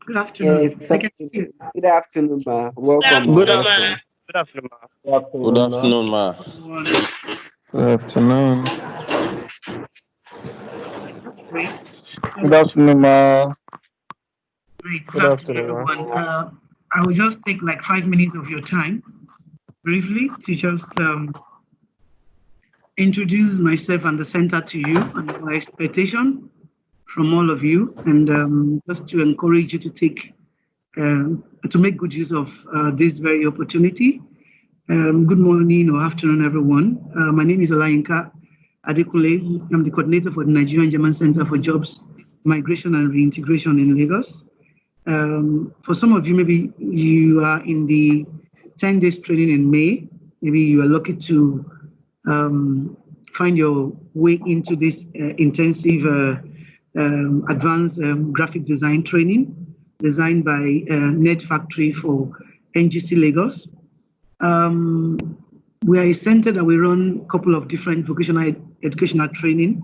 Good afternoon. Yes, good afternoon, ma. Welcome, ma. Good afternoon. Good afternoon, ma. Good afternoon, ma. Good afternoon. That's great. Good afternoon, ma. Great. Good afternoon, everyone. I will just take like 5 minutes of your time briefly to just introduce myself and the center to you and my expectation from all of you, and just to encourage you to to make good use of this very opportunity. Good morning or afternoon, everyone. My name is Olayinka Adekunle. I'm the coordinator for the Nigerian German Center for Jobs, Migration and Reintegration in Lagos. For some of you, maybe you are in the 10 days training in May. Maybe you are lucky to find your way into this intensive advanced graphic design training designed by Nerdzfactory for NGC Lagos. We are a center that we run a couple of different vocational educational training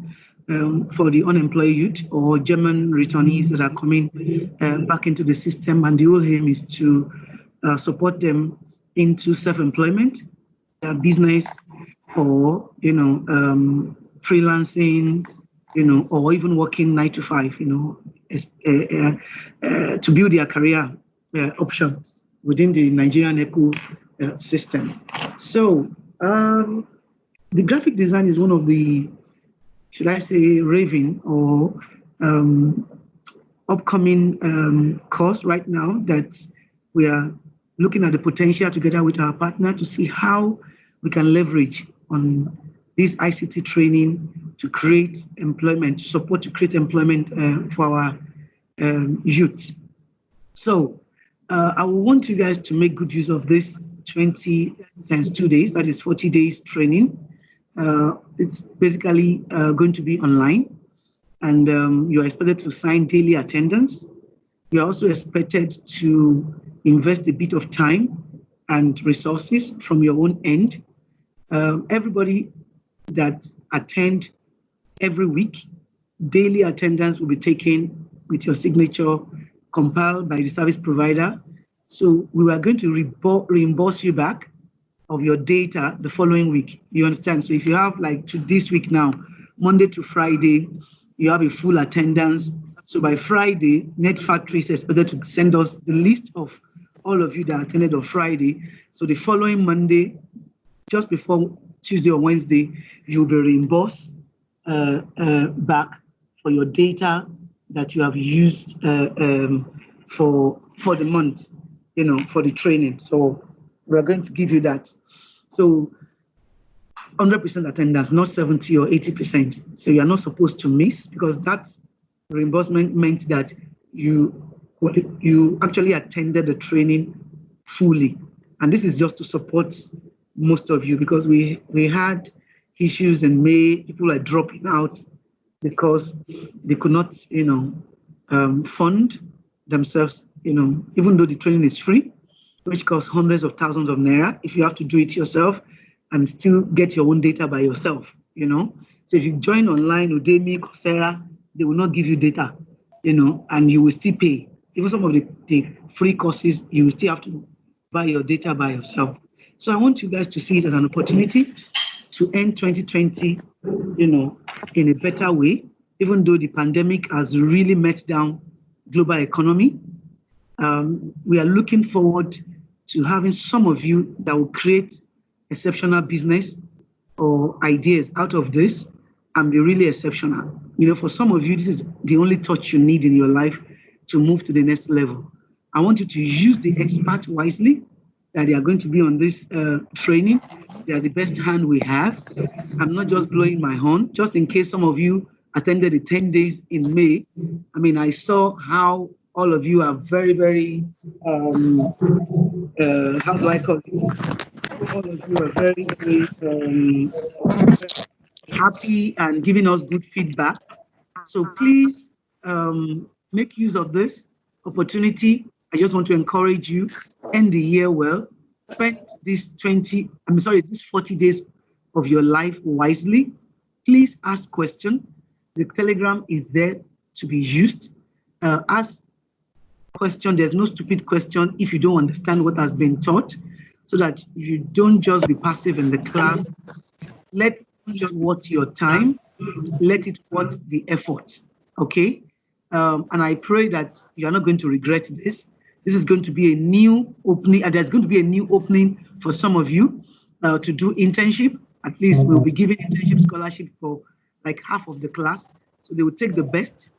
for the unemployed youth or German returnees that are coming back into the system, and the whole aim is to support them into self-employment, business, or freelancing, or even working 9 to 5, to build their career options within the Nigerian eco system. So the graphic design is one of the, should I say, raving or upcoming course right now that we are looking at the potential together with our partner to see how we can leverage on this ICT training to create employment, support to create employment for our youth. So I want you guys to make good use of this 20 times 2 days, that is 40 days training. It's basically going to be online, and you're expected to sign daily attendance. You're also expected to invest a bit of time and resources from your own end. Everybody that attend every week, daily attendance will be taken with your signature compiled by the service provider. So we are going to reimburse you back of your data the following week. You understand? So if you have like to this week now, Monday to Friday, you have a full attendance. So by Friday, Nerdzfactory is expected to send us the list of all of you that attended on Friday. So the following Monday, just before Tuesday or Wednesday, you'll be reimbursed back for your data that you have used for the month, for the training. So we're going to give you that. So 100% attendance, not 70 or 80%. So you are not supposed to miss, because that reimbursement meant that you actually attended the training fully. And this is just to support most of you, because we had issues in May. People are dropping out because they could not, fund themselves, even though the training is free, which costs hundreds of thousands of naira if you have to do it yourself and still get your own data by yourself, So if you join online, Udemy, Coursera, they will not give you data, and you will still pay. Even some of the free courses, you will still have to buy your data by yourself. So I want you guys to see it as an opportunity to end 2020, in a better way, even though the pandemic has really met down global economy. We are looking forward to having some of you that will create exceptional business or ideas out of this and be really exceptional. For some of you, this is the only touch you need in your life to move to the next level. I want you to use the expert wisely, that they are going to be on this training. They are the best hand we have. I'm not just blowing my horn, just in case some of you attended the 10 days in May. I saw how all of you are very, very, how do I call it? All of you are very, very happy and giving us good feedback. So please make use of this opportunity. I just want to encourage you, end the year well, spend these 40 days of your life wisely. Please ask questions. The Telegram is there to be used. Ask question. There's no stupid question if you don't understand what has been taught, so that you don't just be passive in the class. Let's just worth your time. Let it worth the effort. Okay? And I pray that you are not going to regret this. This is going to be a new opening. There's going to be a new opening for some of you to do internship. At least we'll be giving internship scholarship for like half of the class. So they will take the best.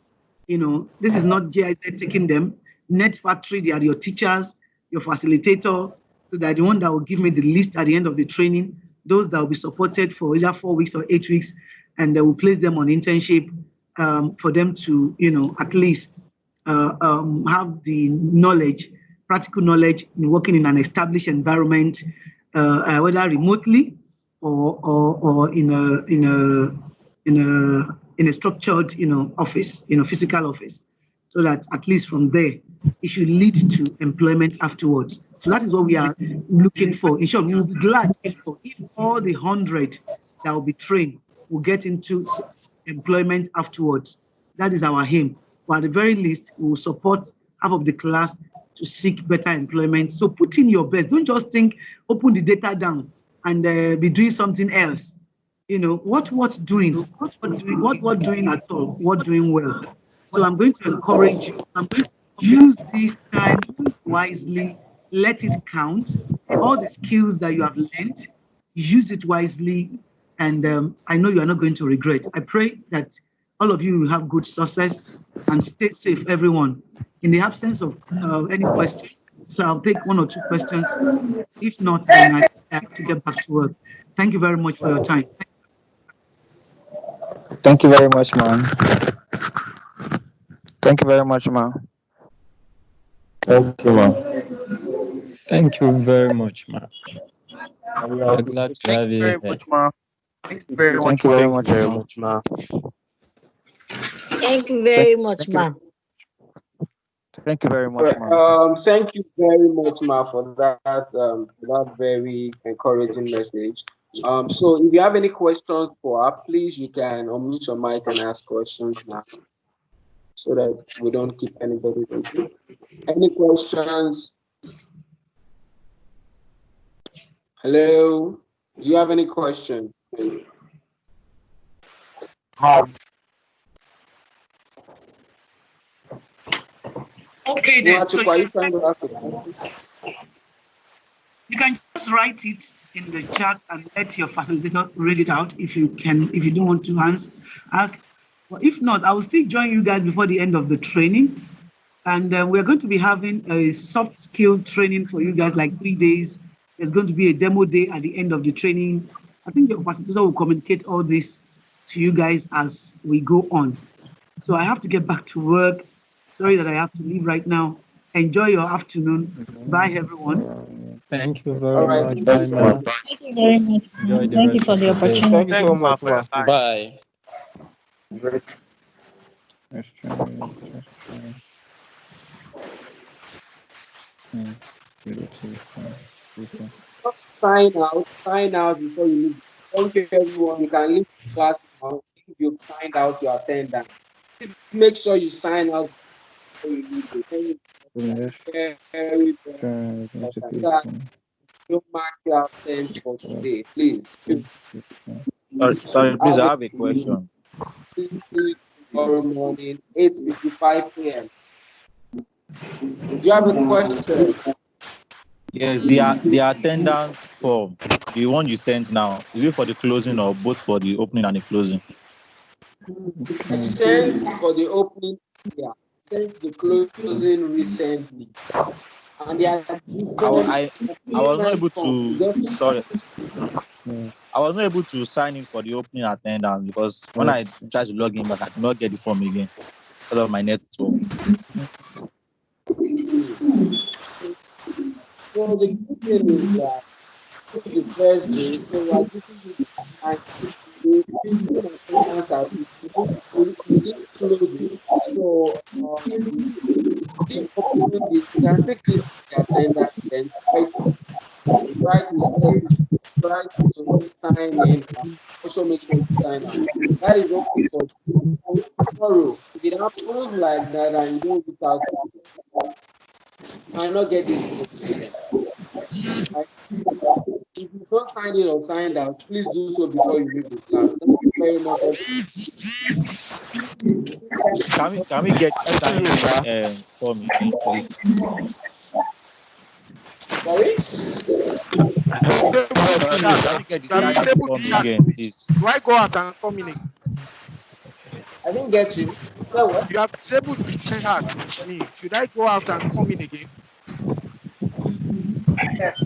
This is not GIZ taking them. Nerdzfactory, they are your teachers, your facilitator. So they're the one that will give me the list at the end of the training. Those that will be supported for either 4 weeks or 8 weeks, and they will place them on internship for them to, at least have the knowledge, practical knowledge in working in an established environment, whether remotely or in a structured, office, physical office, so that at least from there it should lead to employment afterwards. So that is what we are looking for. In short, we will be glad if all the 100 that will be trained will get into employment afterwards. That is our aim. But at the very least, we will support half of the class to seek better employment. So put in your best. Don't just think, open the data down and be doing something else. What doing? What doing at all? What doing well? So I'm going to encourage you. I'm going to use this time wisely. Let it count. All the skills that you have learned, use it wisely. And I know you are not going to regret. I pray that all of you will have good success and stay safe, everyone. In the absence of any question, so I'll take 1 or 2 questions. If not, then I have to get back to work. Thank you very much for your time. Thank you very much, ma'am. Thank you very much, ma'am. Thank you, ma'am. Thank you very much, ma'am. We are glad to have you here. Much, ma'am. Thank you very Thank you very much, ma'am. Thank you very much, ma'am. Thank you very much, ma'am. Thank you very much, Ma, for that very encouraging message. So if you have any questions for her, please you can unmute your mic and ask questions now, so that we don't keep anybody waiting. Any questions? Hello? Do you have any question? Okay, then. So are you trying to ask a question? You can just write it in the chat and let your facilitator read it out if you can, if you don't want to ask. Well, if not, I will still join you guys before the end of the training. And we're going to be having a soft skill training for you guys, like 3 days. There's going to be a demo day at the end of the training. I think your facilitator will communicate all this to you guys as we go on. So I have to get back to work. Sorry that I have to leave right now. Enjoy your afternoon. Bye, everyone. Thank you very All right. much. Thank Bye, you. ma. Thank you very much. Enjoy the Thank you rest for of the the day. opportunity. Thank you so much, ma. Bye. Let's try. Just sign out before you leave. Thank you, everyone. You can leave the class now if you've signed out your attendance. Please make sure you sign out before you leave. Very, very important. Don't mark your absence for today, please. Sorry, please, I have a question. See you tomorrow morning, 8:55 a.m. Do you have a question? Yes, the attendance form, the one you sent now, is it for the closing or both for the opening and the closing? I sent for the opening, yeah. Sent the closing recently. And there are I was not able to, sorry. I was not able to sign in for the opening attendance because when I tried to log in back, I could not get the form again because of my network. So the good thing is that this is the first day, so we are giving you time to attendance at we didn't close it. So you can still click the attendance then try to sign in and also make sure you sign out. That is okay for tomorrow. If it happens like that and you don't reach out, you might not get this notice again. Right? If you don't sign in or signed out, please do so before you leave the class. Thank you very much. Can we get sign form again, please? Sorry? Can we get the sign form again, please? Do I go out and come in again? I didn't get you. So what? You have disabled the chat for me. Should I go out and come in again? Yes.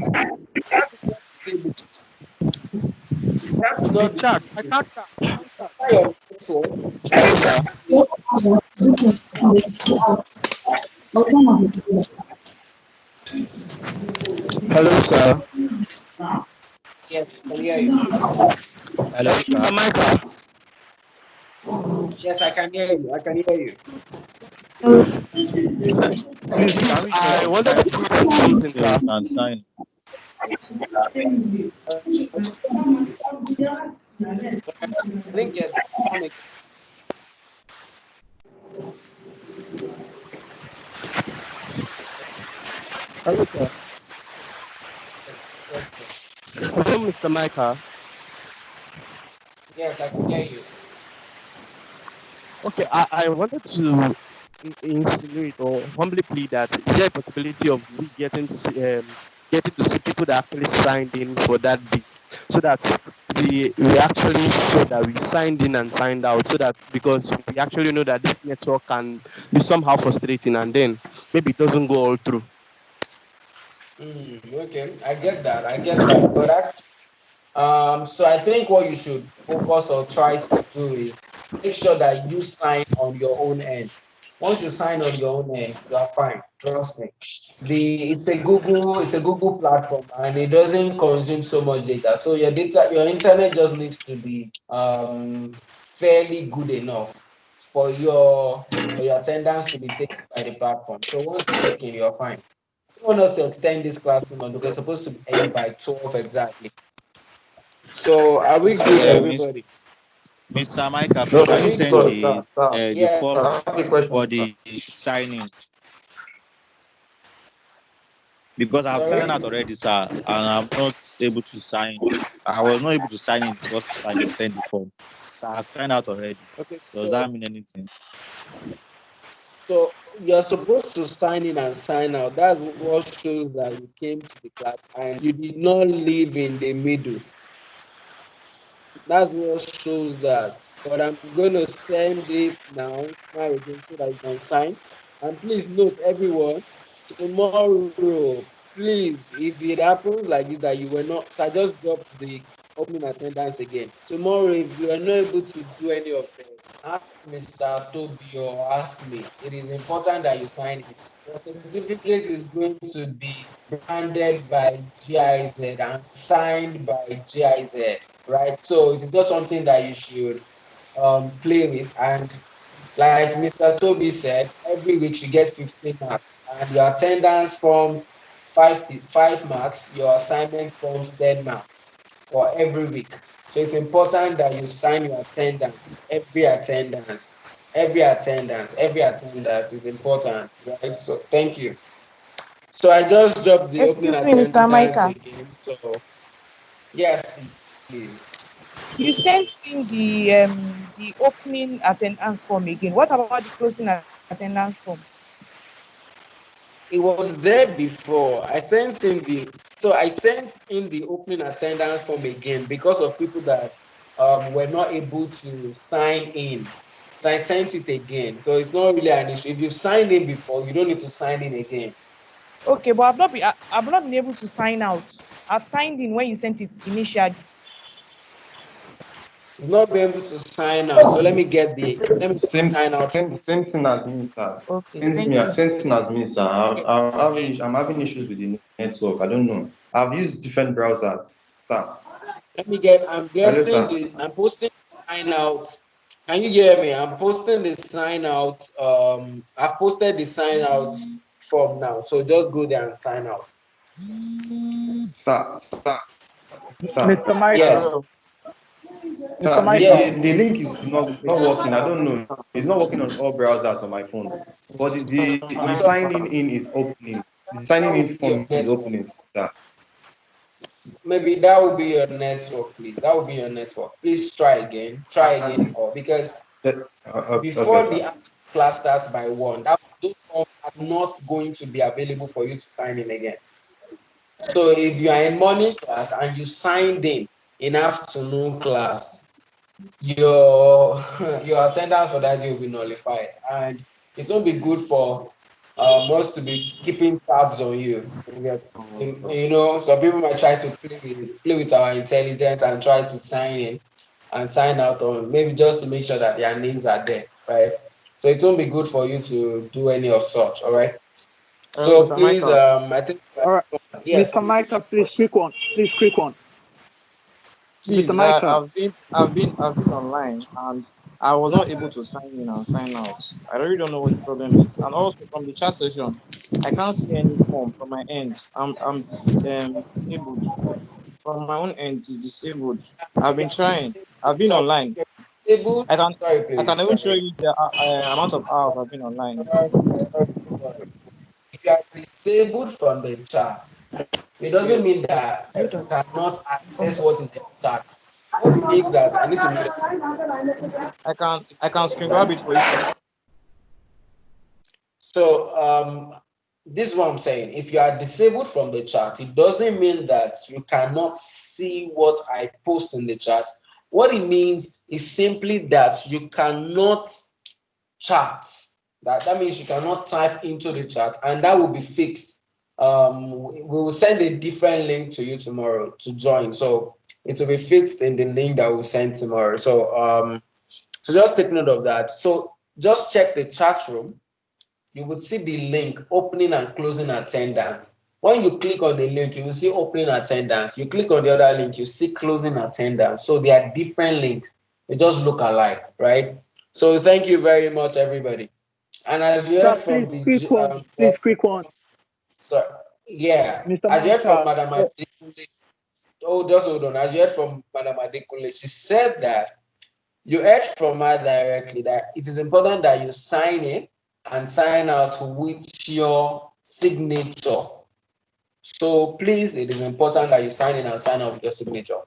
Disabled. That's The not chat. I can't chat. Hello, sir. Hello, sir. Yes, I can hear you. Hello, sir. Yes, I can hear you. I can hear you. Please, can we I wanted to do something, sir. And sign? I didn't get that. Hello, sir. Yes, sir. Hello, Mr. Micah. Yes, I can hear you. Okay, I wanted to insinuate or humbly plead that is there a possibility of we getting to see people that actually signed in for that day, so that we actually show that we signed in and signed out, so that because we actually know that this network can be somehow frustrating and then maybe it doesn't go all through. Okay, I get that. But so I think what you should focus or try to do is make sure that you sign on your own end. Once you sign on your own end, you are fine. Trust me. It's a Google platform and it doesn't consume so much data. So your internet just needs to be fairly good enough for your attendance to be taken by the platform. So once it's taken, you're fine. We want us to extend this class too much because it's supposed to end by 12 exactly. So are we good, everybody? Mr. Micah, please, can you send the form for the signing? Because I've signed out already, sir, and I'm not able to sign. I was not able to sign in the first time you sent the form. So I've signed out already. Okay, Does that mean anything? So you're supposed to sign in and sign out. That's what shows that you came to the class and you did not leave in the middle. That's what shows that. But I'm going to send it now again so that you can sign. And please note, everyone, tomorrow, please, if it happens like this that you were not, so I just dropped the opening attendance again. Tomorrow, if you are not able to do any of them, ask Mr. Toby or ask me. It is important that you sign it. Your certificate is going to be branded by GIZ and signed by GIZ, right? So it is not something that you should play with. And like Mr. Toby said, every week you get 15 marks, and your attendance forms 5 marks, your assignment forms 10 marks for every week. So it's important that you sign your attendance, every attendance is important, right? So thank you. So I just dropped the opening Excuse me, Mr. attendance Micah. again. So yes, please. You sent in the opening attendance form again. What about the closing attendance form? It was there before. I sent in the opening attendance form again because of people that were not able to sign in. So I sent it again. So it's not really an issue. If you've signed in before, you don't need to sign in again. Okay, but I've not been able to sign out. I've signed in when you sent it initially. You've not been able to sign out. So let me sign out. Same thing as me, sir. Okay, Same thank you. thing as me, sir. I'm having issues with the network. I don't know. I've used different browsers, sir. I'm posting the sign out. Can you hear me? I'm posting the sign out. I've posted the sign out form now. So just go there and sign out. Sir. Mr. Micah. Yes. Sir, Yes. the link is not working. I don't know. It's not working on all browsers on my phone. But the signing in is opening. The signing in form is opening, sir. Maybe that will be your network, please. That will be your network. Please try again. Or because before okay, the class starts by 1, those forms are not going to be available for you to sign in again. So if you are in morning class and you signed in afternoon class, your attendance for that day will be nullified, and it won't be good for us to be keeping tabs on you. You know, some people might try to play with our intelligence and try to sign in and sign out on maybe just to make sure that their names are there, right? So it won't be good for you to do any of such, all right? So Mr. please, Micah. I think. All right, Yes, Mr. Micah, please quick one. Please, Mr. Micah. I've been online and I was not able to sign in and sign out. I really don't know what the problem is. And also from the chat session, I can't see any form from my end. I'm disabled. From my own end, it's disabled. I've been trying. I've been online. Disabled. I can Sorry, please. even show you the amount of hours I've been online. If you are disabled from the chat, it doesn't mean that you cannot access what is in the chat. Just means that I need to read it. I can screen grab it for you. So this is what I'm saying. If you are disabled from the chat, it doesn't mean that you cannot see what I post in the chat. What it means is simply that you cannot chat. That means you cannot type into the chat, and that will be fixed. We will send a different link to you tomorrow to join. So it will be fixed in the link that we'll send tomorrow. So just take note of that. So just check the chat room. You would see the link opening and closing attendance. When you click on the link, you will see opening attendance. You click on the other link, you see closing attendance. So they are different links. They just look alike, right? So thank you very much, everybody. And as you heard from quick one. So yeah, Mr. as you heard from Micah, Madam Adekunle, just hold on. As you heard from Madam Adekunle, she said that you heard from her directly that it is important that you sign in and sign out with your signature. So please, it is important that you sign in and sign out with your signature.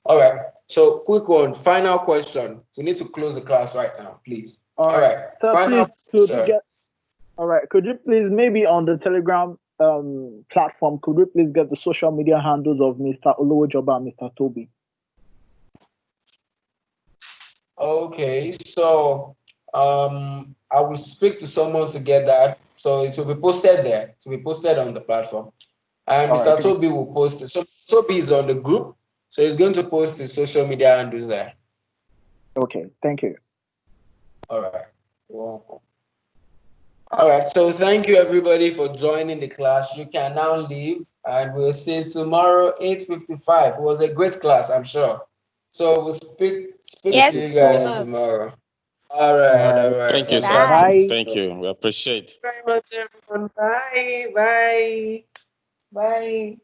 All right. So quick one, final question. We need to close the class right now, please. All right. So Final please, question. All right. Could you please, maybe on the Telegram platform, could we please get the social media handles of Mr. Olowojoba and Mr. Toby? Okay, so I will speak to someone to get that. So it will be posted there. It will be posted on the platform. And All Mr. right. Toby will post it. So Toby is on the group, so he's going to post his social media handles there. Okay, thank you. All right. You're welcome. All right, so thank you everybody for joining the class. You can now leave, and we'll see you tomorrow 8:55. It was a great class, I'm sure. So we'll speak Yes, to you guys sir. tomorrow. All right, Thank you, sir. fantastic. Thank you. We appreciate. Very much, everyone. Bye. Bye. Bye.